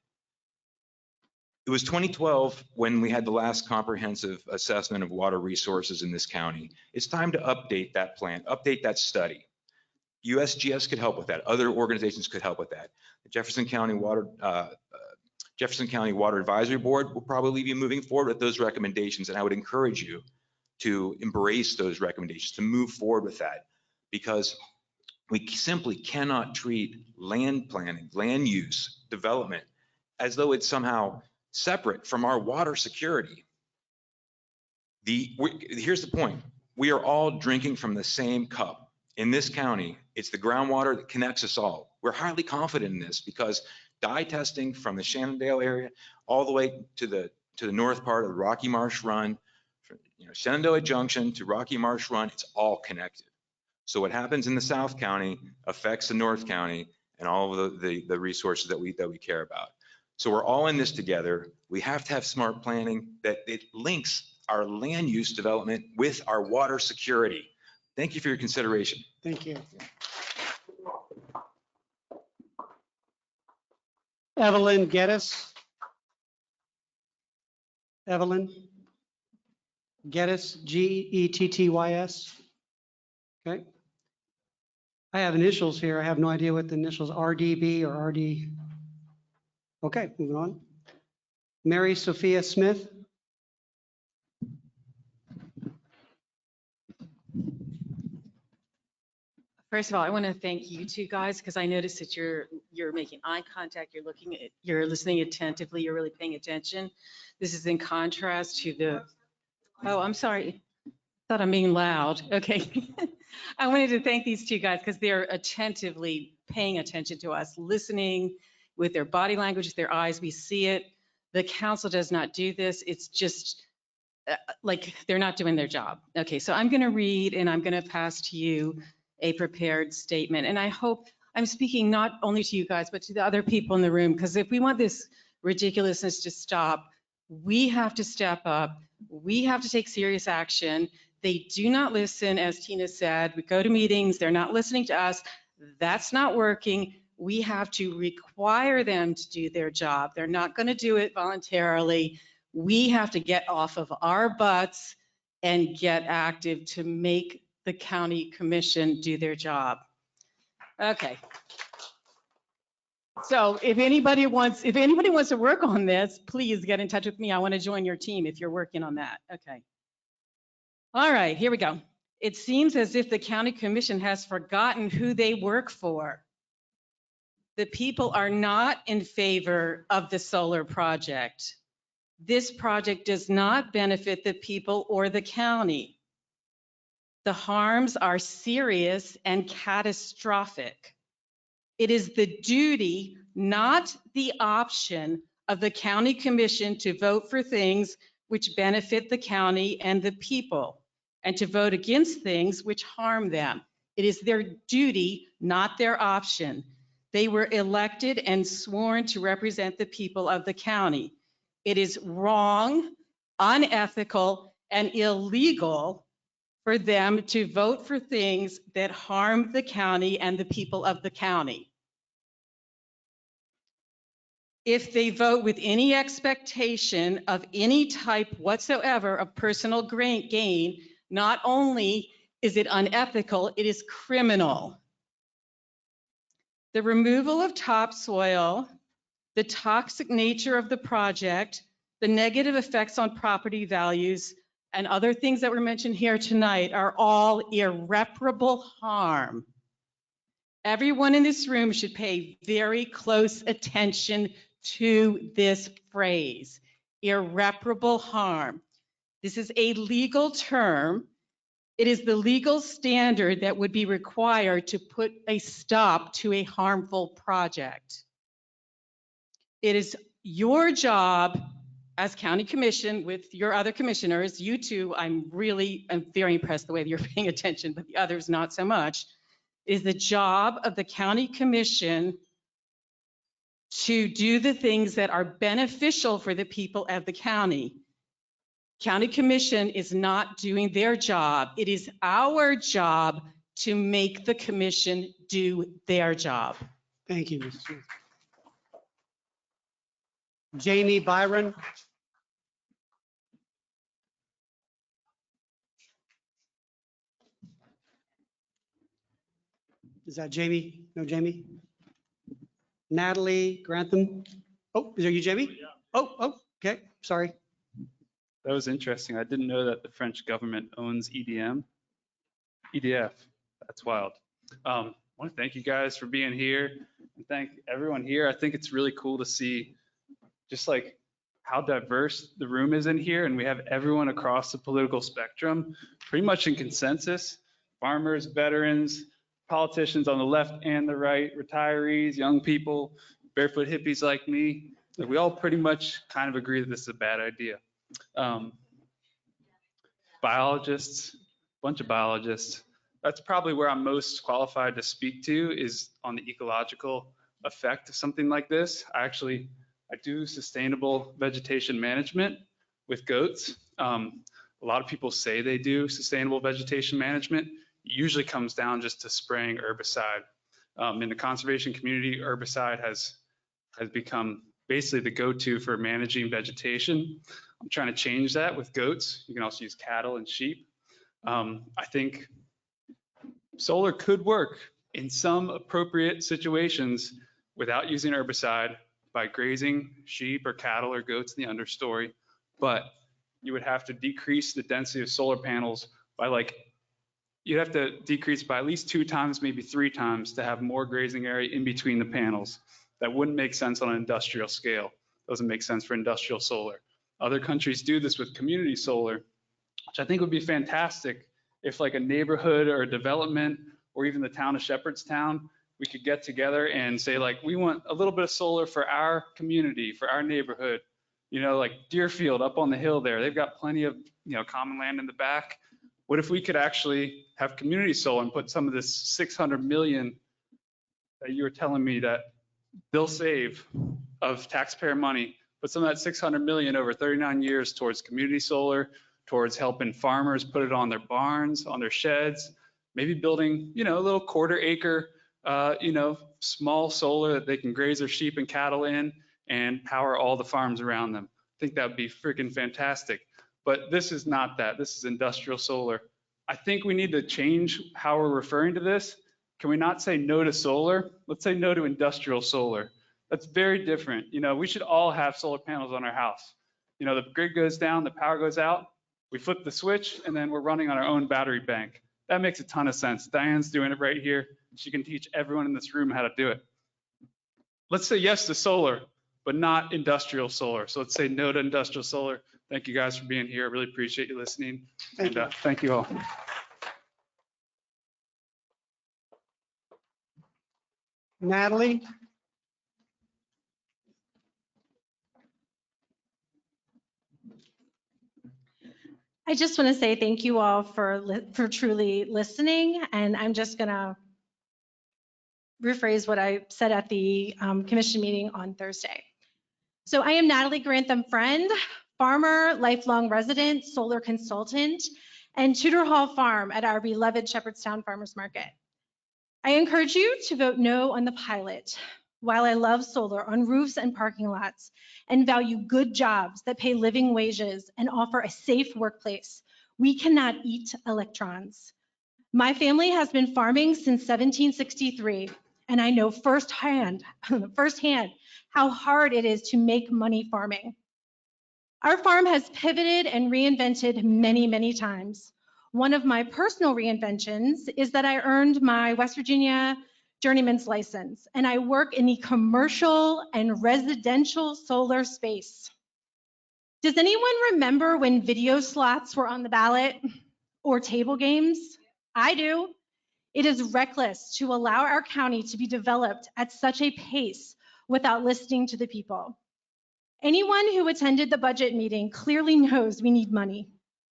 It was 2012 when we had the last comprehensive assessment of water resources in this county. It's time to update that plan, update that study. USGS could help with that. Other organizations could help with that. The Jefferson County Water Advisory Board will probably be moving forward with those recommendations, and I would encourage you to embrace those recommendations, to move forward with that, because we simply cannot treat land planning, land use, development, as though it's somehow separate from our water security. Here's the point. We are all drinking from the same cup. In this county, it's the groundwater that connects us all. We're highly confident in this because dye testing from the Shenandoah area all the way to the north part of the Rocky Marsh Run, from, Shenandoah Junction to Rocky Marsh Run, it's all connected. So what happens in the South County affects the North County and all of the resources that we care about. So we're all in this together. We have to have smart planning that it links our land use development with our water security. Thank you for your consideration. Thank you. Evelyn Geddes. Evelyn Geddes, Gettys. Okay. I have initials here. I have no idea what the initials RDB or RD. Okay, moving on. Mary Sophia Smith. First of all, I want to thank you two guys because I noticed that you're making eye contact, you're listening attentively, you're really paying attention. This is in contrast to the, oh, I'm sorry. Thought I'm being loud. Okay. I wanted to thank these two guys because they're attentively paying attention to us, listening with their body language, their eyes. We see it. The council does not do this. It's just like they're not doing their job. Okay, so I'm going to read and I'm going to pass to you a prepared statement. And I hope I'm speaking not only to you guys, but to the other people in the room, because if we want this ridiculousness to stop, we have to step up. We have to take serious action. They do not listen, as Tina said. We go to meetings, they're not listening to us. That's not working. We have to require them to do their job. They're not going to do it voluntarily. We have to get off of our butts and get active to make the county commission do their job. Okay. So if anybody wants to work on this, please get in touch with me. I want to join your team if you're working on that. Okay. All right, here we go. It seems as if the county commission has forgotten who they work for. The people are not in favor of the solar project. This project does not benefit the people or the county. The harms are serious and catastrophic. It is the duty, not the option, of the county commission to vote for things which benefit the county and the people, and to vote against things which harm them. It is their duty, not their option. They were elected and sworn to represent the people of the county. It is wrong, unethical, and illegal for them to vote for things that harm the county and the people of the county. If they vote with any expectation of any type whatsoever of personal gain, not only is it unethical, it is criminal. The removal of topsoil, the toxic nature of the project, the negative effects on property values, and other things that were mentioned here tonight are all irreparable harm. Everyone in this room should pay very close attention to this phrase, irreparable harm. This is a legal term. It is the legal standard that would be required to put a stop to a harmful project. It is your job as county commission with your other commissioners, you two, I'm very impressed the way that you're paying attention, but the others not so much. It is the job of the county commission to do the things that are beneficial for the people of the county. County commission is not doing their job. It is our job to make the commission do their job. Thank you, Mrs. Smith. Jamie Byron. Is that Jamie? No, Jamie? Natalie Grantham? Oh, is that you, Jamie? Oh, okay, sorry. That was interesting. I didn't know that the French government owns EDF. That's wild. I want to thank you guys for being here and thank everyone here. I think it's really cool to see just like how diverse the room is in here, and we have everyone across the political spectrum pretty much in consensus. Farmers, veterans, politicians on the left and the right, retirees, young people, barefoot hippies like me. Like we all pretty much kind of agree that this is a bad idea. Biologists, a bunch of biologists. That's probably where I'm most qualified to speak to, is on the ecological effect of something like this. I do sustainable vegetation management with goats. A lot of people say they do sustainable vegetation management. It usually comes down just to spraying herbicide. In the conservation community, herbicide has become basically the go-to for managing vegetation. I'm trying to change that with goats. You can also use cattle and sheep. I think solar could work in some appropriate situations without using herbicide by grazing sheep or cattle or goats in the understory, but you would have to decrease the density of solar panels by you'd have to decrease by at least 2 times, maybe 3 times to have more grazing area in between the panels. That wouldn't make sense on an industrial scale. Doesn't make sense for industrial solar. Other countries do this with community solar, which I think would be fantastic if like a neighborhood or a development or even the town of Shepherdstown, we could get together and say like, we want a little bit of solar for our community, for our neighborhood. You know, like Deerfield up on the hill there, they've got plenty of, common land in the back. What if we could actually have community solar and put some of this 600 million that you were telling me that they'll save of taxpayer money, put some of that 600 million over 39 years towards community solar, towards helping farmers put it on their barns, on their sheds, maybe building, a little quarter-acre, small solar that they can graze their sheep and cattle in and power all the farms around them. I think that would be freaking fantastic. But this is not that. This is industrial solar. I think we need to change how we're referring to this. Can we not say no to solar? Let's say no to industrial solar. That's very different. You know, we should all have solar panels on our house. You know, the grid goes down, the power goes out, we flip the switch, and then we're running on our own battery bank. That makes a ton of sense. Diane's doing it right here. She can teach everyone in this room how to do it. Let's say yes to solar, but not industrial solar. So let's say no to industrial solar. Thank you guys for being here. I really appreciate you listening. Thank you all. Natalie? I just want to say thank you all for truly listening. And I'm just going to rephrase what I said at the commission meeting on Thursday. So I am Natalie Grantham Friend, farmer, lifelong resident, solar consultant, and Tudor Hall Farm at our beloved Shepherdstown Farmers Market. I encourage you to vote no on the pilot. While I love solar on roofs and parking lots and value good jobs that pay living wages and offer a safe workplace, we cannot eat electrons. My family has been farming since 1763, and I know firsthand how hard it is to make money farming. Our farm has pivoted and reinvented many, many times. One of my personal reinventions is that I earned my West Virginia journeyman's license, and I work in the commercial and residential solar space. Does anyone remember when video slots were on the ballot or table games? I do. It is reckless to allow our county to be developed at such a pace without listening to the people. Anyone who attended the budget meeting clearly knows we need money.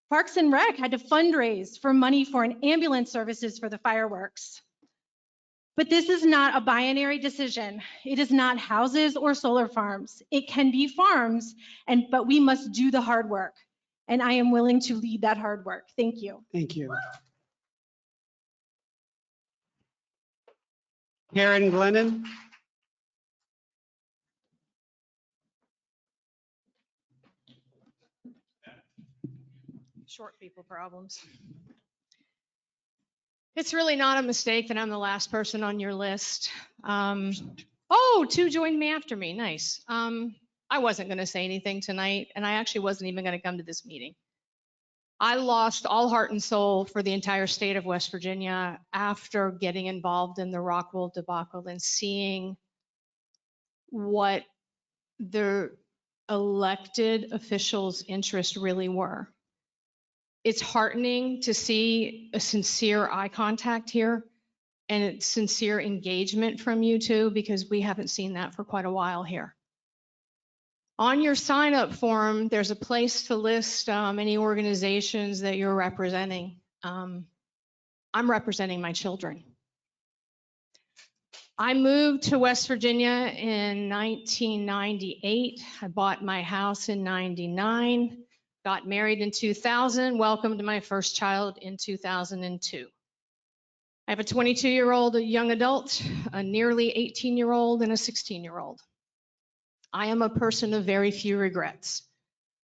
Parks and Rec had to fundraise for money for an ambulance services for the fireworks. But this is not a binary decision. It is not houses or solar farms. It can be farms, but we must do the hard work. And I am willing to lead that hard work. Thank you. Thank you. Karen Glennon? Short people problems. It's really not a mistake that I'm the last person on your list. Oh, two joined me after me. Nice. I wasn't going to say anything tonight, and I actually wasn't even going to come to this meeting. I lost all heart and soul for the entire state of West Virginia after getting involved in the Rockwell debacle and seeing what the elected officials' interests really were. It's heartening to see a sincere eye contact here and a sincere engagement from you two, because we haven't seen that for quite a while here. On your sign up form, there's a place to list any organizations that you're representing. I'm representing my children. I moved to West Virginia in 1998. I bought my house in 99. Got married in 2000, welcomed my first child in 2002. I have a 22-year-old, a young adult, a nearly 18-year-old, and a 16-year-old. I am a person of very few regrets,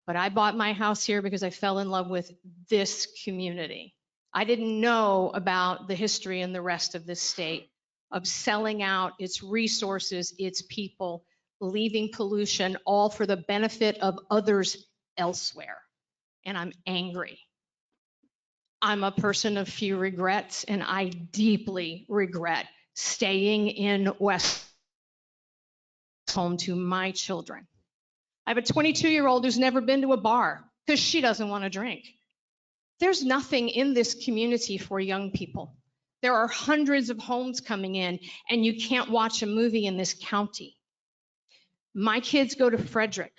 but I bought my house here because I fell in love with this community. I didn't know about the history in the rest of this state of selling out its resources, its people, leaving pollution, all for the benefit of others elsewhere. And I'm angry. I'm a person of few regrets, and I deeply regret staying in West home to my children. I have a 22-year-old who's never been to a bar because she doesn't want to drink. There's nothing in this community for young people. There are hundreds of homes coming in, and you can't watch a movie in this county. My kids go to Frederick.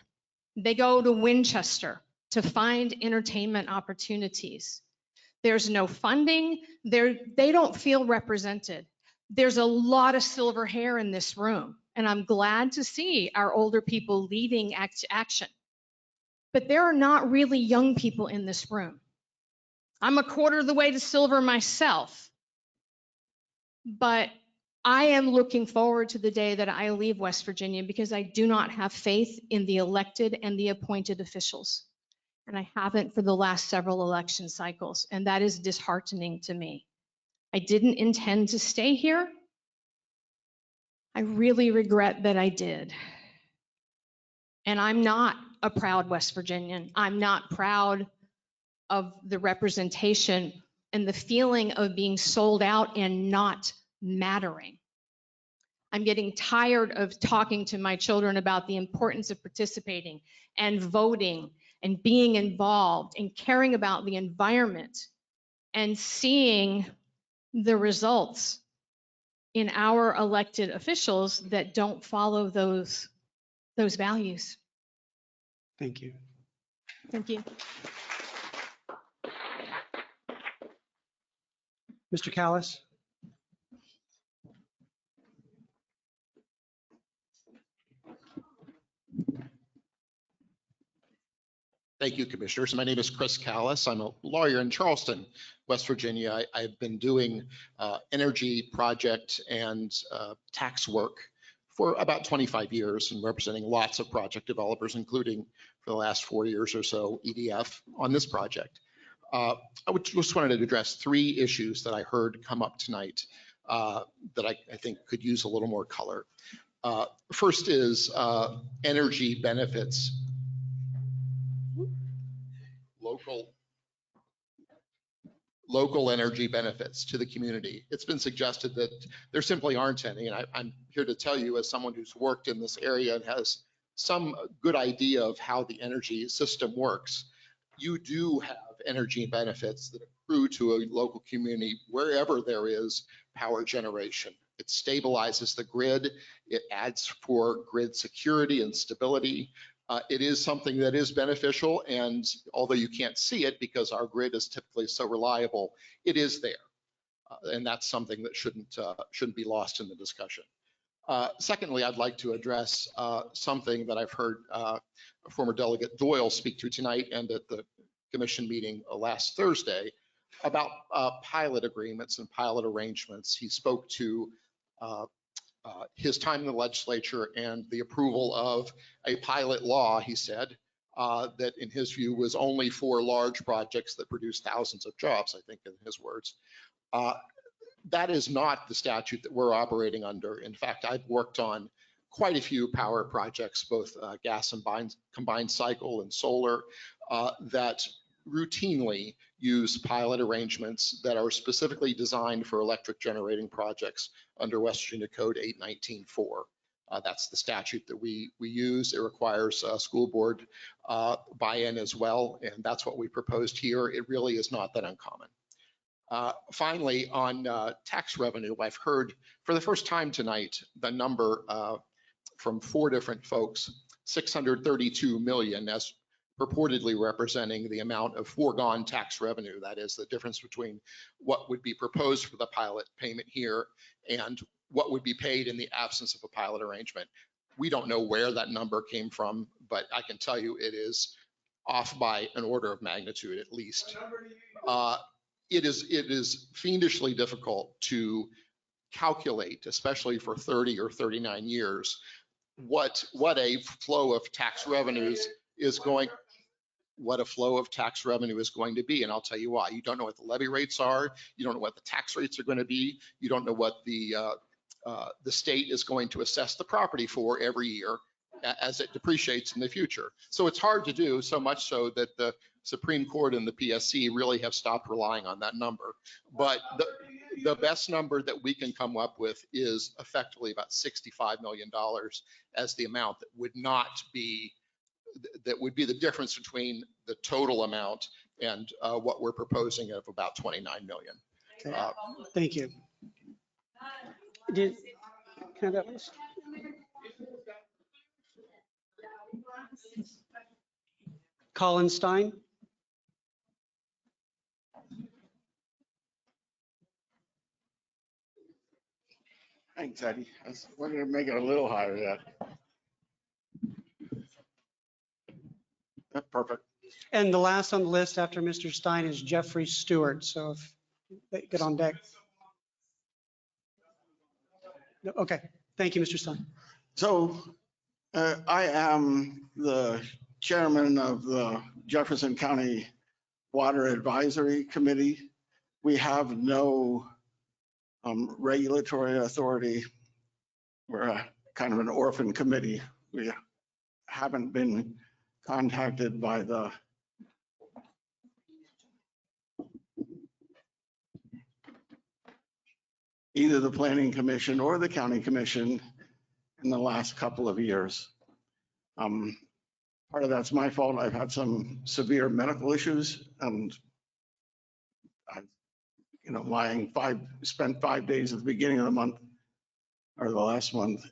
They go to Winchester to find entertainment opportunities. There's no funding. They don't feel represented. There's a lot of silver hair in this room, and I'm glad to see our older people leading action. But there are not really young people in this room. I'm a quarter of the way to silver myself, but I am looking forward to the day that I leave West Virginia, because I do not have faith in the elected and the appointed officials. And I haven't for the last several election cycles, and that is disheartening to me. I didn't intend to stay here, I really regret that I did. And I'm not a proud West Virginian. I'm not proud of the representation and the feeling of being sold out and not mattering. I'm getting tired of talking to my children about the importance of participating and voting and being involved and caring about the environment and seeing the results in our elected officials that don't follow those values. Thank you. Thank you. Mr. Callis? Thank you, Commissioners. My name is Chris Callis. I'm a lawyer in Charleston, West Virginia. I've been doing energy project and tax work for about 25 years and representing lots of project developers, including for the last 4 years or so, EDF on this project. I just wanted to address 3 issues that I heard come up tonight that I think could use a little more color. First is energy benefits. Local energy benefits to the community. It's been suggested that there simply aren't any, and I'm here to tell you as someone who's worked in this area and has some good idea of how the energy system works. You do have energy benefits that accrue to a local community wherever there is power generation. It stabilizes the grid. It adds for grid security and stability. It is something that is beneficial, and although you can't see it because our grid is typically so reliable, it is there. And that's something that shouldn't be lost in the discussion. Secondly, I'd like to address something that I've heard former Delegate Doyle speak to tonight and at the commission meeting last Thursday about pilot agreements and pilot arrangements. He spoke to his time in the legislature and the approval of a pilot law, he said, that in his view was only for large projects that produce thousands of jobs, I think in his words. That is not the statute that we're operating under. In fact, I've worked on quite a few power projects, both gas and combined cycle and solar, that routinely use pilot arrangements that are specifically designed for electric generating projects under West Virginia Code 819-4. That's the statute that we use. It requires school board buy-in as well, and that's what we proposed here. It really is not that uncommon. Finally, on tax revenue, I've heard for the first time tonight the number from 4 different folks, 632 million as purportedly representing the amount of foregone tax revenue. That is the difference between what would be proposed for the pilot payment here and what would be paid in the absence of a pilot arrangement. We don't know where that number came from, but I can tell you it is off by an order of magnitude at least. It is fiendishly difficult to calculate, especially for 30 or 39 years, what a flow of tax revenues is going to be. And I'll tell you why. You don't know what the levy rates are. You don't know what the tax rates are going to be. You don't know what the state is going to assess the property for every year as it depreciates in the future. So it's hard to do, so much so that the Supreme Court and the PSC really have stopped relying on that number. But the best number that we can come up with is effectively about $65 million as the amount that would be the difference between the total amount and what we're proposing of about 29 million. Okay. Thank you. Can I have that list? Colin Stein. Thanks, Eddie. I was wondering to make it a little higher yet. That's perfect. And the last on the list after Mr. Stein is Jeffrey Stewart. So if they get on deck. Okay. Thank you, Mr. Stein. So I am the chairman of the Jefferson County Water Advisory Committee. We have no regulatory authority we're a kind of an orphan committee. We haven't been contacted by either the planning commission or the county commission in the last couple of years. Part of that's my fault. I've had some severe medical issues and I've, spent 5 days at the beginning of the month or the last month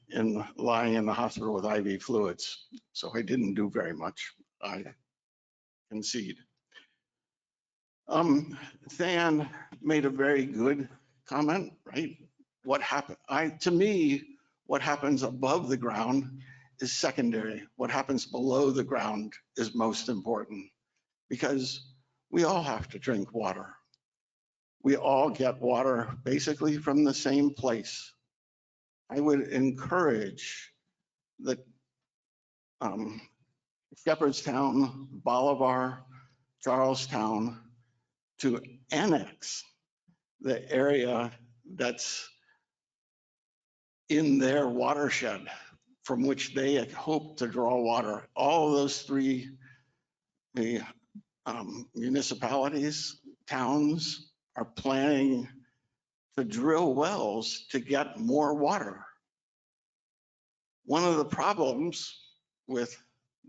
lying in the hospital with IV fluids. So I didn't do very much, I concede. Than made a very good comment, right? What happened? To me, what happens above the ground is secondary. What happens below the ground is most important because we all have to drink water. We all get water basically from the same place. I would encourage the Shepherdstown, Bolivar, Charlestown to annex the area that's in their watershed from which they hope to draw water. All of those three municipalities, towns are planning to drill wells to get more water. One of the problems with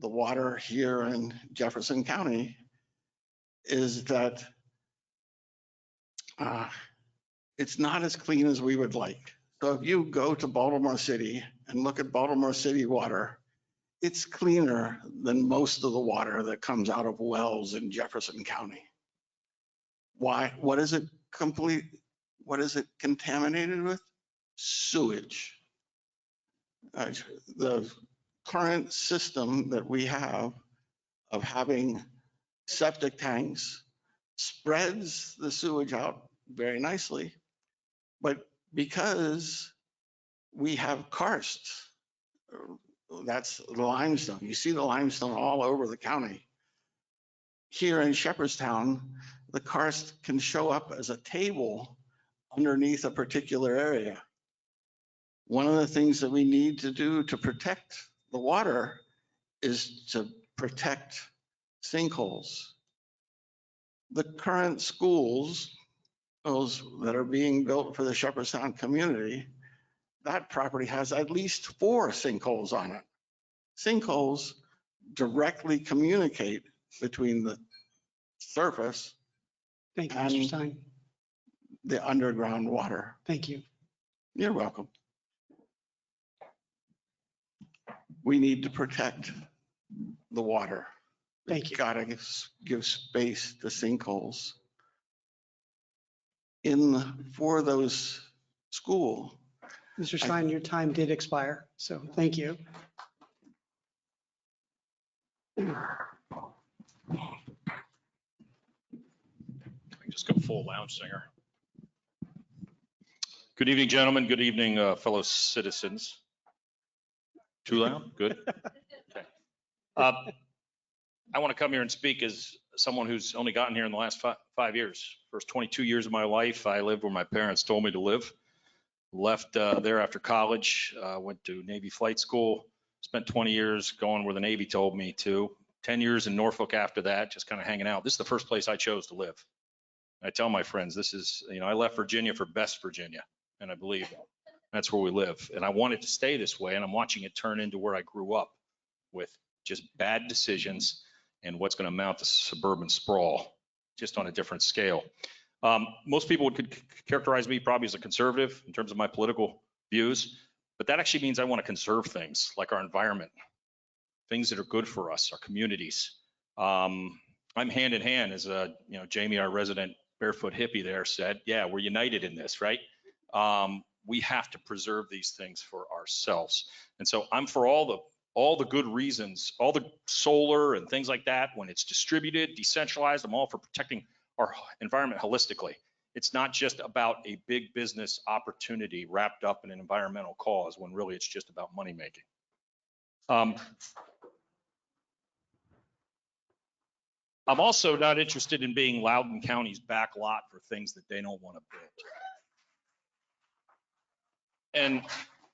the water here in Jefferson County is that it's not as clean as we would like. So if you go to Baltimore City and look at Baltimore City water, it's cleaner than most of the water that comes out of wells in Jefferson County. Why? What is it contaminated with? Sewage. The current system that we have of having septic tanks spreads the sewage out very nicely, but because we have karsts, that's the limestone. You see the limestone all over the county. Here in Shepherdstown, the karst can show up as a table underneath a particular area. One of the things that we need to do to protect the water is to protect sinkholes. The current schools, those that are being built for the Shepherdstown community, that property has at least 4 sinkholes on it. Sinkholes directly communicate between the surface Thank you, Mr. Stein. the underground water. Thank you. You're welcome. We need to protect the water. Thank you. Gotta give space to sinkholes. For those schools. Mr. Stein, your time did expire, so thank you. Just go full lounge singer. Good evening, gentlemen. Good evening, fellow citizens. Too loud? Good. Okay. I want to come here and speak as someone who's only gotten here in the last 5 years. First 22 years of my life, I lived where my parents told me to live. Left there after college, went to Navy flight school, spent 20 years going where the Navy told me to. 10 years in Norfolk after that, just kind of hanging out. This is the first place I chose to live. I tell my friends, this is, I left Virginia for best Virginia, and I believe that's where we live. And I wanted to stay this way, and I'm watching it turn into where I grew up with just bad decisions and what's going to amount to suburban sprawl, just on a different scale. Most people would characterize me probably as a conservative in terms of my political views, but that actually means I want to conserve things like our environment, things that are good for us, our communities. I'm hand in hand, as Jamie, our resident barefoot hippie there said, yeah, we're united in this, right? We have to preserve these things for ourselves. And so I'm for all the good reasons, all the solar and things like that, when it's distributed, decentralized, I'm all for protecting our environment holistically. It's not just about a big business opportunity wrapped up in an environmental cause, when really it's just about money making. I'm also not interested in being Loudoun County's back lot for things that they don't want to build. And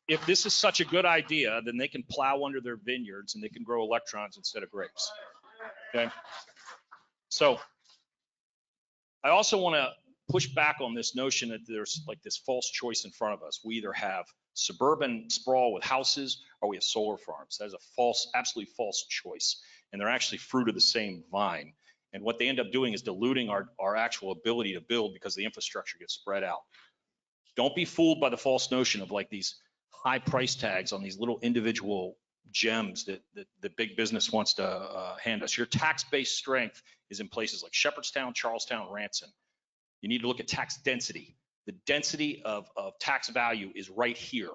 if this is such a good idea, then they can plow under their vineyards and they can grow electrons instead of grapes. Okay. So I also want to push back on this notion that there's like this false choice in front of us. We either have suburban sprawl with houses or we have solar farms. That is a false, absolutely false choice. And they're actually fruit of the same vine. And what they end up doing is diluting our actual ability to build because the infrastructure gets spread out. Don't be fooled by the false notion of like these high price tags on these little individual gems that the big business wants to hand us. Your tax-based strength is in places like Shepherdstown, Charlestown, Ranson. You need to look at tax density. The density of tax value is right here.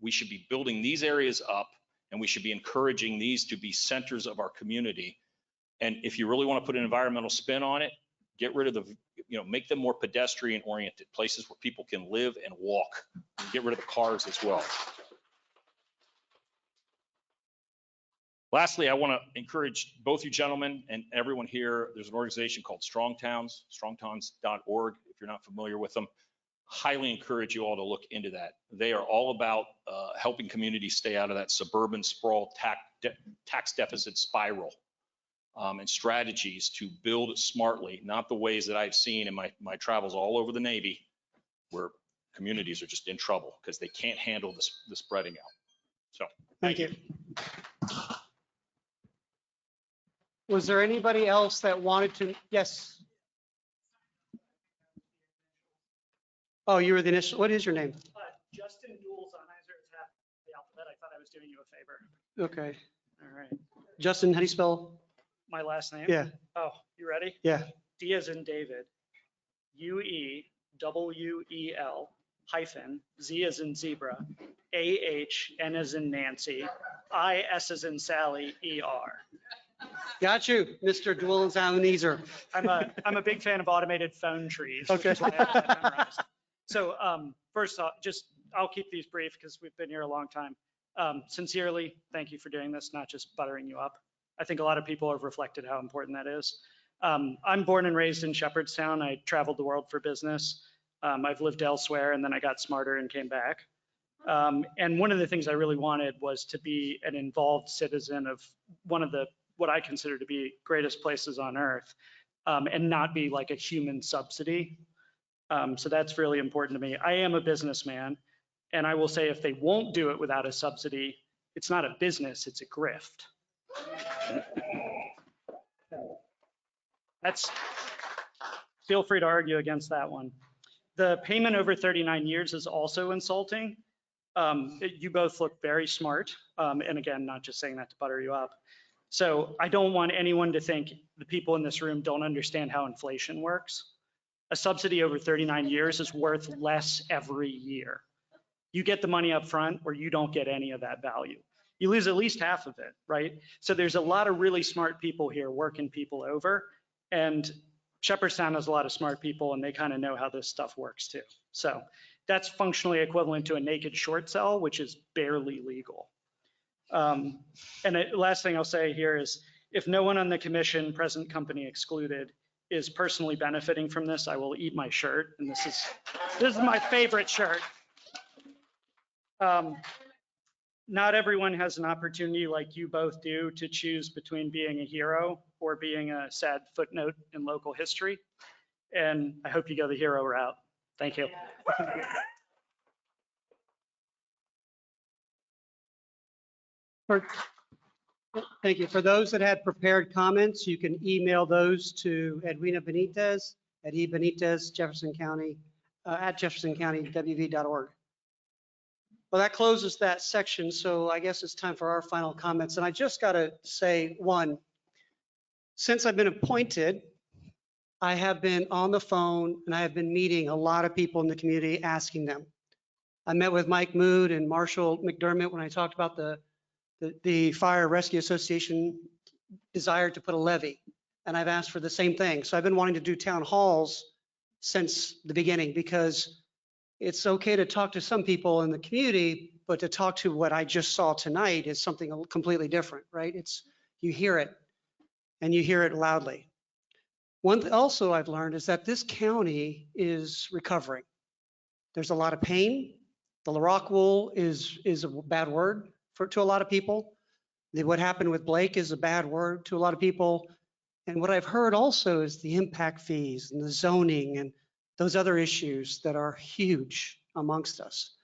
We should be building these areas up, and we should be encouraging these to be centers of our community. And if you really want to put an environmental spin on it, get rid of the, make them more pedestrian oriented, places where people can live and walk. Get rid of the cars as well. Lastly, I want to encourage both you gentlemen and everyone here. There's an organization called Strong Towns, strongtowns.org. If you're not familiar with them, highly encourage you all to look into that. They are all about helping communities stay out of that suburban sprawl tax deficit spiral, and strategies to build smartly, not the ways that I've seen in my travels all over the Navy, where communities are just in trouble because they can't handle the spreading out. So thank you. Was there anybody else that wanted to? Yes. Oh, you were the initial. What is your name? Justin Duels on the alphabet. I thought I was doing you a favor. Okay. All right. Justin, how do you spell? My last name? Yeah. Oh, you ready? Yeah. D as in David, UEWEL hyphen, Z as in zebra, AHN as in Nancy, IS as in Sally, ER. Got you, Mr. Dwellens-Ebenezer. I'm a big fan of automated phone trees. Okay. Which is why I have that memorized. So first off, I'll keep these brief because we've been here a long time. Sincerely, thank you for doing this, not just buttering you up. I think a lot of people have reflected how important that is. I'm born and raised in Shepherdstown. I traveled the world for business. I've lived elsewhere and then I got smarter and came back. And one of the things I really wanted was to be an involved citizen of one of what I consider to be greatest places on earth, and not be like a human subsidy. So that's really important to me. I am a businessman, and I will say if they won't do it without a subsidy, it's not a business, it's a grift. Feel free to argue against that one. The payment over 39 years is also insulting. You both look very smart. And again, not just saying that to butter you up. So I don't want anyone to think the people in this room don't understand how inflation works. A subsidy over 39 years is worth less every year. You get the money up front or you don't get any of that value. You lose at least half of it, right? So there's a lot of really smart people here working people over, and Shepherdstown has a lot of smart people and they kind of know how this stuff works too. So that's functionally equivalent to a naked short sell, which is barely legal. And the last thing I'll say here is if no one on the commission, present company excluded, is personally benefiting from this, I will eat my shirt. And this is my favorite shirt. Not everyone has an opportunity like you both do to choose between being a hero or being a sad footnote in local history. And I hope you go the hero route. Thank you. Thank you. For those that had prepared comments, you can email those to Edwina Benitez at ebenitez, Jefferson County, at jeffersoncounty.wv.org. Well, that closes that section. So I guess it's time for our final comments. And I just got to say, one, since I've been appointed, I have been on the phone and I have been meeting a lot of people in the community asking them. I met with Mike Mood and Marshall McDermott when I talked about the Fire Rescue Association desire to put a levy. And I've asked for the same thing. So I've been wanting to do town halls since the beginning because it's okay to talk to some people in the community, but to talk to what I just saw tonight is something completely different, right? You hear it and you hear it loudly. One thing also I've learned is that this county is recovering. There's a lot of pain, The rock wool is a bad word to a lot of people. What happened with Blake is a bad word to a lot of people. And what I've heard also is the impact fees and the zoning and those other issues that are huge amongst us.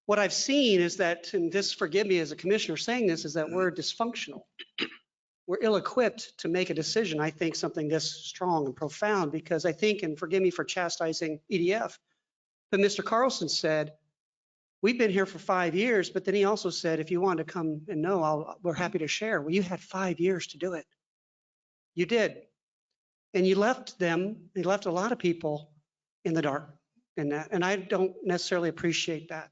What I've seen is that, and this, forgive me as a commissioner saying this, is that we're dysfunctional. We're ill-equipped to make a decision, I think, something this strong and profound, because I think, and forgive me for chastising EDF, but Mr. Carlson said, we've been here for 5 years, but then he also said, if you want to come and know, we're happy to share. Well, you had 5 years to do it. You did. And you left a lot of people in the dark in that. And I don't necessarily appreciate that.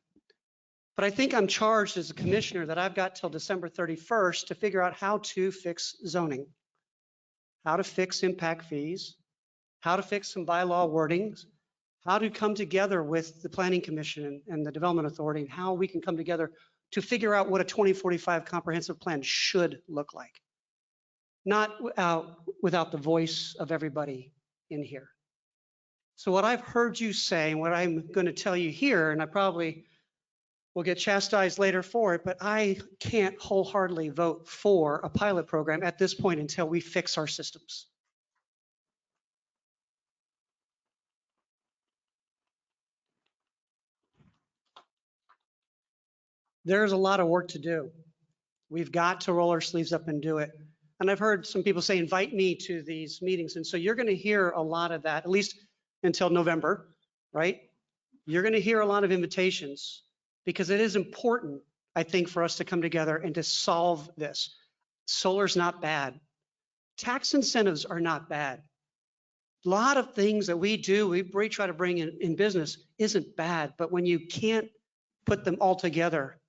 But I think I'm charged as a commissioner that I've got till December 31st to figure out how to fix zoning, how to fix impact fees, how to fix some bylaw wordings, how to come together with the Planning Commission and the Development Authority, and how we can come together to figure out what a 2045 comprehensive plan should look like. Not without the voice of everybody in here. So what I've heard you say, and what I'm going to tell you here, and I probably will get chastised later for it, but I can't wholeheartedly vote for a pilot program at this point until we fix our systems. There's a lot of work to do. We've got to roll our sleeves up and do it. And I've heard some people say, invite me to these meetings. And so you're going to hear a lot of that, at least until November, right? You're going to hear a lot of invitations because it is important, I think, for us to come together and to solve this. Solar's not bad. Tax incentives are not bad. A lot of things that we do, we try to bring in business isn't bad, but when you can't put them all together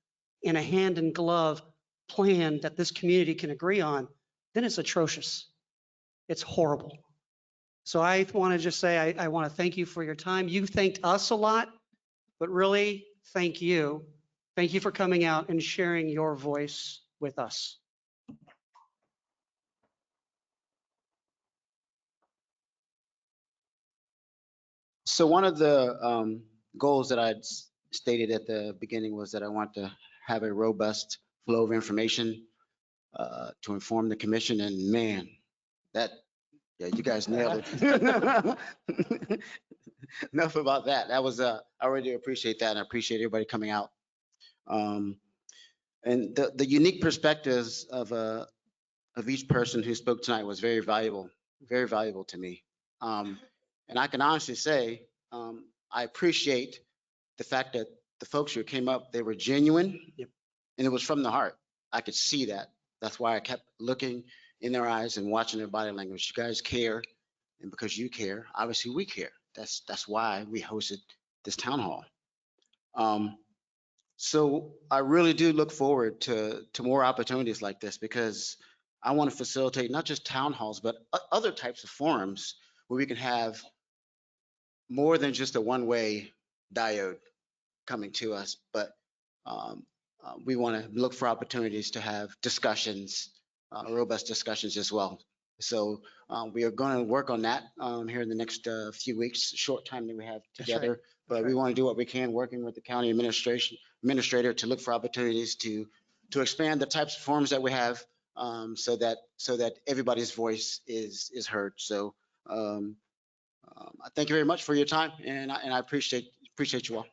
in a hand and glove plan that this community can agree on, then it's atrocious. It's horrible. So I want to just say, I want to thank you for your time. You thanked us a lot, but really thank you. Thank you for coming out and sharing your voice with us. So one of the goals that I'd stated at the beginning was that I want to have a robust flow of information to inform the commission, and man, yeah, you guys nailed it. Enough about that. That was, I really appreciate that, and I appreciate everybody coming out. And the unique perspectives of each person who spoke tonight was very valuable to me. And I can honestly say, I appreciate the fact that the folks who came up, they were genuine, and it was from the heart. I could see that. That's why I kept looking in their eyes and watching their body language. You guys care, and because you care, obviously we care. That's why we hosted this town hall. So I really do look forward to more opportunities like this, because I want to facilitate not just town halls, but other types of forums where we can have more than just a one-way diode coming to us, but we want to look for opportunities to have discussions, robust discussions as well. So we are going to work on that here in the next few weeks, short time that we have together. Right. But we want to do what we can, working with the county administrator to look for opportunities to expand the types of forums that we have, so that everybody's voice is heard. So I thank you very much for your time, and I appreciate you all.